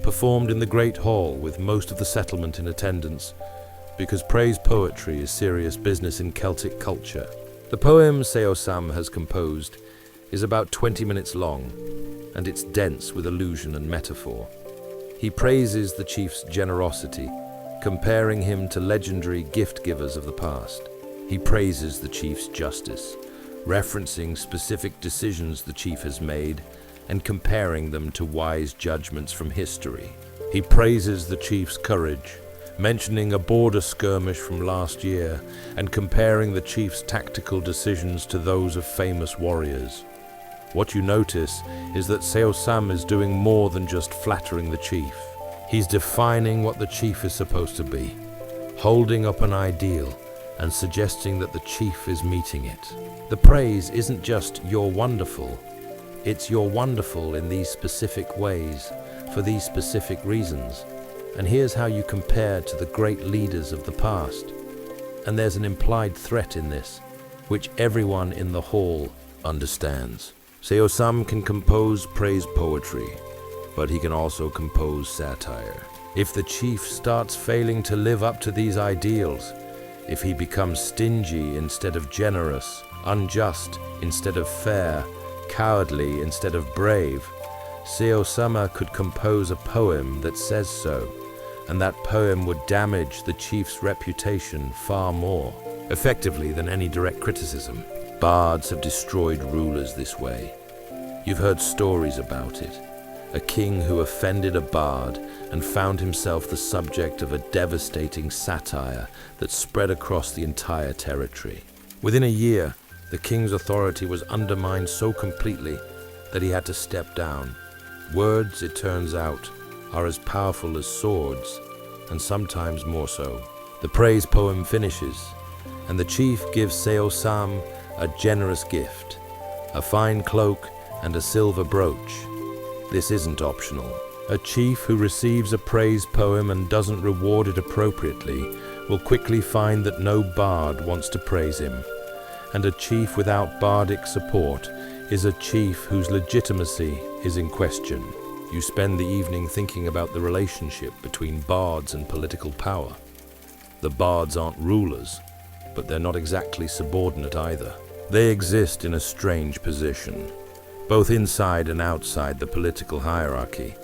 performed in the Great Hall with most of the settlement in attendance, because praise poetry is serious business in Celtic culture. The poem Seosam has composed is about 20 minutes long, and it's dense with allusion and metaphor. He praises the chief's generosity, comparing him to legendary gift-givers of the past. He praises the chief's justice, referencing specific decisions the chief has made and comparing them to wise judgments from history. He praises the chief's courage, mentioning a border skirmish from last year and comparing the chief's tactical decisions to those of famous warriors. What you notice is that Seo Sam is doing more than just flattering the chief. He's defining what the chief is supposed to be, holding up an ideal and suggesting that the chief is meeting it. The praise isn't just "you're wonderful," it's "you're wonderful in these specific ways, for these specific reasons, and here's how you compare to the great leaders of the past." And there's an implied threat in this, which everyone in the hall understands. Seo Sam can compose praise poetry, but he can also compose satire. If the chief starts failing to live up to these ideals, if he becomes stingy instead of generous, unjust instead of fair, cowardly instead of brave, Seo Sama could compose a poem that says so, and that poem would damage the chief's reputation far more effectively than any direct criticism. Bards have destroyed rulers this way. You've heard stories about it. A king who offended a bard and found himself the subject of a devastating satire that spread across the entire territory. Within a year, the king's authority was undermined so completely that he had to step down. Words, it turns out, are as powerful as swords, and sometimes more so. The praise poem finishes, and the chief gives Seo Sam a generous gift, a fine cloak and a silver brooch. This isn't optional. A chief who receives a praise poem and doesn't reward it appropriately will quickly find that no bard wants to praise him. And a chief without bardic support is a chief whose legitimacy is in question. You spend the evening thinking about the relationship between bards and political power. The bards aren't rulers, but they're not exactly subordinate either. They exist in a strange position, both inside and outside the political hierarchy,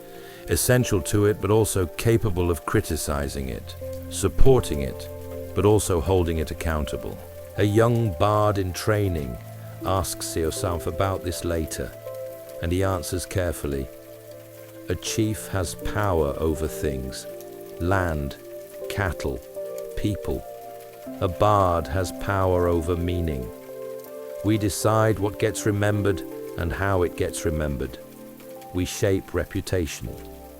essential to it but also capable of criticizing it, supporting it, but also holding it accountable. A young bard in training asks Seo Sam about this later, and he answers carefully. A chief has power over things, land, cattle, people. A bard has power over meaning. We decide what gets remembered and how it gets remembered. We shape reputation.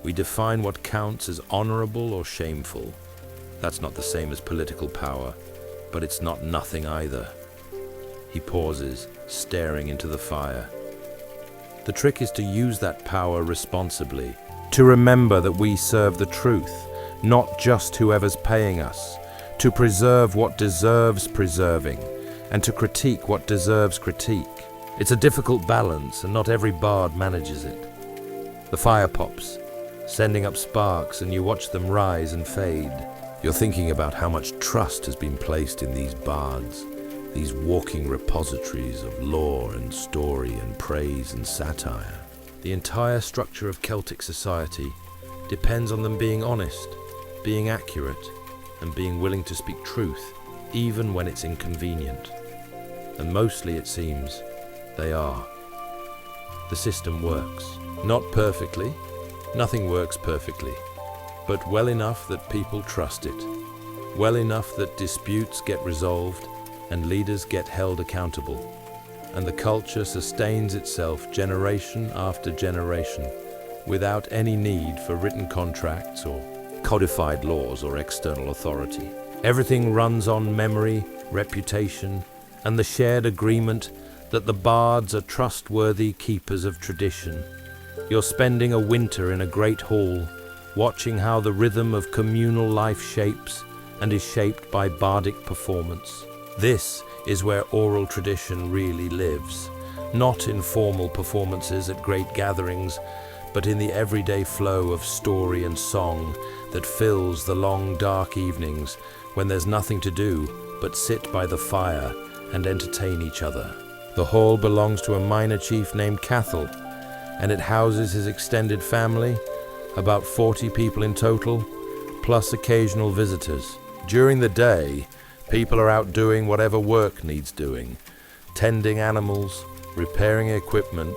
We define what counts as honorable or shameful. That's not the same as political power, but it's not nothing either. He pauses, staring into the fire. The trick is to use that power responsibly, to remember that we serve the truth, not just whoever's paying us, to preserve what deserves preserving, and to critique what deserves critique. It's a difficult balance, and not every bard manages it. The fire pops, sending up sparks, and you watch them rise and fade. You're thinking about how much trust has been placed in these bards, these walking repositories of lore and story and praise and satire. The entire structure of Celtic society depends on them being honest, being accurate, and being willing to speak truth, even when it's inconvenient. And mostly, it seems, they are. The system works. Not perfectly, nothing works perfectly, but well enough that people trust it, well enough that disputes get resolved and leaders get held accountable, and the culture sustains itself generation after generation without any need for written contracts or codified laws or external authority. Everything runs on memory, reputation, and the shared agreement that the bards are trustworthy keepers of tradition. You're spending a winter in a great hall, watching how the rhythm of communal life shapes and is shaped by bardic performance. This is where oral tradition really lives, not in formal performances at great gatherings, but in the everyday flow of story and song that fills the long dark evenings when there's nothing to do but sit by the fire and entertain each other. The hall belongs to a minor chief named Cathal, and it houses his extended family, about 40 people in total, plus occasional visitors. During the day, people are out doing whatever work needs doing, tending animals, repairing equipment,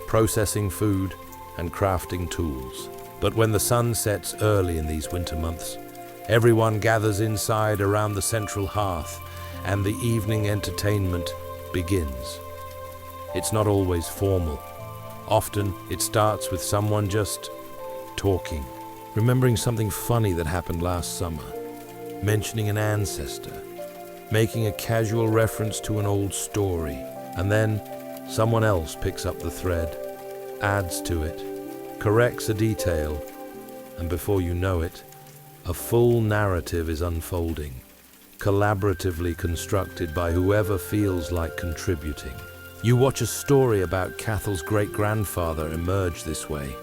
processing food, and crafting tools. But when the sun sets early in these winter months, Everyone gathers inside around the central hearth, and the evening entertainment begins. It's not always formal. Often it starts with someone just talking, remembering something funny that happened last summer, mentioning an ancestor, making a casual reference to an old story, and then someone else picks up the thread, adds to it, corrects a detail, and before you know it, a full narrative is unfolding, collaboratively constructed by whoever feels like contributing. You watch a story about Cathal's great-grandfather emerge this way.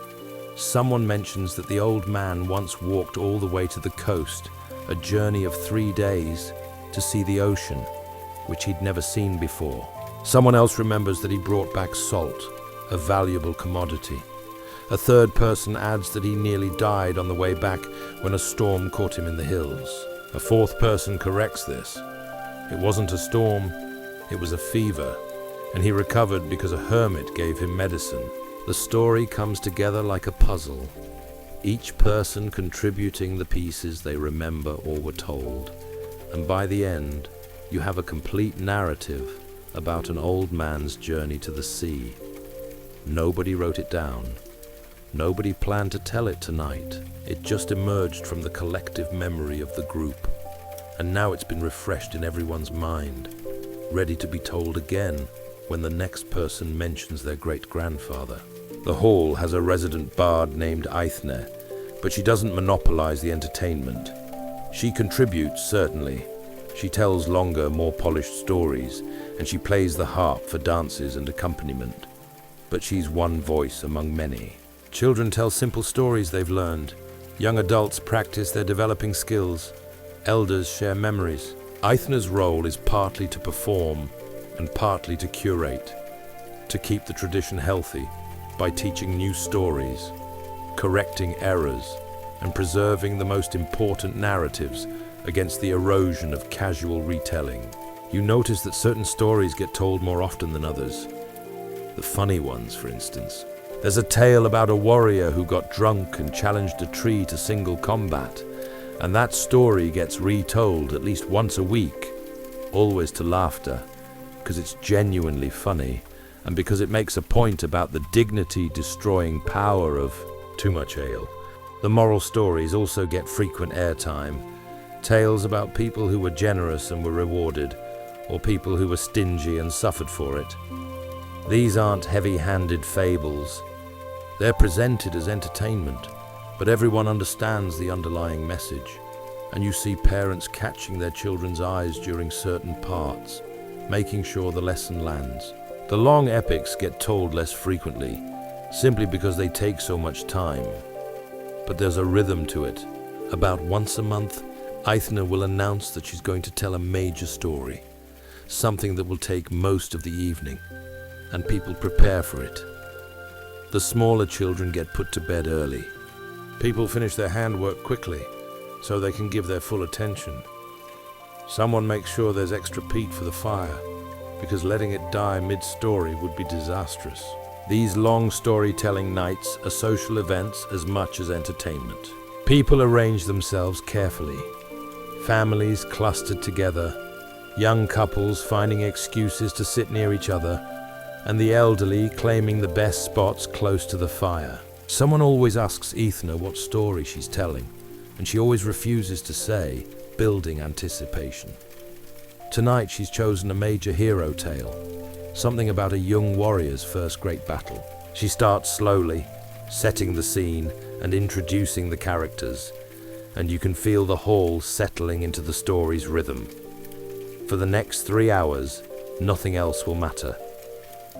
Someone mentions that the old man once walked all the way to the coast, a journey of 3 days, to see the ocean, which he'd never seen before. Someone else remembers that he brought back salt, a valuable commodity. A third person adds that he nearly died on the way back when a storm caught him in the hills. A fourth person corrects this. It wasn't a storm, it was a fever, and he recovered because a hermit gave him medicine. The story comes together like a puzzle, each person contributing the pieces they remember or were told, and by the end, you have a complete narrative about an old man's journey to the sea. Nobody wrote it down. Nobody planned to tell it tonight. It just emerged from the collective memory of the group, and now it's been refreshed in everyone's mind, ready to be told again when the next person mentions their great-grandfather. The hall has a resident bard named Eithne, but she doesn't monopolize the entertainment. She contributes, certainly. She tells longer, more polished stories, and she plays the harp for dances and accompaniment. But she's one voice among many. Children tell simple stories they've learned. Young adults practice their developing skills. Elders share memories. Eithne's role is partly to perform and partly to curate, to keep the tradition healthy by teaching new stories, correcting errors, and preserving the most important narratives against the erosion of casual retelling. You notice that certain stories get told more often than others. The funny ones, for instance. There's a tale about a warrior who got drunk and challenged a tree to single combat, and that story gets retold at least once a week, always to laughter, because it's genuinely funny, and because it makes a point about the dignity-destroying power of too much ale. The moral stories also get frequent airtime. Tales about people who were generous and were rewarded, or people who were stingy and suffered for it. These aren't heavy-handed fables. They're presented as entertainment, but everyone understands the underlying message, and you see parents catching their children's eyes during certain parts, making sure the lesson lands. The long epics get told less frequently, simply because they take so much time. But there's a rhythm to it. About once a month, Eithne will announce that she's going to tell a major story, something that will take most of the evening, and people prepare for it. The smaller children get put to bed early. People finish their handwork quickly, so they can give their full attention. Someone makes sure there's extra peat for the fire, because letting it die mid-story would be disastrous. These long storytelling nights are social events as much as entertainment. People arrange themselves carefully. Families clustered together, young couples finding excuses to sit near each other, and the elderly claiming the best spots close to the fire. Someone always asks Eithne what story she's telling, and she always refuses to say, building anticipation. Tonight she's chosen a major hero tale, something about a young warrior's first great battle. She starts slowly, setting the scene and introducing the characters, and you can feel the hall settling into the story's rhythm. For the next 3 hours, nothing else will matter.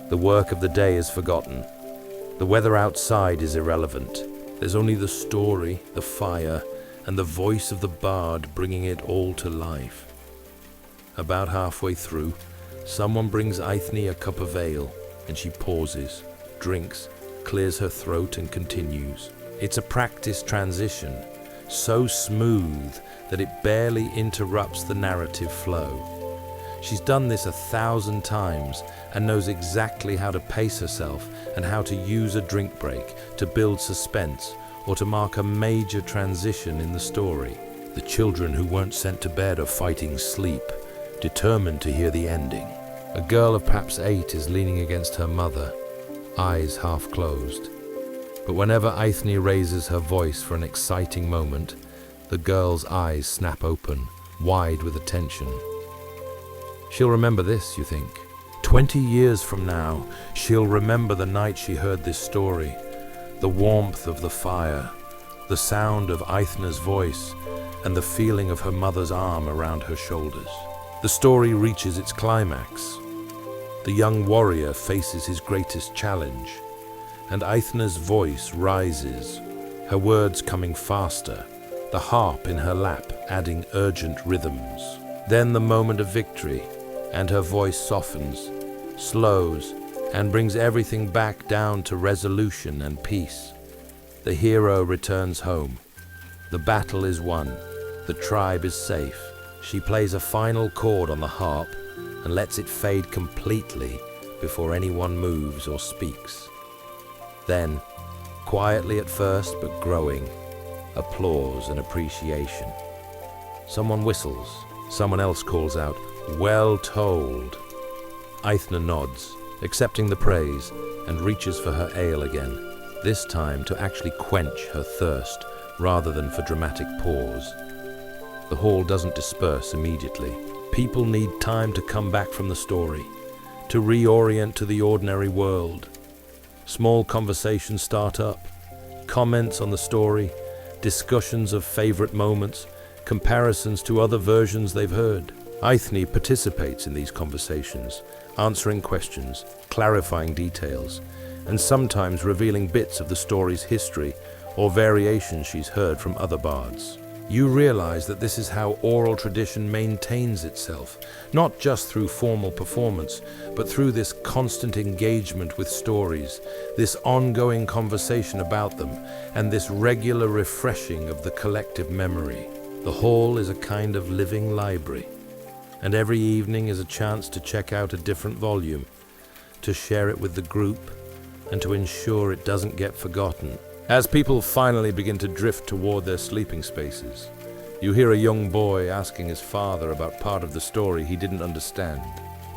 The work of the day is forgotten. The weather outside is irrelevant. There's only the story, the fire, and the voice of the bard bringing it all to life. About halfway through, someone brings Eithne a cup of ale, and she pauses, drinks, clears her throat, and continues. It's a practiced transition, so smooth that it barely interrupts the narrative flow. She's done this 1,000 times and knows exactly how to pace herself and how to use a drink break to build suspense or to mark a major transition in the story. The children who weren't sent to bed are fighting sleep, determined to hear the ending. A girl of perhaps 8 is leaning against her mother, eyes half closed. But whenever Eithne raises her voice for an exciting moment, the girl's eyes snap open, wide with attention. She'll remember this, you think. 20 years from now, she'll remember the night she heard this story, the warmth of the fire, the sound of Eithne's voice, and the feeling of her mother's arm around her shoulders. The story reaches its climax. The young warrior faces his greatest challenge, and Eithne's voice rises, her words coming faster, the harp in her lap adding urgent rhythms. Then the moment of victory, and her voice softens, slows, and brings everything back down to resolution and peace. The hero returns home. The battle is won. The tribe is safe. She plays a final chord on the harp and lets it fade completely before anyone moves or speaks. Then, quietly at first but growing, applause and appreciation. Someone whistles. Someone else calls out, "Well told." Eithne nods, accepting the praise, and reaches for her ale again, this time to actually quench her thirst rather than for dramatic pause. The hall doesn't disperse immediately. People need time to come back from the story, to reorient to the ordinary world. Small conversations start up, comments on the story, discussions of favorite moments, comparisons to other versions they've heard. Eithne participates in these conversations, answering questions, clarifying details, and sometimes revealing bits of the story's history or variations she's heard from other bards. You realize that this is how oral tradition maintains itself, not just through formal performance, but through this constant engagement with stories, this ongoing conversation about them, and this regular refreshing of the collective memory. The hall is a kind of living library, and every evening is a chance to check out a different volume, to share it with the group, and to ensure it doesn't get forgotten. As people finally begin to drift toward their sleeping spaces, you hear a young boy asking his father about part of the story he didn't understand.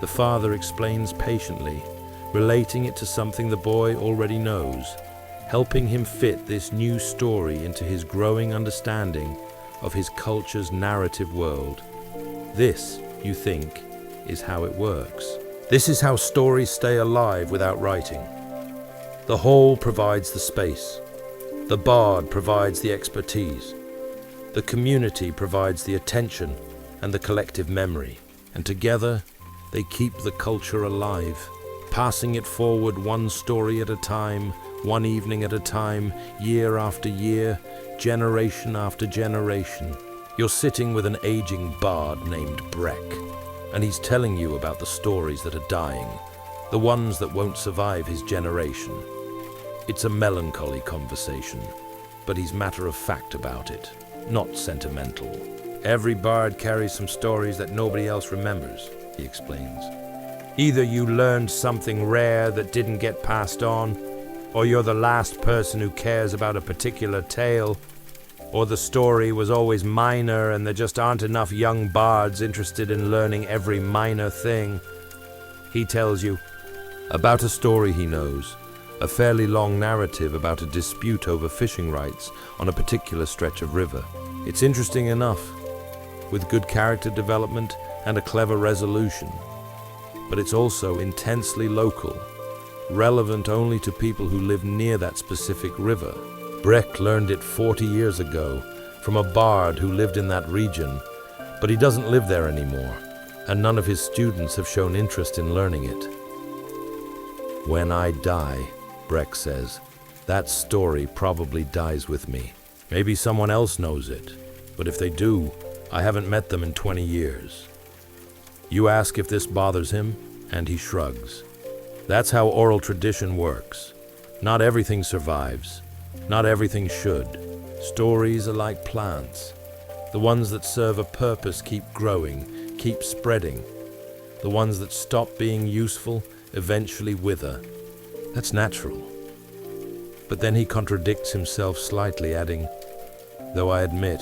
The father explains patiently, relating it to something the boy already knows, helping him fit this new story into his growing understanding of his culture's narrative world. This, you think, is how it works. This is how stories stay alive without writing. The hall provides the space. The bard provides the expertise. The community provides the attention and the collective memory. And together, they keep the culture alive, passing it forward one story at a time, one evening at a time, year after year, generation after generation. You're sitting with an aging bard named Breck, and he's telling you about the stories that are dying, the ones that won't survive his generation. It's a melancholy conversation, but he's matter-of-fact about it, not sentimental. Every bard carries some stories that nobody else remembers, he explains. Either you learned something rare that didn't get passed on, or you're the last person who cares about a particular tale, or the story was always minor and there just aren't enough young bards interested in learning every minor thing. He tells you about a story he knows, a fairly long narrative about a dispute over fishing rights on a particular stretch of river. It's interesting enough, with good character development and a clever resolution, but it's also intensely local, relevant only to people who live near that specific river. Breck learned it 40 years ago from a bard who lived in that region, but he doesn't live there anymore, and none of his students have shown interest in learning it. When I die, Breck says, that story probably dies with me. Maybe someone else knows it, but if they do, I haven't met them in 20 years. You ask if this bothers him, and he shrugs. That's how oral tradition works. Not everything survives. Not everything should. Stories are like plants. The ones that serve a purpose keep growing, keep spreading. The ones that stop being useful eventually wither. That's natural. But then he contradicts himself slightly, adding, though I admit,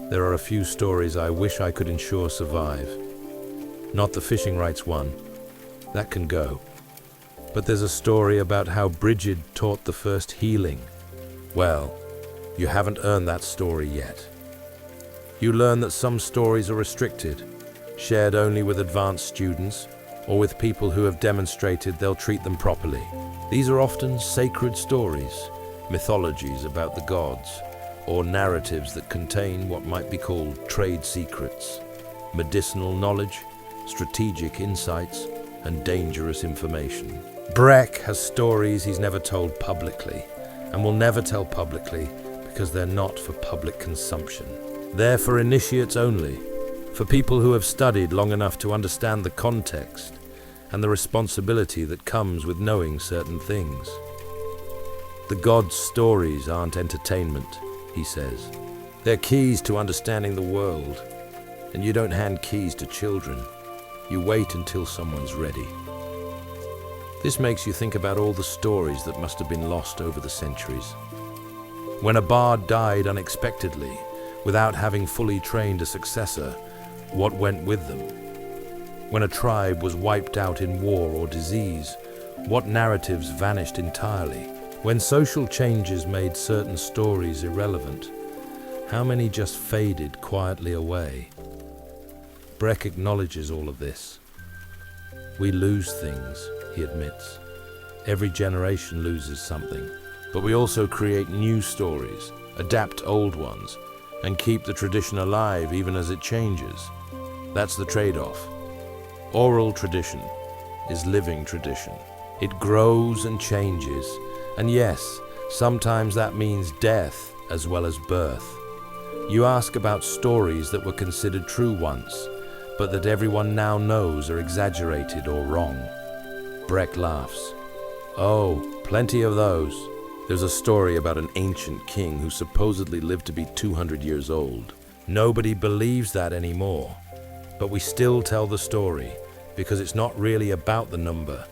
There are a few stories I wish I could ensure survive. Not the fishing rights one. That can go. But there's a story about how Bridget taught the first healing. Well, you haven't earned that story yet. You learn that some stories are restricted, shared only with advanced students or with people who have demonstrated they'll treat them properly. These are often sacred stories, mythologies about the gods, or narratives that contain what might be called trade secrets, medicinal knowledge, strategic insights, and dangerous information. Breck has stories he's never told publicly, and will never tell publicly because they're not for public consumption. They're for initiates only, for people who have studied long enough to understand the context and the responsibility that comes with knowing certain things. The gods' stories aren't entertainment, he says. They're keys to understanding the world, and you don't hand keys to children. You wait until someone's ready. This makes you think about all the stories that must have been lost over the centuries. When a bard died unexpectedly, without having fully trained a successor, what went with them? When a tribe was wiped out in war or disease, what narratives vanished entirely? When social changes made certain stories irrelevant, how many just faded quietly away? Breck acknowledges all of this. We lose things, he admits. Every generation loses something. But we also create new stories, adapt old ones, and keep the tradition alive even as it changes. That's the trade-off. Oral tradition is living tradition. It grows and changes, and yes, sometimes that means death as well as birth. You ask about stories that were considered true once, but that everyone now knows are exaggerated or wrong. Breck laughs. Oh, plenty of those. There's a story about an ancient king who supposedly lived to be 200 years old. Nobody believes that anymore, but we still tell the story because it's not really about the number.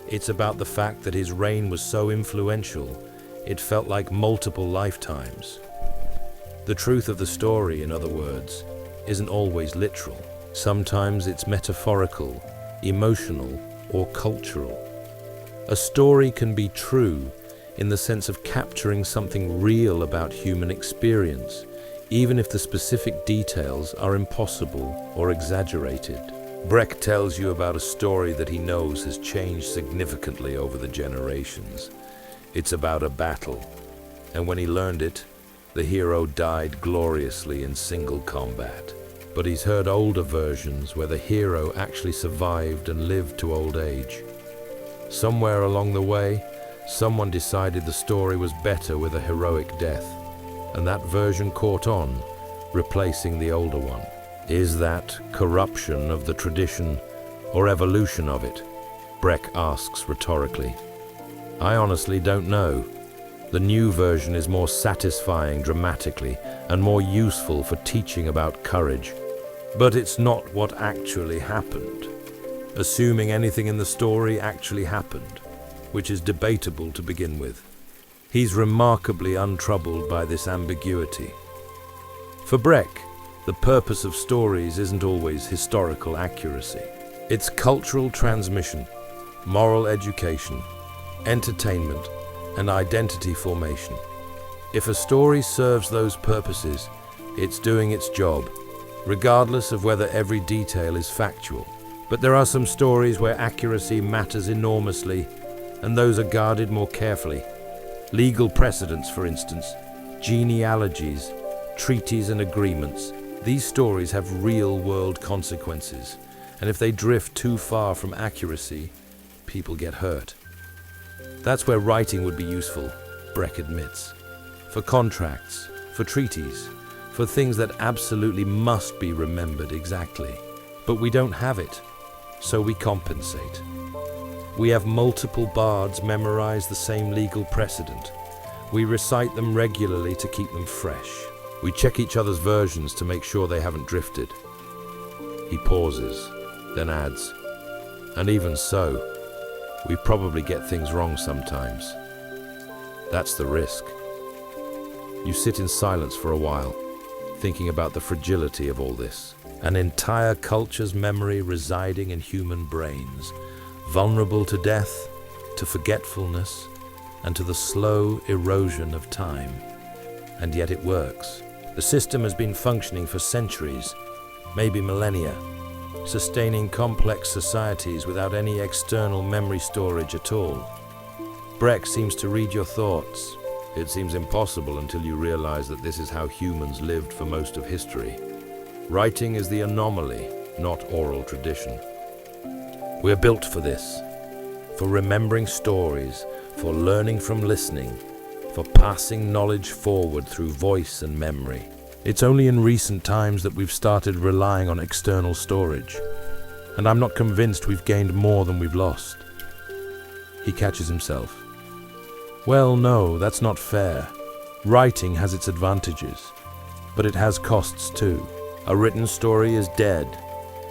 It's about the fact that his reign was so influential, it felt like multiple lifetimes. The truth of the story, in other words, isn't always literal. Sometimes it's metaphorical, emotional, or cultural. A story can be true in the sense of capturing something real about human experience, even if the specific details are impossible or exaggerated. Breck tells you about a story that he knows has changed significantly over the generations. It's about a battle, and when he learned it, the hero died gloriously in single combat. But he's heard older versions where the hero actually survived and lived to old age. Somewhere along the way, someone decided the story was better with a heroic death, and that version caught on, replacing the older one. Is that corruption of the tradition or evolution of it? Breck asks rhetorically. I honestly don't know. The new version is more satisfying dramatically and more useful for teaching about courage. But it's not what actually happened. Assuming anything in the story actually happened, which is debatable to begin with. He's remarkably untroubled by this ambiguity. For Breck, the purpose of stories isn't always historical accuracy. It's cultural transmission, moral education, entertainment, and identity formation. If a story serves those purposes, it's doing its job, regardless of whether every detail is factual. But there are some stories where accuracy matters enormously, and those are guarded more carefully. Legal precedents, for instance, genealogies, treaties and agreements. These stories have real-world consequences, and if they drift too far from accuracy, people get hurt. That's where writing would be useful, Breck admits. For contracts, for treaties, for things that absolutely must be remembered exactly. But we don't have it, so we compensate. We have multiple bards memorize the same legal precedent. We recite them regularly to keep them fresh. We check each other's versions to make sure they haven't drifted. He pauses, then adds, and even so, we probably get things wrong sometimes. That's the risk. You sit in silence for a while. thinking about the fragility of all this. An entire culture's memory residing in human brains, vulnerable to death, to forgetfulness, and to the slow erosion of time. And yet it works. The system has been functioning for centuries, maybe millennia, sustaining complex societies without any external memory storage at all. Breck seems to read your thoughts. It seems impossible until you realize that this is how humans lived for most of history. Writing is the anomaly, not oral tradition. We're built for this, for remembering stories, for learning from listening, for passing knowledge forward through voice and memory. It's only in recent times that we've started relying on external storage, and I'm not convinced we've gained more than we've lost. He catches himself. Well, no, that's not fair. Writing has its advantages, but it has costs too. A written story is dead.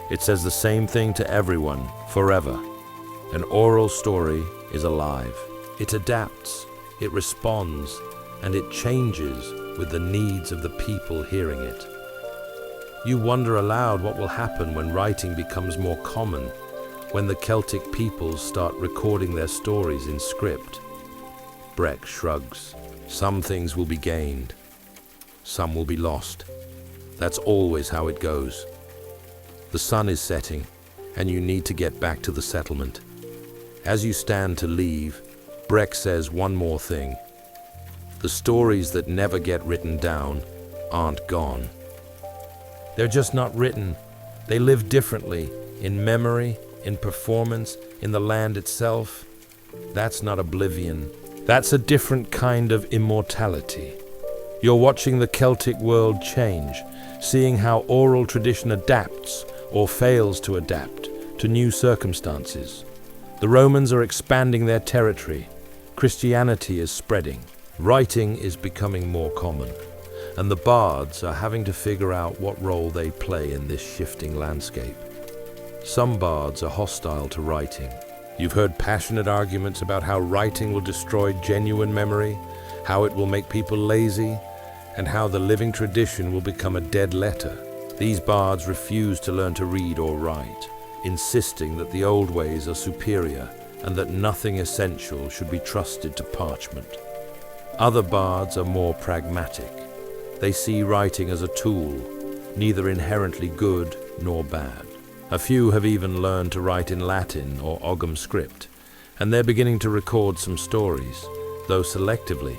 It says the same thing to everyone, forever. An oral story is alive. It adapts, it responds, and it changes with the needs of the people hearing it. You wonder aloud what will happen when writing becomes more common, when the Celtic peoples start recording their stories in script. Breck shrugs. Some things will be gained. Some will be lost. That's always how it goes. The sun is setting, and you need to get back to the settlement. As you stand to leave, Breck says one more thing. The stories that never get written down aren't gone. They're just not written. They live differently, in memory, in performance, in the land itself. That's not oblivion. That's a different kind of immortality. You're watching the Celtic world change, seeing how oral tradition adapts or fails to adapt to new circumstances. The Romans are expanding their territory. Christianity is spreading. Writing is becoming more common, and the bards are having to figure out what role they play in this shifting landscape. Some bards are hostile to writing. You've heard passionate arguments about how writing will destroy genuine memory, how it will make people lazy, and how the living tradition will become a dead letter. These bards refuse to learn to read or write, insisting that the old ways are superior and that nothing essential should be trusted to parchment. Other bards are more pragmatic. They see writing as a tool, neither inherently good nor bad. A few have even learned to write in Latin or Ogham script, and they're beginning to record some stories, though selectively,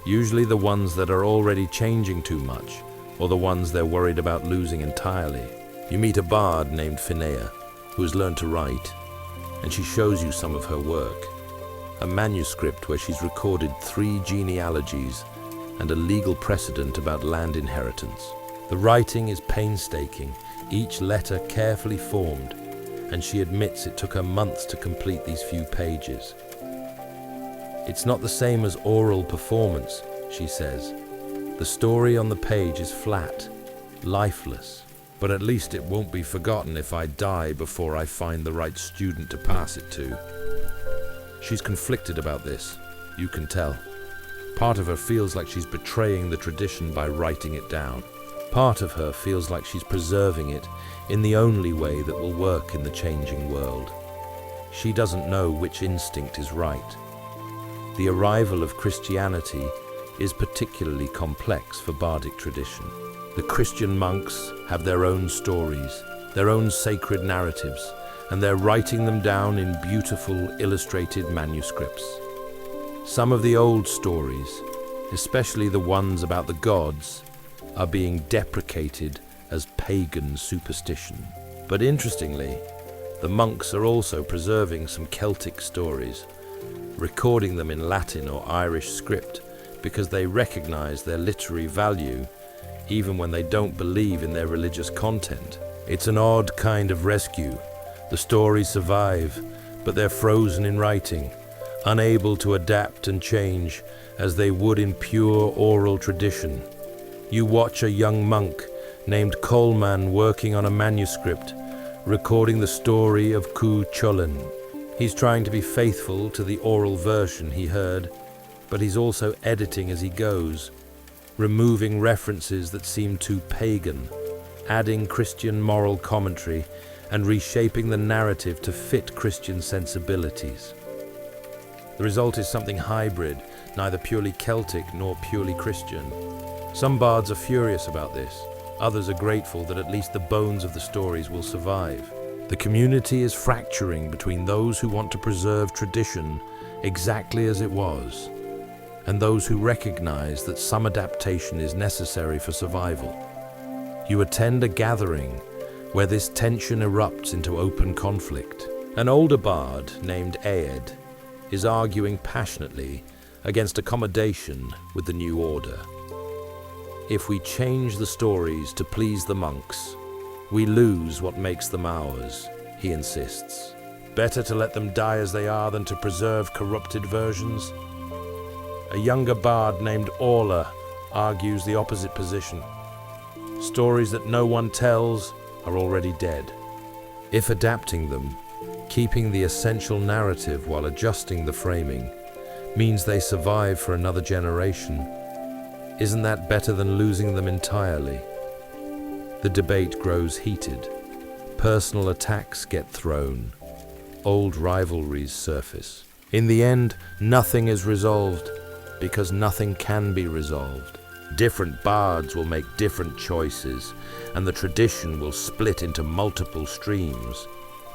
usually the ones that are already changing too much, or the ones they're worried about losing entirely. You meet a bard named Finea, who has learned to write, and she shows you some of her work. A manuscript where she's recorded 3 genealogies and a legal precedent about land inheritance. The writing is painstaking, each letter carefully formed, and she admits it took her months to complete these few pages. It's not the same as oral performance, she says. The story on the page is flat, lifeless, but at least it won't be forgotten if I die before I find the right student to pass it to. She's conflicted about this, you can tell. Part of her feels like she's betraying the tradition by writing it down. Part of her feels like she's preserving it in the only way that will work in the changing world. She doesn't know which instinct is right. The arrival of Christianity is particularly complex for bardic tradition. The Christian monks have their own stories, their own sacred narratives, and they're writing them down in beautiful illustrated manuscripts. Some of the old stories, especially the ones about the gods, are being deprecated as pagan superstition. But interestingly, the monks are also preserving some Celtic stories, recording them in Latin or Irish script because they recognize their literary value even when they don't believe in their religious content. It's an odd kind of rescue. The stories survive, but they're frozen in writing, unable to adapt and change as they would in pure oral tradition. You watch a young monk named Coleman working on a manuscript, recording the story of Cú Chulainn. He's trying to be faithful to the oral version he heard, but he's also editing as he goes. removing references that seem too pagan, adding Christian moral commentary, and reshaping the narrative to fit Christian sensibilities. The result is something hybrid, neither purely Celtic nor purely Christian. Some bards are furious about this. Others are grateful that at least the bones of the stories will survive. The community is fracturing between those who want to preserve tradition exactly as it was, and those who recognize that some adaptation is necessary for survival. You attend a gathering where this tension erupts into open conflict. An older bard named Aed is arguing passionately against accommodation with the new order. If we change the stories to please the monks, we lose what makes them ours, he insists. Better to let them die as they are than to preserve corrupted versions. A younger bard named Orla argues the opposite position. Stories that no one tells are already dead. If adapting them, keeping the essential narrative while adjusting the framing, means they survive for another generation, isn't that better than losing them entirely? The debate grows heated. Personal attacks get thrown. Old rivalries surface. In the end, nothing is resolved because nothing can be resolved. Different bards will make different choices, and the tradition will split into multiple streams,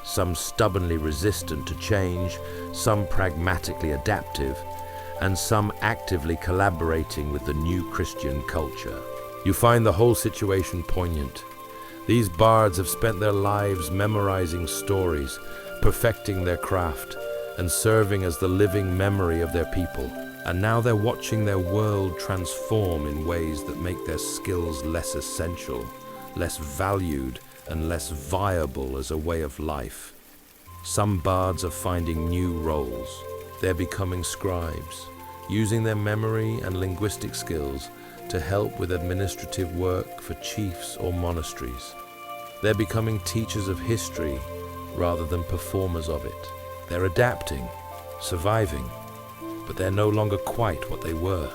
some stubbornly resistant to change, some pragmatically adaptive, and some actively collaborating with the new Christian culture. You find the whole situation poignant. These bards have spent their lives memorizing stories, perfecting their craft, and serving as the living memory of their people. And now they're watching their world transform in ways that make their skills less essential, less valued, and less viable as a way of life. Some bards are finding new roles. They're becoming scribes, using their memory and linguistic skills to help with administrative work for chiefs or monasteries. They're becoming teachers of history rather than performers of it. They're adapting, surviving, but they're no longer quite what they were.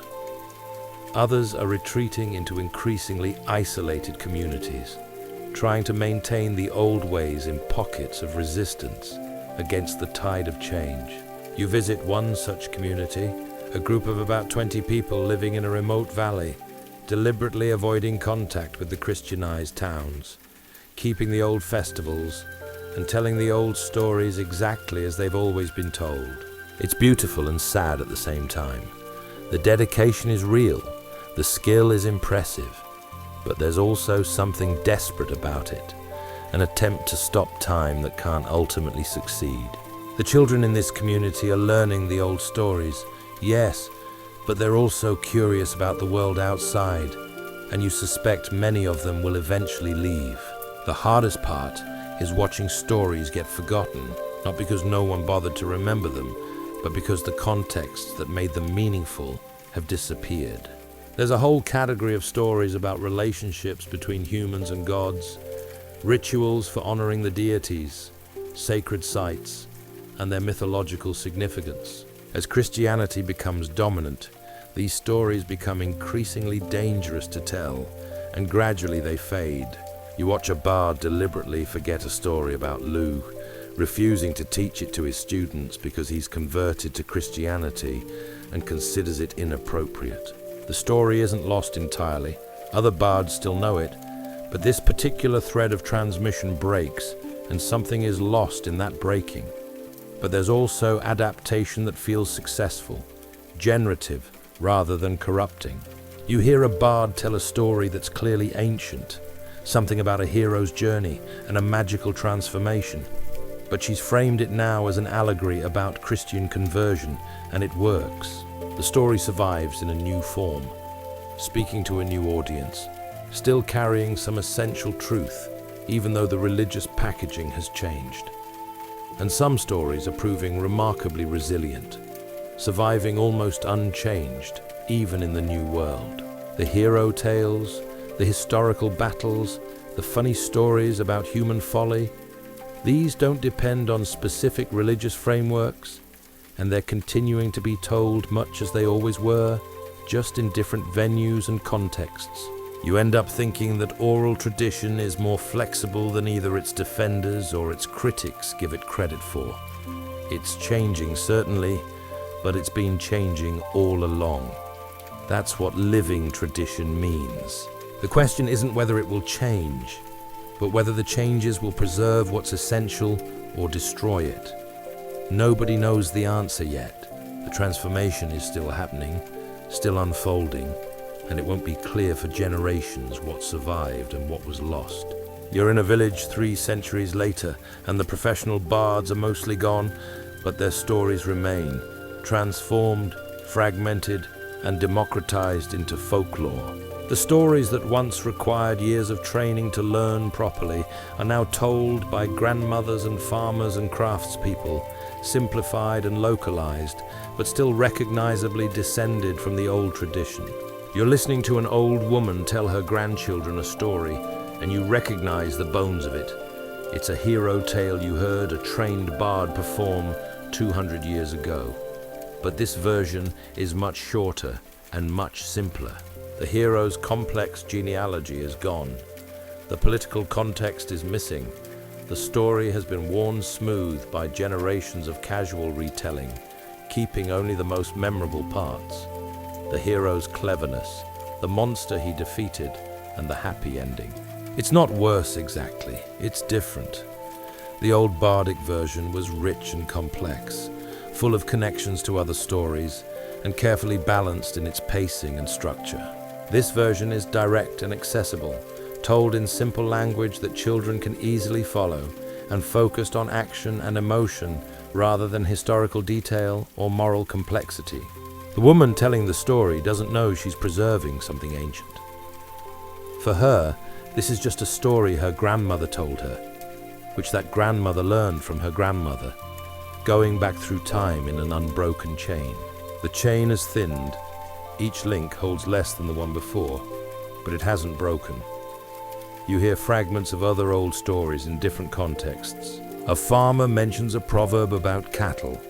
Others are retreating into increasingly isolated communities, trying to maintain the old ways in pockets of resistance against the tide of change. You visit one such community, a group of about 20 people living in a remote valley, deliberately avoiding contact with the Christianized towns, keeping the old festivals, and telling the old stories exactly as they've always been told. It's beautiful and sad at the same time. The dedication is real, the skill is impressive, but there's also something desperate about it, an attempt to stop time that can't ultimately succeed. The children in this community are learning the old stories, yes, but they're also curious about the world outside, and you suspect many of them will eventually leave. The hardest part is watching stories get forgotten, not because no one bothered to remember them, but because the contexts that made them meaningful have disappeared. There's a whole category of stories about relationships between humans and gods, rituals for honoring the deities, sacred sites, and their mythological significance. As Christianity becomes dominant, these stories become increasingly dangerous to tell, and gradually they fade. You watch a bard deliberately forget a story about Lugh, refusing to teach it to his students because he's converted to Christianity and considers it inappropriate. The story isn't lost entirely. Other bards still know it, but this particular thread of transmission breaks, and something is lost in that breaking. But there's also adaptation that feels successful, generative rather than corrupting. You hear a bard tell a story that's clearly ancient, something about a hero's journey and a magical transformation. But she's framed it now as an allegory about Christian conversion, and it works. The story survives in a new form, speaking to a new audience, still carrying some essential truth, even though the religious packaging has changed. And some stories are proving remarkably resilient, surviving almost unchanged, even in the new world. The hero tales, the historical battles, the funny stories about human folly, these don't depend on specific religious frameworks, and they're continuing to be told much as they always were, just in different venues and contexts. You end up thinking that oral tradition is more flexible than either its defenders or its critics give it credit for. It's changing, certainly, but it's been changing all along. That's what living tradition means. The question isn't whether it will change, but whether the changes will preserve what's essential or destroy it. Nobody knows the answer yet. The transformation is still happening, still unfolding, and it won't be clear for generations what survived and what was lost. You're in a village 3 centuries later, and the professional bards are mostly gone, but their stories remain, transformed, fragmented, and democratized into folklore. The stories that once required years of training to learn properly are now told by grandmothers and farmers and craftspeople, simplified and localized, but still recognizably descended from the old tradition. You're listening to an old woman tell her grandchildren a story, and you recognize the bones of it. It's a hero tale you heard a trained bard perform 200 years ago. But this version is much shorter and much simpler. The hero's complex genealogy is gone. The political context is missing. The story has been worn smooth by generations of casual retelling, keeping only the most memorable parts. The hero's cleverness, the monster he defeated, and the happy ending. It's not worse exactly, it's different. The old bardic version was rich and complex, full of connections to other stories, and carefully balanced in its pacing and structure. This version is direct and accessible, told in simple language that children can easily follow, and focused on action and emotion rather than historical detail or moral complexity. The woman telling the story doesn't know she's preserving something ancient. For her, this is just a story her grandmother told her, which that grandmother learned from her grandmother, going back through time in an unbroken chain. The chain has thinned. Each link holds less than the one before, but it hasn't broken. You hear fragments of other old stories in different contexts. A farmer mentions a proverb about cattle,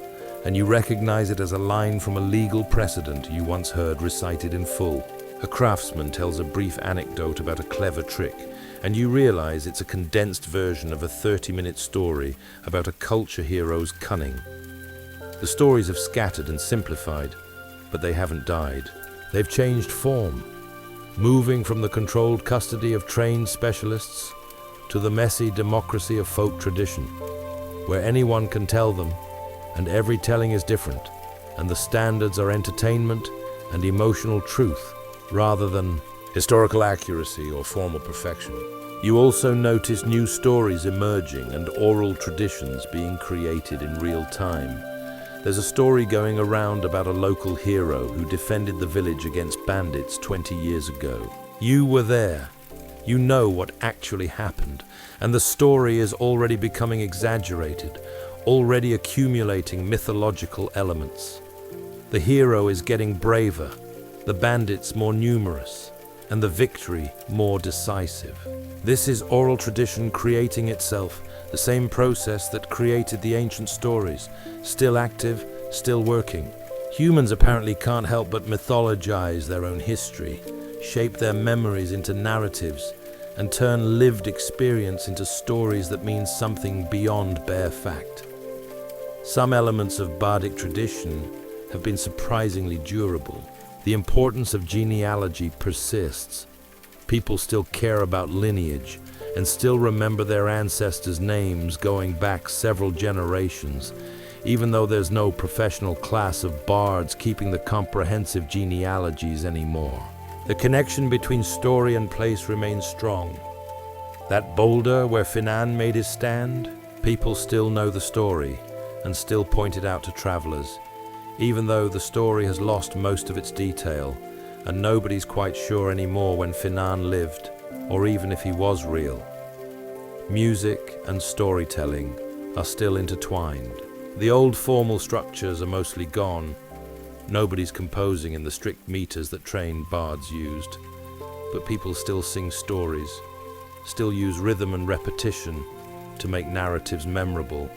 and you recognize it as a line from a legal precedent you once heard recited in full. A craftsman tells a brief anecdote about a clever trick, and you realize it's a condensed version of a 30-minute story about a culture hero's cunning. The stories have scattered and simplified, but they haven't died. They've changed form, moving from the controlled custody of trained specialists to the messy democracy of folk tradition, where anyone can tell them, and every telling is different, and the standards are entertainment and emotional truth rather than historical accuracy or formal perfection. You also notice new stories emerging and oral traditions being created in real time. There's a story going around about a local hero who defended the village against bandits 20 years ago. You were there. You know what actually happened, and the story is already becoming exaggerated, already accumulating mythological elements. The hero is getting braver, the bandits more numerous, and the victory more decisive. This is oral tradition creating itself, the same process that created the ancient stories, still active, still working. Humans apparently can't help but mythologize their own history, shape their memories into narratives, and turn lived experience into stories that mean something beyond bare fact. Some elements of bardic tradition have been surprisingly durable. The importance of genealogy persists. People still care about lineage and still remember their ancestors' names going back several generations, even though there's no professional class of bards keeping the comprehensive genealogies anymore. The connection between story and place remains strong. That boulder where Finan made his stand, people still know the story and still point it out to travelers, even though the story has lost most of its detail and nobody's quite sure anymore when Finan lived, or even if he was real. Music and storytelling are still intertwined. The old formal structures are mostly gone. Nobody's composing in the strict meters that trained bards used, but people still sing stories, still use rhythm and repetition to make narratives memorable,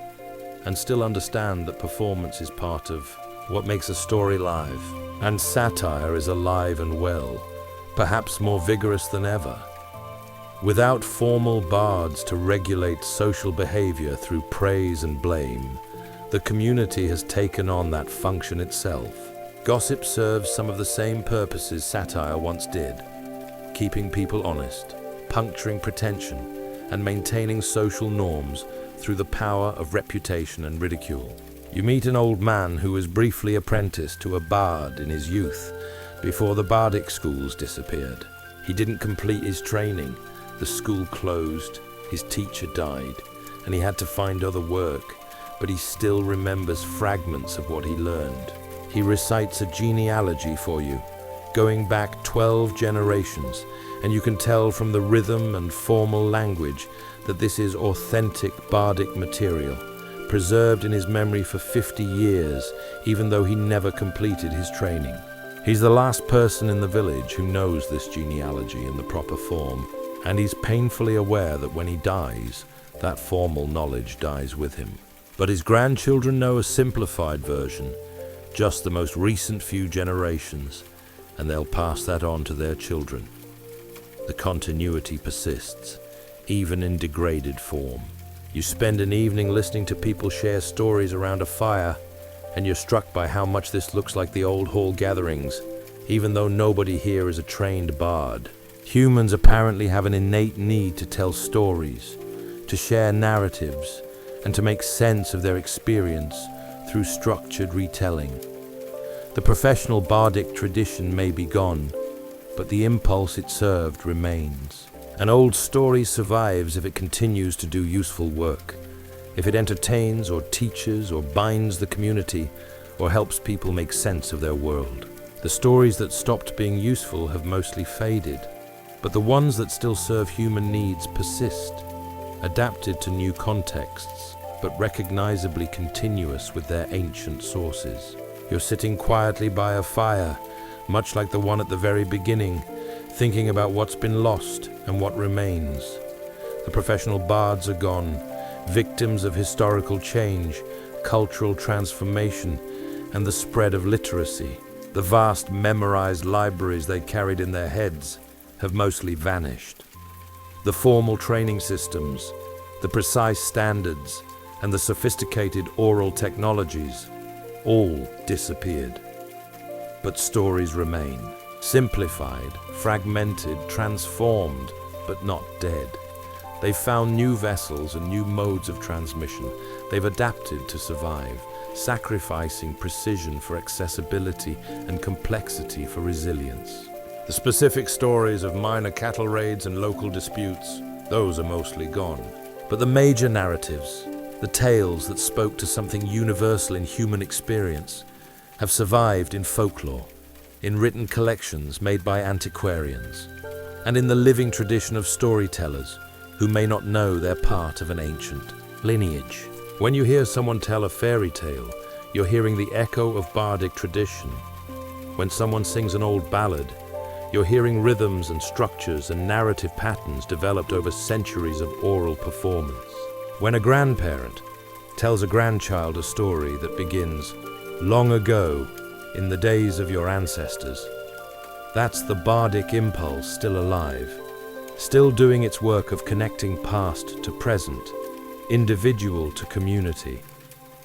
and still understand that performance is part of what makes a story live. And satire is alive and well, perhaps more vigorous than ever. Without formal bards to regulate social behavior through praise and blame, the community has taken on that function itself. Gossip serves some of the same purposes satire once did, keeping people honest, puncturing pretension, and maintaining social norms through the power of reputation and ridicule. You meet an old man who was briefly apprenticed to a bard in his youth before the bardic schools disappeared. He didn't complete his training, the school closed, his teacher died, and he had to find other work, but he still remembers fragments of what he learned. He recites a genealogy for you, going back 12 generations, and you can tell from the rhythm and formal language that this is authentic bardic material, preserved in his memory for 50 years, even though he never completed his training. He's the last person in the village who knows this genealogy in the proper form, and he's painfully aware that when he dies, that formal knowledge dies with him. But his grandchildren know a simplified version, just the most recent few generations, and they'll pass that on to their children. The continuity persists, even in degraded form. You spend an evening listening to people share stories around a fire, and you're struck by how much this looks like the old hall gatherings, even though nobody here is a trained bard. Humans apparently have an innate need to tell stories, to share narratives, and to make sense of their experience through structured retelling. The professional bardic tradition may be gone, but the impulse it served remains. An old story survives if it continues to do useful work, if it entertains or teaches or binds the community or helps people make sense of their world. The stories that stopped being useful have mostly faded, but the ones that still serve human needs persist, adapted to new contexts, but recognizably continuous with their ancient sources. You're sitting quietly by a fire, much like the one at the very beginning, thinking about what's been lost and what remains. The professional bards are gone, victims of historical change, cultural transformation, and the spread of literacy. The vast memorized libraries they carried in their heads have mostly vanished. The formal training systems, the precise standards, and the sophisticated oral technologies all disappeared. But stories remain. Simplified, fragmented, transformed, but not dead. They've found new vessels and new modes of transmission. They've adapted to survive, sacrificing precision for accessibility and complexity for resilience. The specific stories of minor cattle raids and local disputes, those are mostly gone. But the major narratives, the tales that spoke to something universal in human experience, have survived in folklore, in written collections made by antiquarians, and in the living tradition of storytellers who may not know they're part of an ancient lineage. When you hear someone tell a fairy tale, you're hearing the echo of bardic tradition. When someone sings an old ballad, you're hearing rhythms and structures and narrative patterns developed over centuries of oral performance. When a grandparent tells a grandchild a story that begins, "Long ago, in the days of your ancestors," that's the bardic impulse still alive, still doing its work of connecting past to present, individual to community,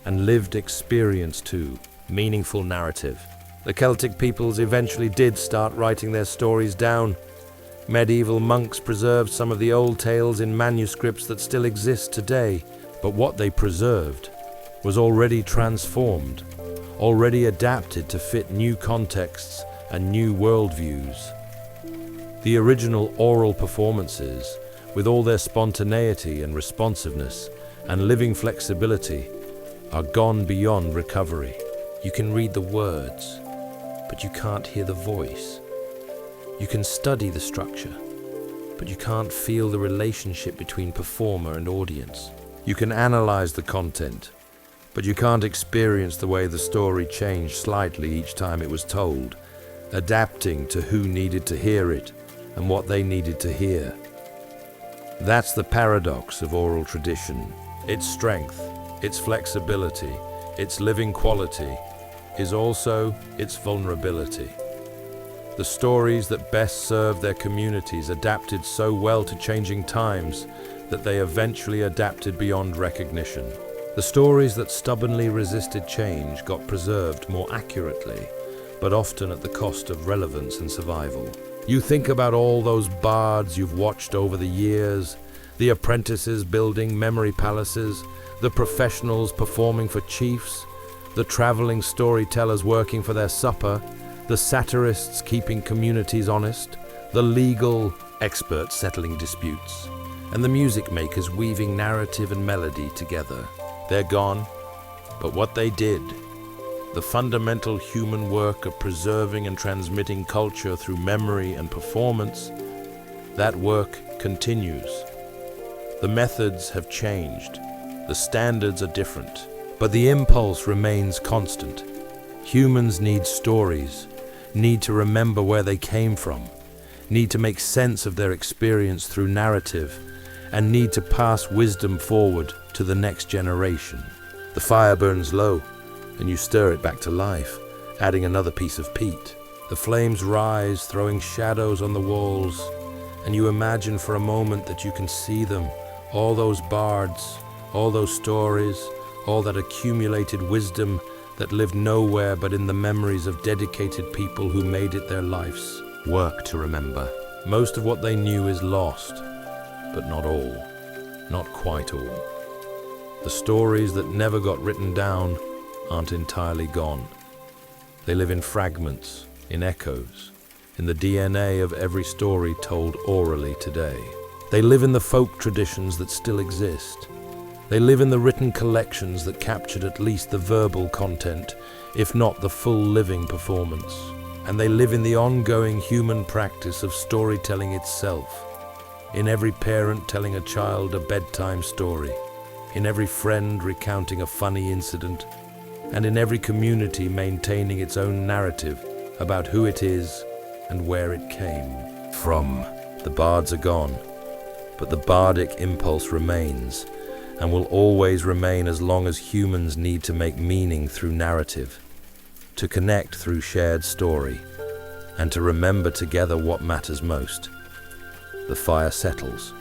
and lived experience to meaningful narrative. The Celtic peoples eventually did start writing their stories down. Medieval monks preserved some of the old tales in manuscripts that still exist today, but what they preserved was already transformed, already adapted to fit new contexts and new worldviews. The original oral performances, with all their spontaneity and responsiveness and living flexibility, are gone beyond recovery. You can read the words, but you can't hear the voice. You can study the structure, but you can't feel the relationship between performer and audience. You can analyze the content, but you can't experience the way the story changed slightly each time it was told, adapting to who needed to hear it and what they needed to hear. That's the paradox of oral tradition. Its strength, its flexibility, its living quality, is also its vulnerability. The stories that best served their communities adapted so well to changing times that they eventually adapted beyond recognition. The stories that stubbornly resisted change got preserved more accurately, but often at the cost of relevance and survival. You think about all those bards you've watched over the years, the apprentices building memory palaces, the professionals performing for chiefs, the traveling storytellers working for their supper, the satirists keeping communities honest, the legal experts settling disputes, and the music makers weaving narrative and melody together. They're gone, but what they did, the fundamental human work of preserving and transmitting culture through memory and performance, that work continues. The methods have changed, the standards are different, but the impulse remains constant. Humans need stories, need to remember where they came from, need to make sense of their experience through narrative, and need to pass wisdom forward to the next generation. The fire burns low, and you stir it back to life, adding another piece of peat. The flames rise, throwing shadows on the walls, and you imagine for a moment that you can see them, all those bards, all those stories, all that accumulated wisdom that lived nowhere but in the memories of dedicated people who made it their life's work to remember. Most of what they knew is lost, but not all, not quite all. The stories that never got written down aren't entirely gone. They live in fragments, in echoes, in the DNA of every story told orally today. They live in the folk traditions that still exist. They live in the written collections that captured at least the verbal content, if not the full living performance. And they live in the ongoing human practice of storytelling itself, in every parent telling a child a bedtime story, in every friend recounting a funny incident, and in every community maintaining its own narrative about who it is and where it came from. The bards are gone, but the bardic impulse remains, and will always remain as long as humans need to make meaning through narrative, to connect through shared story, and to remember together what matters most. The fire settles,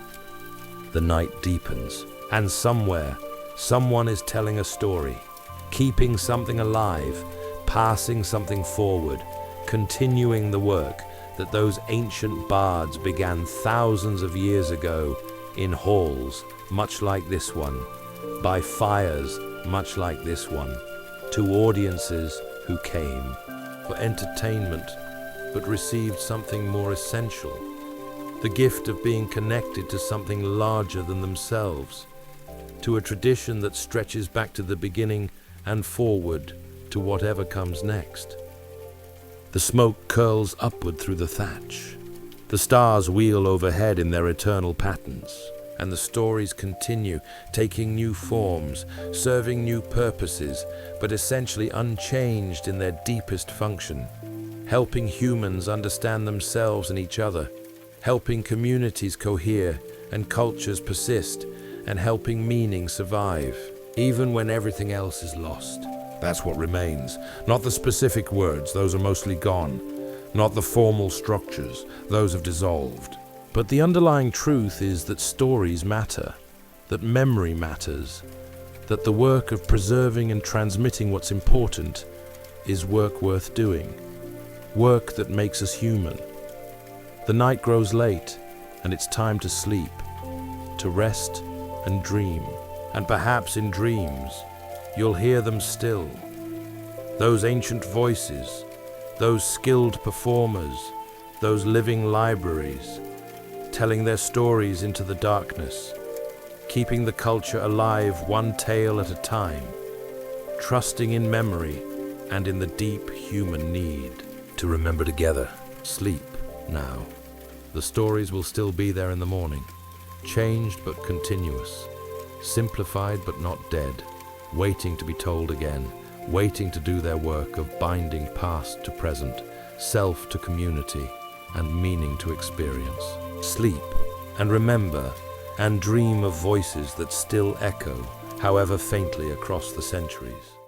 the night deepens, and somewhere, someone is telling a story, keeping something alive, passing something forward, continuing the work that those ancient bards began thousands of years ago in halls much like this one, by fires much like this one, to audiences who came for entertainment but received something more essential, the gift of being connected to something larger than themselves, to a tradition that stretches back to the beginning and forward to whatever comes next. The smoke curls upward through the thatch. The stars wheel overhead in their eternal patterns, and the stories continue, taking new forms, serving new purposes, but essentially unchanged in their deepest function, helping humans understand themselves and each other, helping communities cohere and cultures persist, and helping meaning survive, even when everything else is lost. That's what remains. Not the specific words, those are mostly gone. Not the formal structures, those have dissolved. But the underlying truth is that stories matter, that memory matters, that the work of preserving and transmitting what's important is work worth doing, work that makes us human. The night grows late, and it's time to sleep, to rest and dream. And perhaps in dreams, you'll hear them still. Those ancient voices, those skilled performers, those living libraries, telling their stories into the darkness, keeping the culture alive one tale at a time, trusting in memory and in the deep human need to remember together. Sleep now. The stories will still be there in the morning, changed but continuous, simplified but not dead, waiting to be told again, waiting to do their work of binding past to present, self to community, and meaning to experience. Sleep, and remember, and dream of voices that still echo, however faintly, across the centuries.